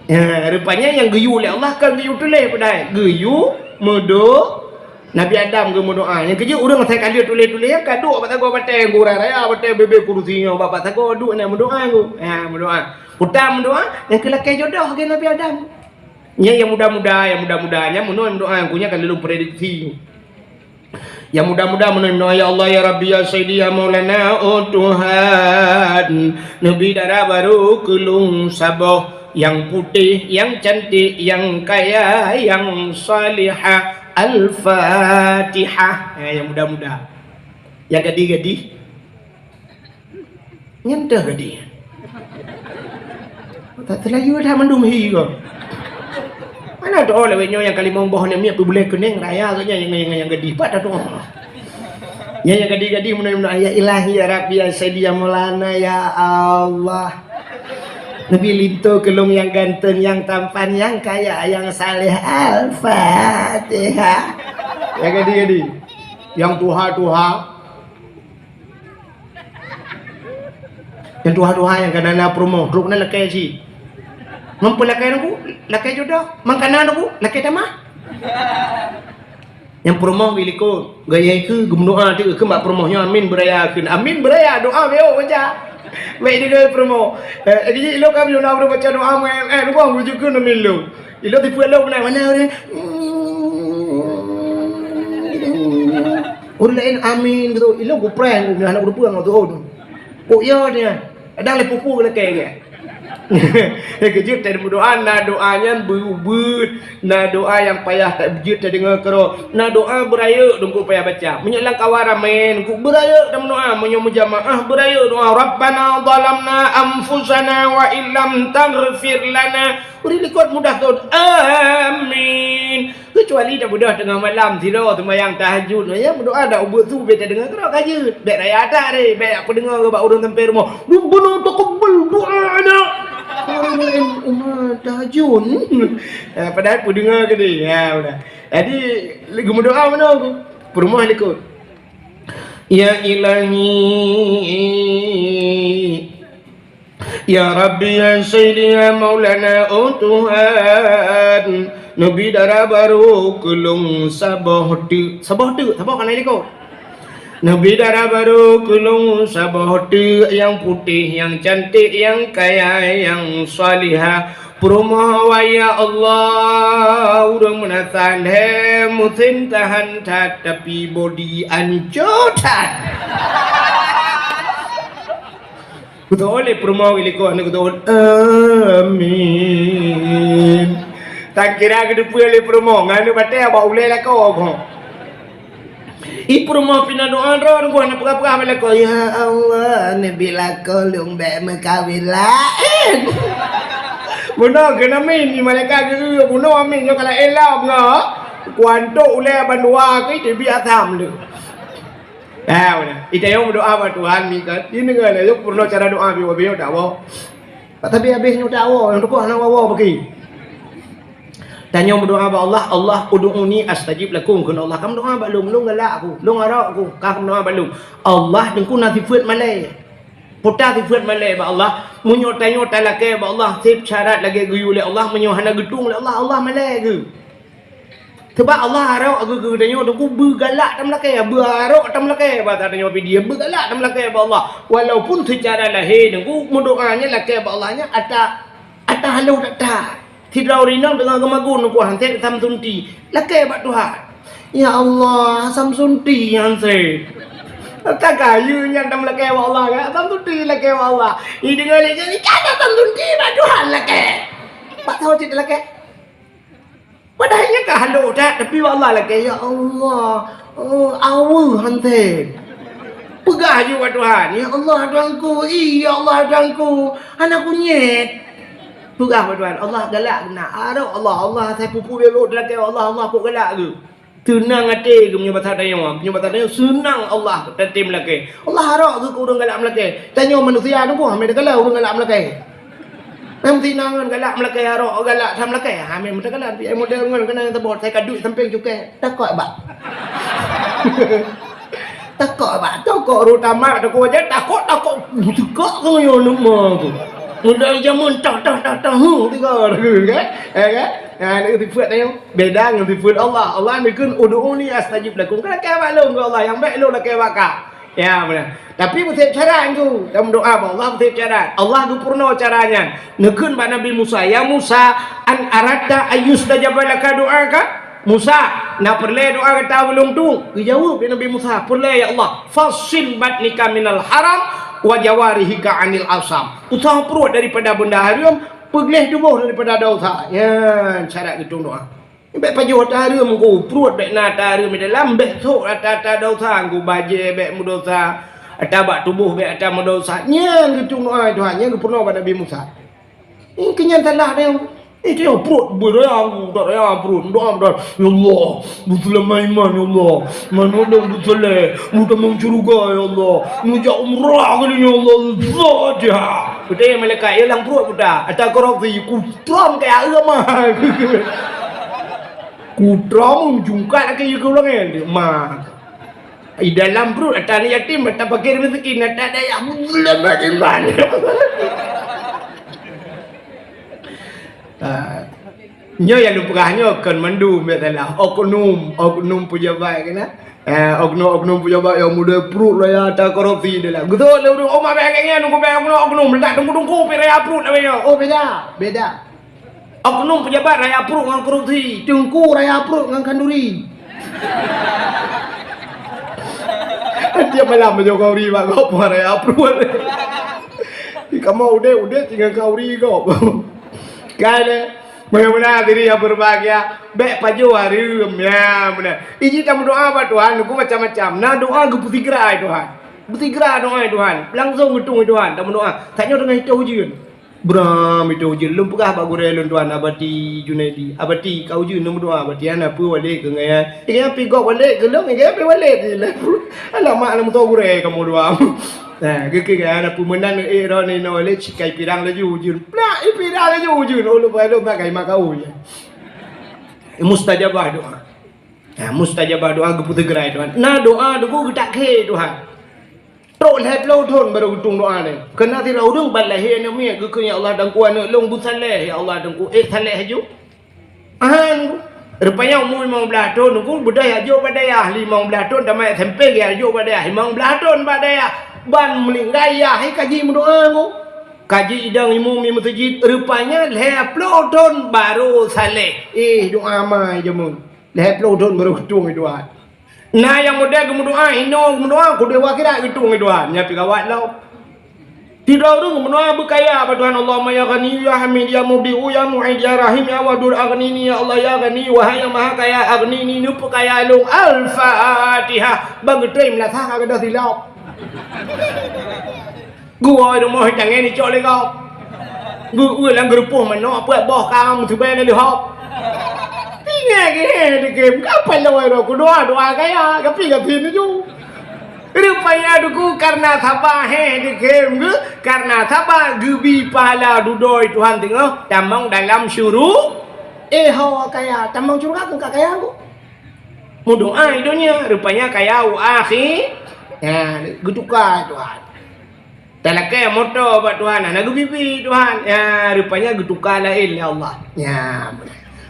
Ya, rupanya yang geyu oleh Allah kan geyu tulis pada geyu modo Nabi Adam ke doa yang kerja orang saya kali tulis yang kaduk apa tago batai gurang raya batai bebe kursinya bapak tago duk nak berdoa aku berdoa putar berdoa yang kelakai jodoh ke Nabi Adam yang mudah-mudahnya menurut doa aku nya kan lalu prediksi yang mudah-mudah menurut ya Allah ya Rabbi ya Sayyidi ya Maulana oh Tuhan Nabi darah baru kelung saboh yang putih, yang cantik, yang kaya, yang salihah. Al-Fatihah. Yang mudah-mudah. Yang gadis-gadis. Nyentah gadis. Tak terlalu dah mendumhi kau. Mana tu orang lewatnya yang kali memboh ni miap boleh kening raya katanya yang gadis. Pak dah tu. Yang gadis-gadis menurut ya Ilahi ya Rabbi ya Sayyidi ya Maulana ya Allah. Nabi lintu kelung yang ganteng, yang tampan, yang kaya, yang saleh. Al-Fatihah. Yang gadi-gadi. Yang tuha-tuha. Yang tuha-tuha yang kanana promo. Ruk na lakai si. Mempelakay aku, lakai jodoh. Mangkanan aku, lakai tamah. Yang promo biliko. Gaya ke, gemdoa tu ke mak promonya amin beraya ke. Amin beraya doa beo baca. Baik dia promo. Jadi ilo kami nak baca doa mu lupa rujuk ke namin lo. Ilo tipu lo mana dia. Orang lain amin gitu. Ilo ku prank nak berpuang tu. Oh ya dia. Ada le pupu le kayak. Kejut dari doa doanya berubut doa yang payah tak bejut tak dengar kero doa beraya dongku payah baca menyelang kawaramen ku beraya dalam doa menyomu jamaah beraya doa Rabbana zalamna anfusana wa illam taghfir lana uri likut mudah tu amin amin. Kecuali dah bedah tengah malam tidur sembahyang tahajud ya berdoa dah ubah tu beta dengar kena kaji. Bek raya atas ni, bek aku dengar ke bak urang tempe rumah. Rabbana taqabbal du'ana. Umar tahajud. Padahal aku dengar ke dia. Ya sudah. Jadi lagu berdoa mana aku? Perumah ikut. Ya ilahi Ya Rabbi ya Sayyidi ya Maulana oh Tuhan Nabi darah baru kulung sabah tu kan ini kau Nabi darah baru kulung sabah tu yang putih yang cantik yang kaya yang salihah Perumah wa ya Allah urang menatan he mutin tahan tapi body ancotan Betul perumah iliko anu betul. Amin. Tak kira ke depan le perumah nganu batai abah ulai lah kau. I perumah pina doa ron gua nak pegah-pegah bala kau ya Allah nabi lako lung bek mekawin lain. Benar kena min ni malaikat ke benar amin jo kalau elam ngah. Kuantok ulai bandua ke dia biar tham lu. Benar. Kita yang berdoa pada Tuhan ni kan. Ini kan ada pernah cara doa biar tak apa. Tapi habis ni tak apa. Yang tu kau nak apa pergi. Tanya berdoa pada Allah. Allah ud'uni astajib lakum. Kena Allah kamu doa balum lu galak aku. Lu ngarak aku. Kamu doa balum. Allah dengku nanti fut malai. Putar ti fut malai pada Allah. Munyo tanya talake pada Allah. Sip syarat lagi guyu oleh Allah munyo hana gedung oleh Allah. Allah malai ke. Sebab Allah harap aku tanya aku bergalak dalam lakai berharap dalam lakai bahasa tanya dia bergalak dalam lakai ba Allah walaupun secara lahir aku mendoanya lakai ba Allahnya ada halau tak tidak rinang dengan gemagun aku hantar samsunti lakai ba Tuhan ya Allah samsunti yang saya tak kayu yang dalam lakai ba Allah kan samsunti lakai ba Allah ini dengar ni kata samsunti ba Tuhan lakai pak tahu cerita lakai Padahal kah halau tak tapi Allah lagi ya Allah awal hantar pegah juga Tuhan ya Allah Tuhanku ya Allah Tuhanku anakku nyet pegah Tuhan Allah galak kena Allah saya pupu belok lagi Allah pun galak ke tenang hati ke punya bahasa dayang senang Allah tetim lagi Allah harap ke orang galak lagi tanya manusia tu pun ambil galak orang galak lagi Nanti nangan galak melakai harok galak sam melakai. Ambil mudah galak pi model ngan kena tebot saya kadut samping cukai. Takok ba. Takok ba. Takok rutama takok aja takok tukak ke yo nama tu. Mudah jamun tak hu tiga kan. Kan? Nah itu sifat dia beda dengan sifat Allah. Allah ni kun ud'uni astajib lakum. Kan ke maklum Allah yang baik lu lah ke waka. Ya benar. Tapi betul cara itu dalam doa Allah betul cara. Allah tu purna caranya. Nekun pada Nabi Musa. Ya Musa an arata ayus dajabalaka doaka. Musa nak perle doa kata belum tu. Dijawab Nabi Musa. Perle ya Allah. Fasil batnika minal haram wa jawarihika anil asam. Usaha perut daripada benda haram. Pegelih tubuh daripada dosa. Ya syarat gitu doa. Bek paju hari mengku perut bek nata hari dalam bek sok ata dosa ku baje bek mudosa ata bak tubuh bek ata mudosa nyang gitu doa Tuhan yang pernah pada Nabi Musa ini kenyataan dia itu perut berang tak raya perut doa ya Allah betul iman ya Allah manudah betul mudah mencuriga ya Allah mujak umrah kali ya Allah saja betul malaikat hilang perut budak ata korupsi ku tram kayak agama Kudram jungkat lagi juga orang ni. Di dalam perut ada anak yatim, ada fakir miskin, ada yang belum beriman. Nyo yang lupaknya kan mandu misalnya oknum pejabat kan? Oknum pejabat yang muda perut raya ada korupsi dia lah. Betul lah, omah bagainya nunggu oknum letak tunggu peraya perut namanya. Oh beda. Oknum pejabat raya perut dengan korupsi, tengku raya perut dengan kanduri. Dia malam macam kauri pak kau pun raya perut. Kamu udah tinggal kauri kau. Kan? Bagaimana diri yang berbahagia? Baik paju hari ya benar. Ini kita berdoa pada Tuhan, aku macam-macam. Nah doa aku bertigra Tuhan. Bertigra doa Tuhan. Langsung hitung Tuhan. Kita berdoa. Tanya dengan itu ujian. Bram itu je lum pegah ba gure lun tuan abati Junaidi abati kau je nombor dua abati ana pu wale ke ngaya ke pi go wale ke long ke pi wale je la ala mak ala motor gure kamu dua nah ke ana pu menan ro ni no le cikai pirang le ju pla pirang le ju no lu ba lu ma kai ma kau je mustajabah doa mustajabah doa ke putih gerai tuan nah doa du tak ke Tuhan Tok leh plau thon baru tung doa ni. Kena ti rau dung balai he ni mi ke ya Allah dan kuan long bu saleh ya Allah dan ku saleh haju. An rupanya umur 15 tahun ku budaya jo badaya 15 tahun damai tempe ya jo badaya 15 tahun badaya ban melinggai ya hai kaji doa ku. Kaji idang imu mi masjid rupanya leh plau thon baru saleh. Doa mai je mun. Leh plau thon baru tung doa. Nah yang muda kemudoa hino kemudoa ku dewa kira itu ngedoa nyapi kawat lau tidak orang kemudoa berkaya apa Tuhan Allah ya ghani ya hamid ya mubdi'u ya mu'id ya rahim ya wadur aghnini ya Allah ya ghani wahai yang maha kaya aghnini nu kaya long al-fatihah bagi terima lah thang ada silau gua itu mau jangan ni cok kau gua lang gerupuh mana apa boh kamu tu benda lihop Ingat ke game apa lawai aku doa kaya tapi kapin ju rupanya duku karena sabah di game karena sabah gebi pala dudoi Tuhan tengok tamang dalam syuruk hawa kaya tamang syuruk aku kaya aku mau doa idonya rupanya kaya akhi ya getuka Tuhan talakai motor buat Tuhan anak gebi Tuhan ya rupanya getuka lain ya Allah ya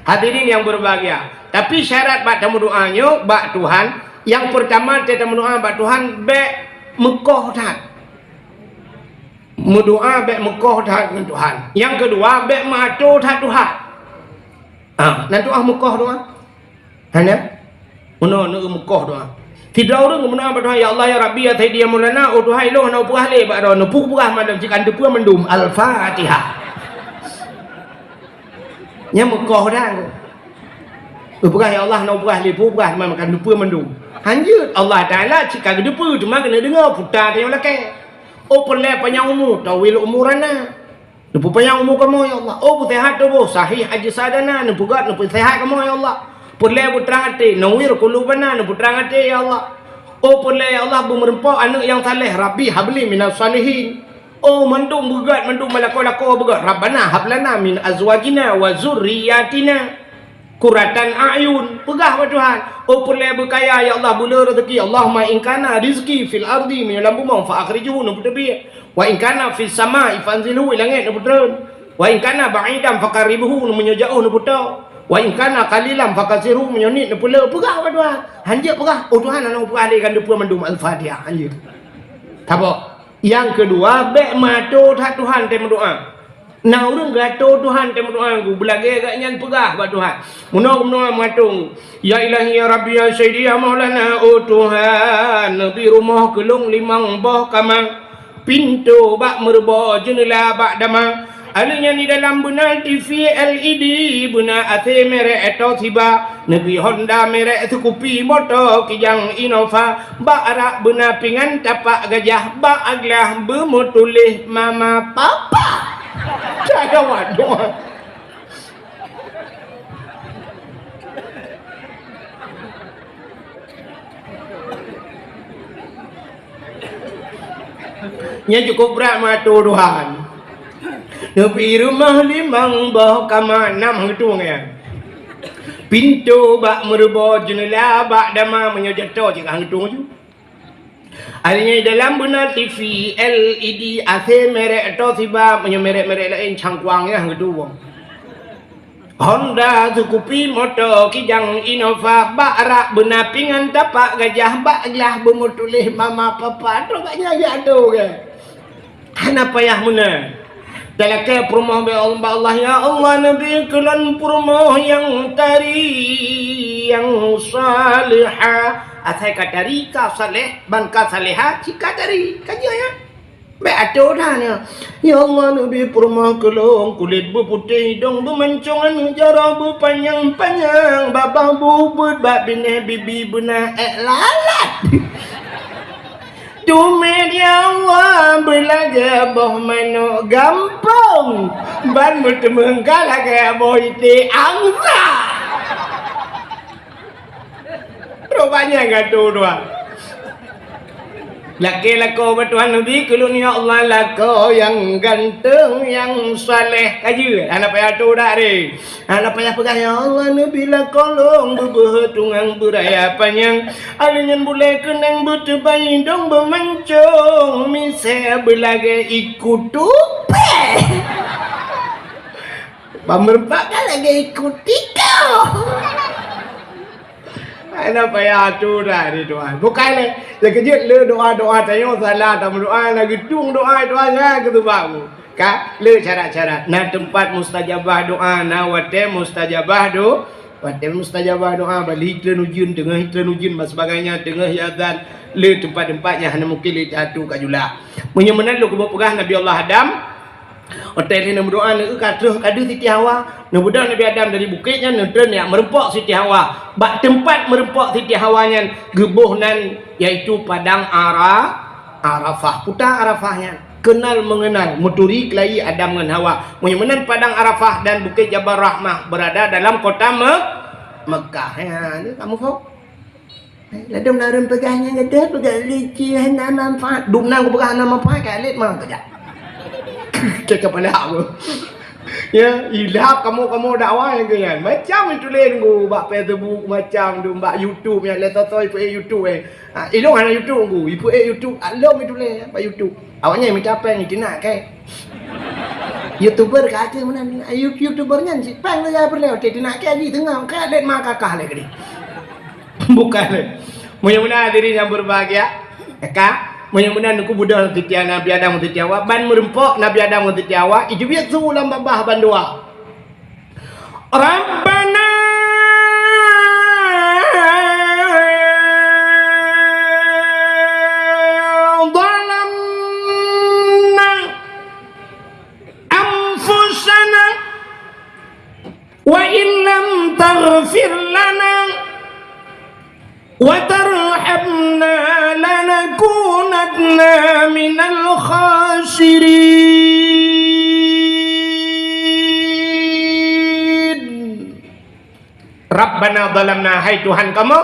hadirin yang berbahagia. Tapi syarat bak tamu doanya bak Tuhan. Yang pertama tamu doa bak Tuhan bek mekoh tat. Mendoa bek mekoh tat dengan Tuhan. Yang kedua bek mato tat Tuhan. Nanti doa mekoh doa. Hanya mana mekoh doa. Tidak orang mendoa bak Tuhan ya Allah ya Rabbi ya Sayyidi ya Maulana oh Tuhan lo na puah le bak na puah madam jika anda puah mendum al-Fatihah. Nya mekoh dah aku. Bukan ya Allah nak buah lepu buah makan dupa mendung. Hanjut Allah Taala jika dupa cuma kena dengar putar dia belakang. Oh perle panjang umur tawil umurana. Dupa panjang umur kamu ya Allah. Oh sehat tubuh sahih haji sadana nu bugat nu sehat kamu ya Allah. Perle putrang hati nawir qulubana nu putrang hati ya Allah. Oh perle ya Allah berempak anak yang saleh Rabbi habli minas salihin. Oh mendung bugat mendung malako bugat Rabbana hablana min azwajina wa zurriyatina qurratan a'yun pegah wa Tuhan oh perle berkaya ya Allah bula rezeki Allahumma in kana rizqi fil ardi min lam bumang fa akhrijuhu nu tebi wa in kana fis samai fanzilu langit nu putron wa in kana ba'idan faqaribuhu nu menyojauh nu putau wa in kana qalilan faqasiru menyonit nu pula pegah wa Tuhan hanjak pegah oh Tuhan ana pegah le kan depa mendung al-Fatihah hanjak tabo yang kedua bek mato tak Tuhan temu doa. Nah urang gato Tuhan temu doa aku belage agaknya pegah buat Tuhan. Munah matung. Ya Ilahi ya Rabbi ya Sayyidi ya Maulana oh Tuhan nabi rumah kelung limang boh kamang pintu bak merba jendela bak damang. Alanya ni dalam benar TV LED benar ate merek atau tiba Nabi Honda merek Scoopy motor kijang Innova bak arak benar pingan tapak gajah bak aglah bermutulih mama papa jaga waduh nya cukup berat matu Tuhan Nepi rumah limang bah kamar 6 hitung ya. Pintu bak merba jendela bak dama menyojata jika hitung tu. Adanya dalam benar TV LED AC merek atau tiba merek-merek lain cangkuang ya kedua. Honda Scoopy motor kijang Innova bak arak benar pingan tapak gajah bak gelah bermutulih mama papa tu banyak ya tu ke. Hana payah mana. Dalaka perumah be Allah ya Allah Nabi kelan perumah yang tari yang salihah asai katari ka saleh ban ka salihah cika tari kanya ya be ato dah ya Allah Nabi perumah kelong kulit berputih hidung bermancongan jara berpanjang-panjang babah bubut bab bineh bibi benah lalat Tumen ya Allah belaga boh mano gampang ban bertemu kalaga boh ite angsa. Rupanya enggak tu doa. Laki-laki bertuhan Nabi kulun ya Allah lako yang ganteng yang saleh kaji anak payah tu dak re anak payah pegang ya Allah Nabi lako long berbetungang beraya panjang alinyan boleh kenang bertebayi dong bermancung misal belaga ikut tupe pamerpak lagi ikut tikau. Ana payah tu dah ni tuan. Bukannya dia kejut le doa-doa tanya salah tak doa lagi tung doa doanya ke tu bamu. Ka le cara-cara na tempat mustajabah doa na wate mustajabah do wate mustajabah doa balik le nujun tengah le nujun dan sebagainya tengah azan le tempat-tempatnya hanya mungkin le jatuh kat jula. Menyemenan lu ke pegah Nabi Allah Adam. Hotel ni berdoa ni kata kadu Siti Hawa nak budak Nabi Adam dari bukitnya nentren yang merempok Siti Hawa bak tempat merempok Siti Hawanya gebuhnan iaitu padang Arafah putar Arafahnya kenal mengenal muturi kelahi Adam dengan Hawa menyemenan padang Arafah dan bukit Jabal Rahmah berada dalam kota Mekah ya ni kamu faham ladang darum pegahnya ada pegang licin nama manfaat dumnang pegang nama manfaat kalit mah kejap ke kepala aku ya ilham kamu dakwah yang kan macam itu lain ku bak Facebook macam tu bak YouTube yang leto ipu YouTube ilong ana YouTube ku ipu YouTube alom itu lain bak YouTube awaknya minta apa yang nak kai YouTuber kata mana YouTubernya si pang dia perlu dia nak kai di tengah kai let mak kakah lagi bukan mudah-mudahan diri yang berbahagia kak mudah-mudahan aku budak ketia Nabi Adam ketia Hawa ban merempok Nabi Adam ketia Hawa itu biar sulam babah ban doa Rabbana dhalamna anfusana wa illam taghfir lana wa tarhamna lanakunanna minal khasirin. Rabbana zalamna hai Tuhan kamu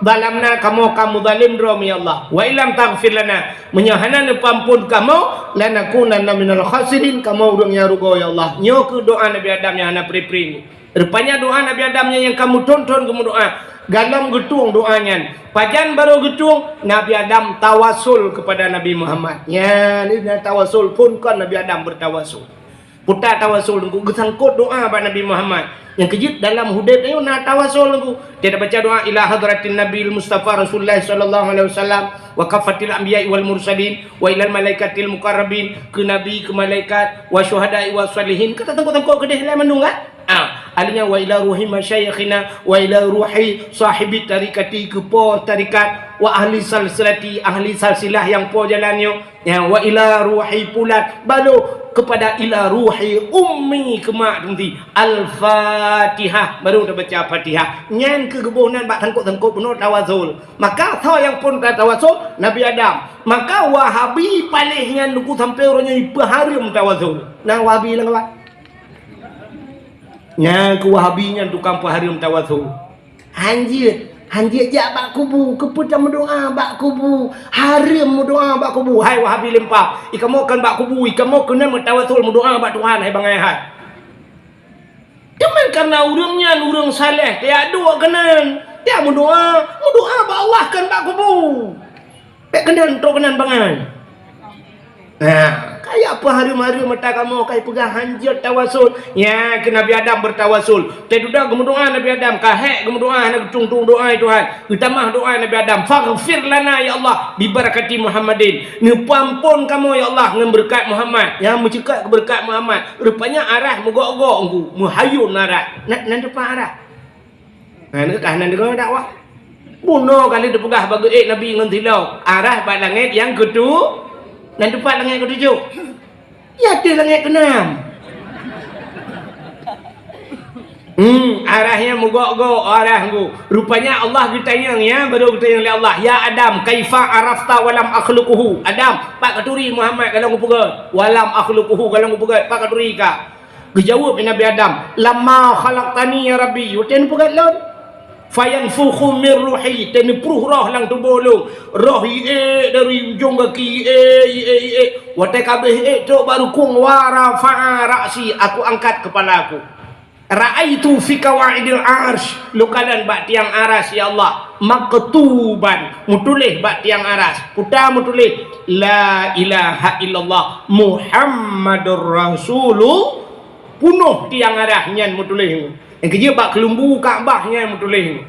zalamna kamu zalim rom ya Allah wa illam taghfir lana menyahanan pampun kamu lanakunanna minal khasirin kamu urangnya rugo ya Allah nyo ke doa Nabi Adam yang ana pri-pri rupanya doa Nabi Adamnya yang kamu tonton kamu doa galam getung doanya pajan baru getung Nabi Adam tawasul kepada Nabi Muhammad ya ni tawasul pun kan Nabi Adam bertawasul putar tawasul nunggu gesangkut doa pada Nabi Muhammad yang kejut dalam hudayb ni nak tawasul nunggu dia baca doa ila hadratin Nabil Mustafa Rasulullah sallallahu alaihi wasallam wa kafatil anbiya'i wal mursalin wa ilal malaikatil muqarrabin ke nabi ke malaikat wa syuhada'i wa salihin kata tengkok-tengkok kedeh lah menung kan alinya wa ila ruhi masyayikhina wa ila ruhi sahibi tarikati kepo tarikat wa ahli salsilati ahli salsilah yang po jalannya ya wa ila ruhi pulat balu kepada ila ruhi ummi kemak nanti al-fatihah baru dah baca fatihah nyan ke gebunan bak tengkok-tengkok penuh tawasul maka thaw yang pun tawasul Nabi Adam maka wahabi palihnya luku sampai orangnya ipaharim tawasul nah wahabi lah kawan nya ke wahabinya tukang paharim tawasul hanjir jak bak kubu keputan berdoa bak kubu harim berdoa bak kubu hai wahabi lempah ikamu kan bak kubu ikamu kena tawasul berdoa bak Tuhan hai bangai hai cuman karena urangnya urang saleh dia dua kenan dia berdoa bak Allah kan bak kubu pek kenan tok kenan bangai nah kayak apa hari-hari mata kamu kayak pegang hanjir tawasul ya ke Nabi Adam bertawasul tedudak gemudoa Nabi Adam kahek gemudoa nak tung doa Tuhan utamah doa Nabi Adam faghfir lana ya Allah bi barakati Muhammadin ni pampun kamu ya Allah dengan berkat Muhammad yang mencekat berkat Muhammad rupanya arah mogok-ogok engku muhayun arah nak depan arah nah ni kahanan dengan dakwah bunuh kali dipegah bagi Nabi ngan tilau arah bak langit yang kedua dan depan langit ketujuh ya di langit keenam Arahnya mogok-gok arahku. Rupanya Allah bertanya ya, baru bertanya oleh Allah, ya Adam, kaifa arafta walam akhluquhu? Adam, pak katuri Muhammad kalau ngupegat. Walam akhluquhu kalau ngupegat, pak katuri ka. Dijawab Nabi Adam, lama khalaqtani ya Rabbi, yutin pegat lon. Fayanfukhu min ruhi, ten pruh roh lang tubuh lu. Roh dari ujung kaki watai kabeh tu baru kung wara fa ra'si, aku angkat kepala aku. Ra'aitu fi kawaidil arsh, lukalan bak tiang aras ya Allah, maktuban mutulih bak tiang aras, putar mutulih la ilaha illallah Muhammadur Rasulullah, punuh tiang aras nyan mutulih. Yang kerja bak kelumbu Kaabah nyan mutulih.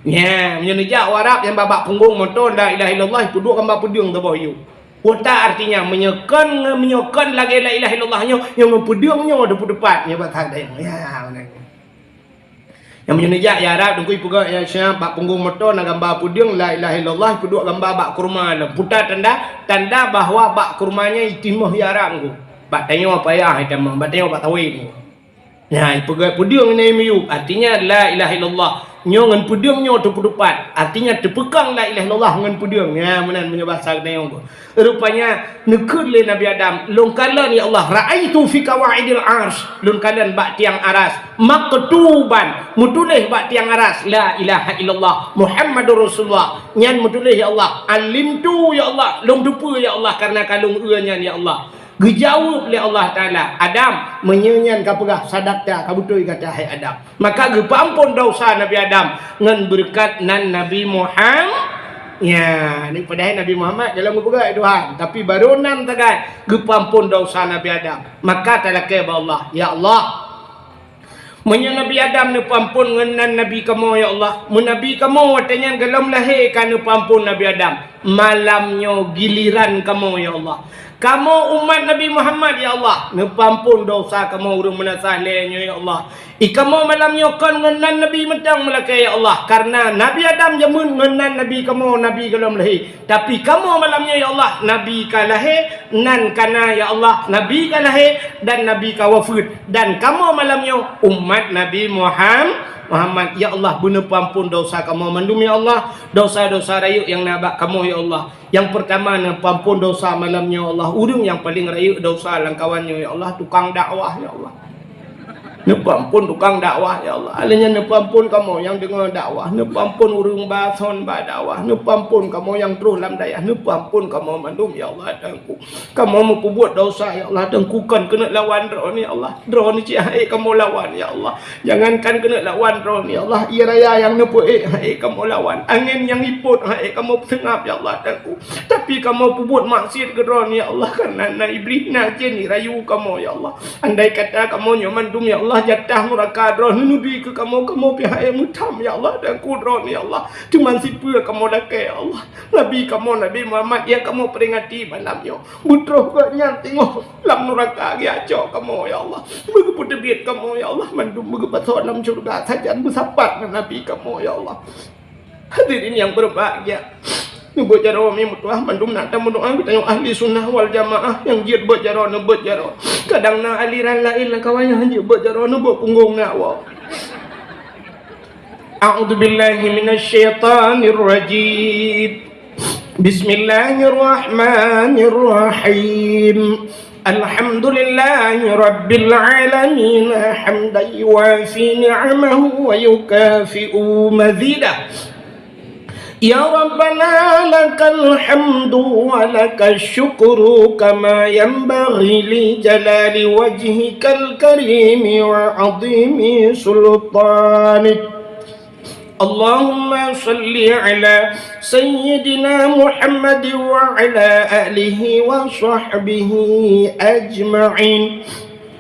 Ya, menyenejak warap yang babak punggung motor la ilaha illallah puduk gambar pudung tu boyu. Kota artinya menyekan lagi la ilaha illallahnya, yang pedungnya ada depan nya batak dah ya mana. Yang menyenejak ya Arab dengkui puga ya syah bak punggung motor nak gambar pudung la ilaha illallah puduk gambar bak kurma lam. Putar tanda bahawa bak kurmanya itimah ya Arab ku. Bak tanya apa ya hitam bak tanya bak tawin. Ya, puga pudung ni miu artinya la ilaha illallah. Nyon pudungnya tu depan, artinya terpegang la ilaha illallah dengan pudung. Ya, menan punya bahasa kenaung ku. Rupanya nekut le Nabi Adam, longkalan ya Allah, raaitu fi kawaidil arsh, longkalan bak tiang aras, maktuban mutulih bak tiang aras la ilaha illallah Muhammadur Rasulullah. Nyan mutulih ya Allah, alimtu ya Allah, long dupa ya Allah karena kalung eanya ya Allah. Gejawab oleh Allah Ta'ala, Adam menyenyan kapegah sadakta kabutuy kata hai Adam. Maka gepampun dosa Nabi Adam ngan berkat nan Nabi Muhammad. Ya, ni padahal Nabi Muhammad dalam berpegat Tuhan, tapi baru nan tagai gepampun dosa Nabi Adam. Maka talakai Allah, ya Allah, Menya Nabi Adam ni pampun ngenan Nabi kamu ya Allah. Menabi kamu watanya galam lahir kan pampun Nabi Adam. Malamnya giliran kamu ya Allah. Kamu umat Nabi Muhammad ya Allah, nepampun dosa kamu urung menasah lehnya ya Allah. Ikamu malamnya kan ngenan Nabi metang melakai ya Allah, karena Nabi Adam jamun ngenan Nabi kamu Nabi galam lahir. Tapi kamu malamnya ya Allah, Nabi ka lahir nan kana ya Allah, Nabi ka lahir dan Nabi ka wafat, dan kamu malamnya umat Nabi Muhammad ya Allah, guna pampun dosa kamu mandum ya Allah, dosa-dosa rayuk yang nabak kamu ya Allah. Yang pertama na pampun dosa malamnya ya Allah, urang yang paling rayuk dosa langkawannya ya Allah, tukang dakwah ya Allah. Nepampun tukang dakwah ya Allah. Alanya nepampun kamu yang dengar dakwah, nepampun urung bason ba dakwah, nepampun kamu yang terus lam dayah, nepampun kamu mandum ya Allah dengku. Kamu mau buat dosa ya Allah, dengku kan kena lawan drone ya Allah. Drone ni hai kamu lawan ya Allah. Jangankan kena lawan drone ya Allah, ia raya yang nepu hai kamu lawan. Angin yang iput hai kamu sengap ya Allah dengku. Tapi kamu buat maksiat ke drone ya Allah, karena iblis na jin ni rayu kamu ya Allah. Andai kata kamu nyomandum ya Allah, jatah neraka drone nubi ke kamu pihak yang mutam ya Allah, dan kudron ya Allah. Cuma sipu kamu dakai ya Allah. Nabi kamu Nabi Muhammad yang kamu peringati malamnya. Butroh banyak tengok lam neraka giaco kamu ya Allah. Begitu debit kamu ya Allah, mandum begitu dalam surga saja bersapat dengan Nabi kamu ya Allah. Hadirin yang berbahagia, buat jaro mi mutuah mandum nak tamu doa kita yang ahli sunnah wal jamaah yang giat buat jaro kadang na aliran lain lah kawannya hanya buat jaro buat punggung nak wa. A'udzubillahi minasyaitonir rajim. Bismillahirrahmanirrahim. Alhamdulillahi rabbil alamin hamdan yuwafi ni'amahu wa yukafi'u mazidah. Ya Rabbana lakal hamdu wa lakal syukru kama yanbaghi li jalali wajhikal karimi wa azimi sultanik. Allahumma salli ala sayyidina Muhammad wa ala alihi wa sahbihi ajma'in.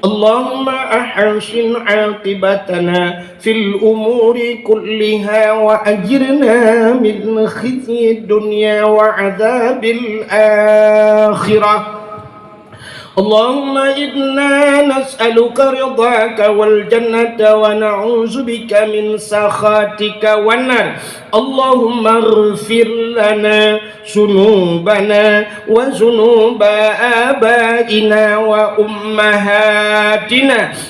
اللهم أحسن عاقبتنا في الأمور كلها وأجرنا من خزي الدنيا وعذاب الآخرة. اللهم إنا نسألك رضاك والجنة ونعوذ بك من سخطك والنار اللهم اغفر لنا ذنوبنا وذنوب آبائنا وأمهاتنا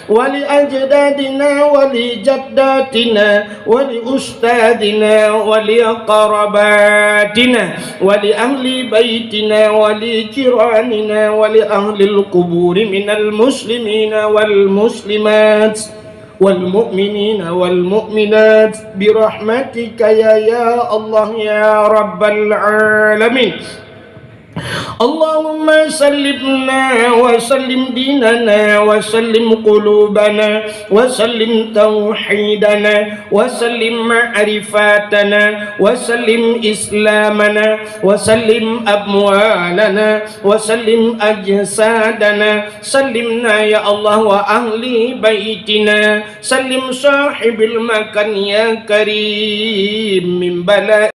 ولأجدادنا ولجداتنا ولأستاذنا ولأقرباتنا ولأهل بيتنا ولجيراننا ولأهل القبور من المسلمين والمسلمات والمؤمنين والمؤمنات برحمتك يا الله يا رب العالمين اللهم سلمنا وسلم ديننا وسلم قلوبنا وسلم توحيدنا وسلم معرفاتنا وسلم إسلامنا وسلم أموالنا وسلم أجسادنا سلمنا يا الله وأهل بيتنا سلم صاحب المكان يا كريم من بلاء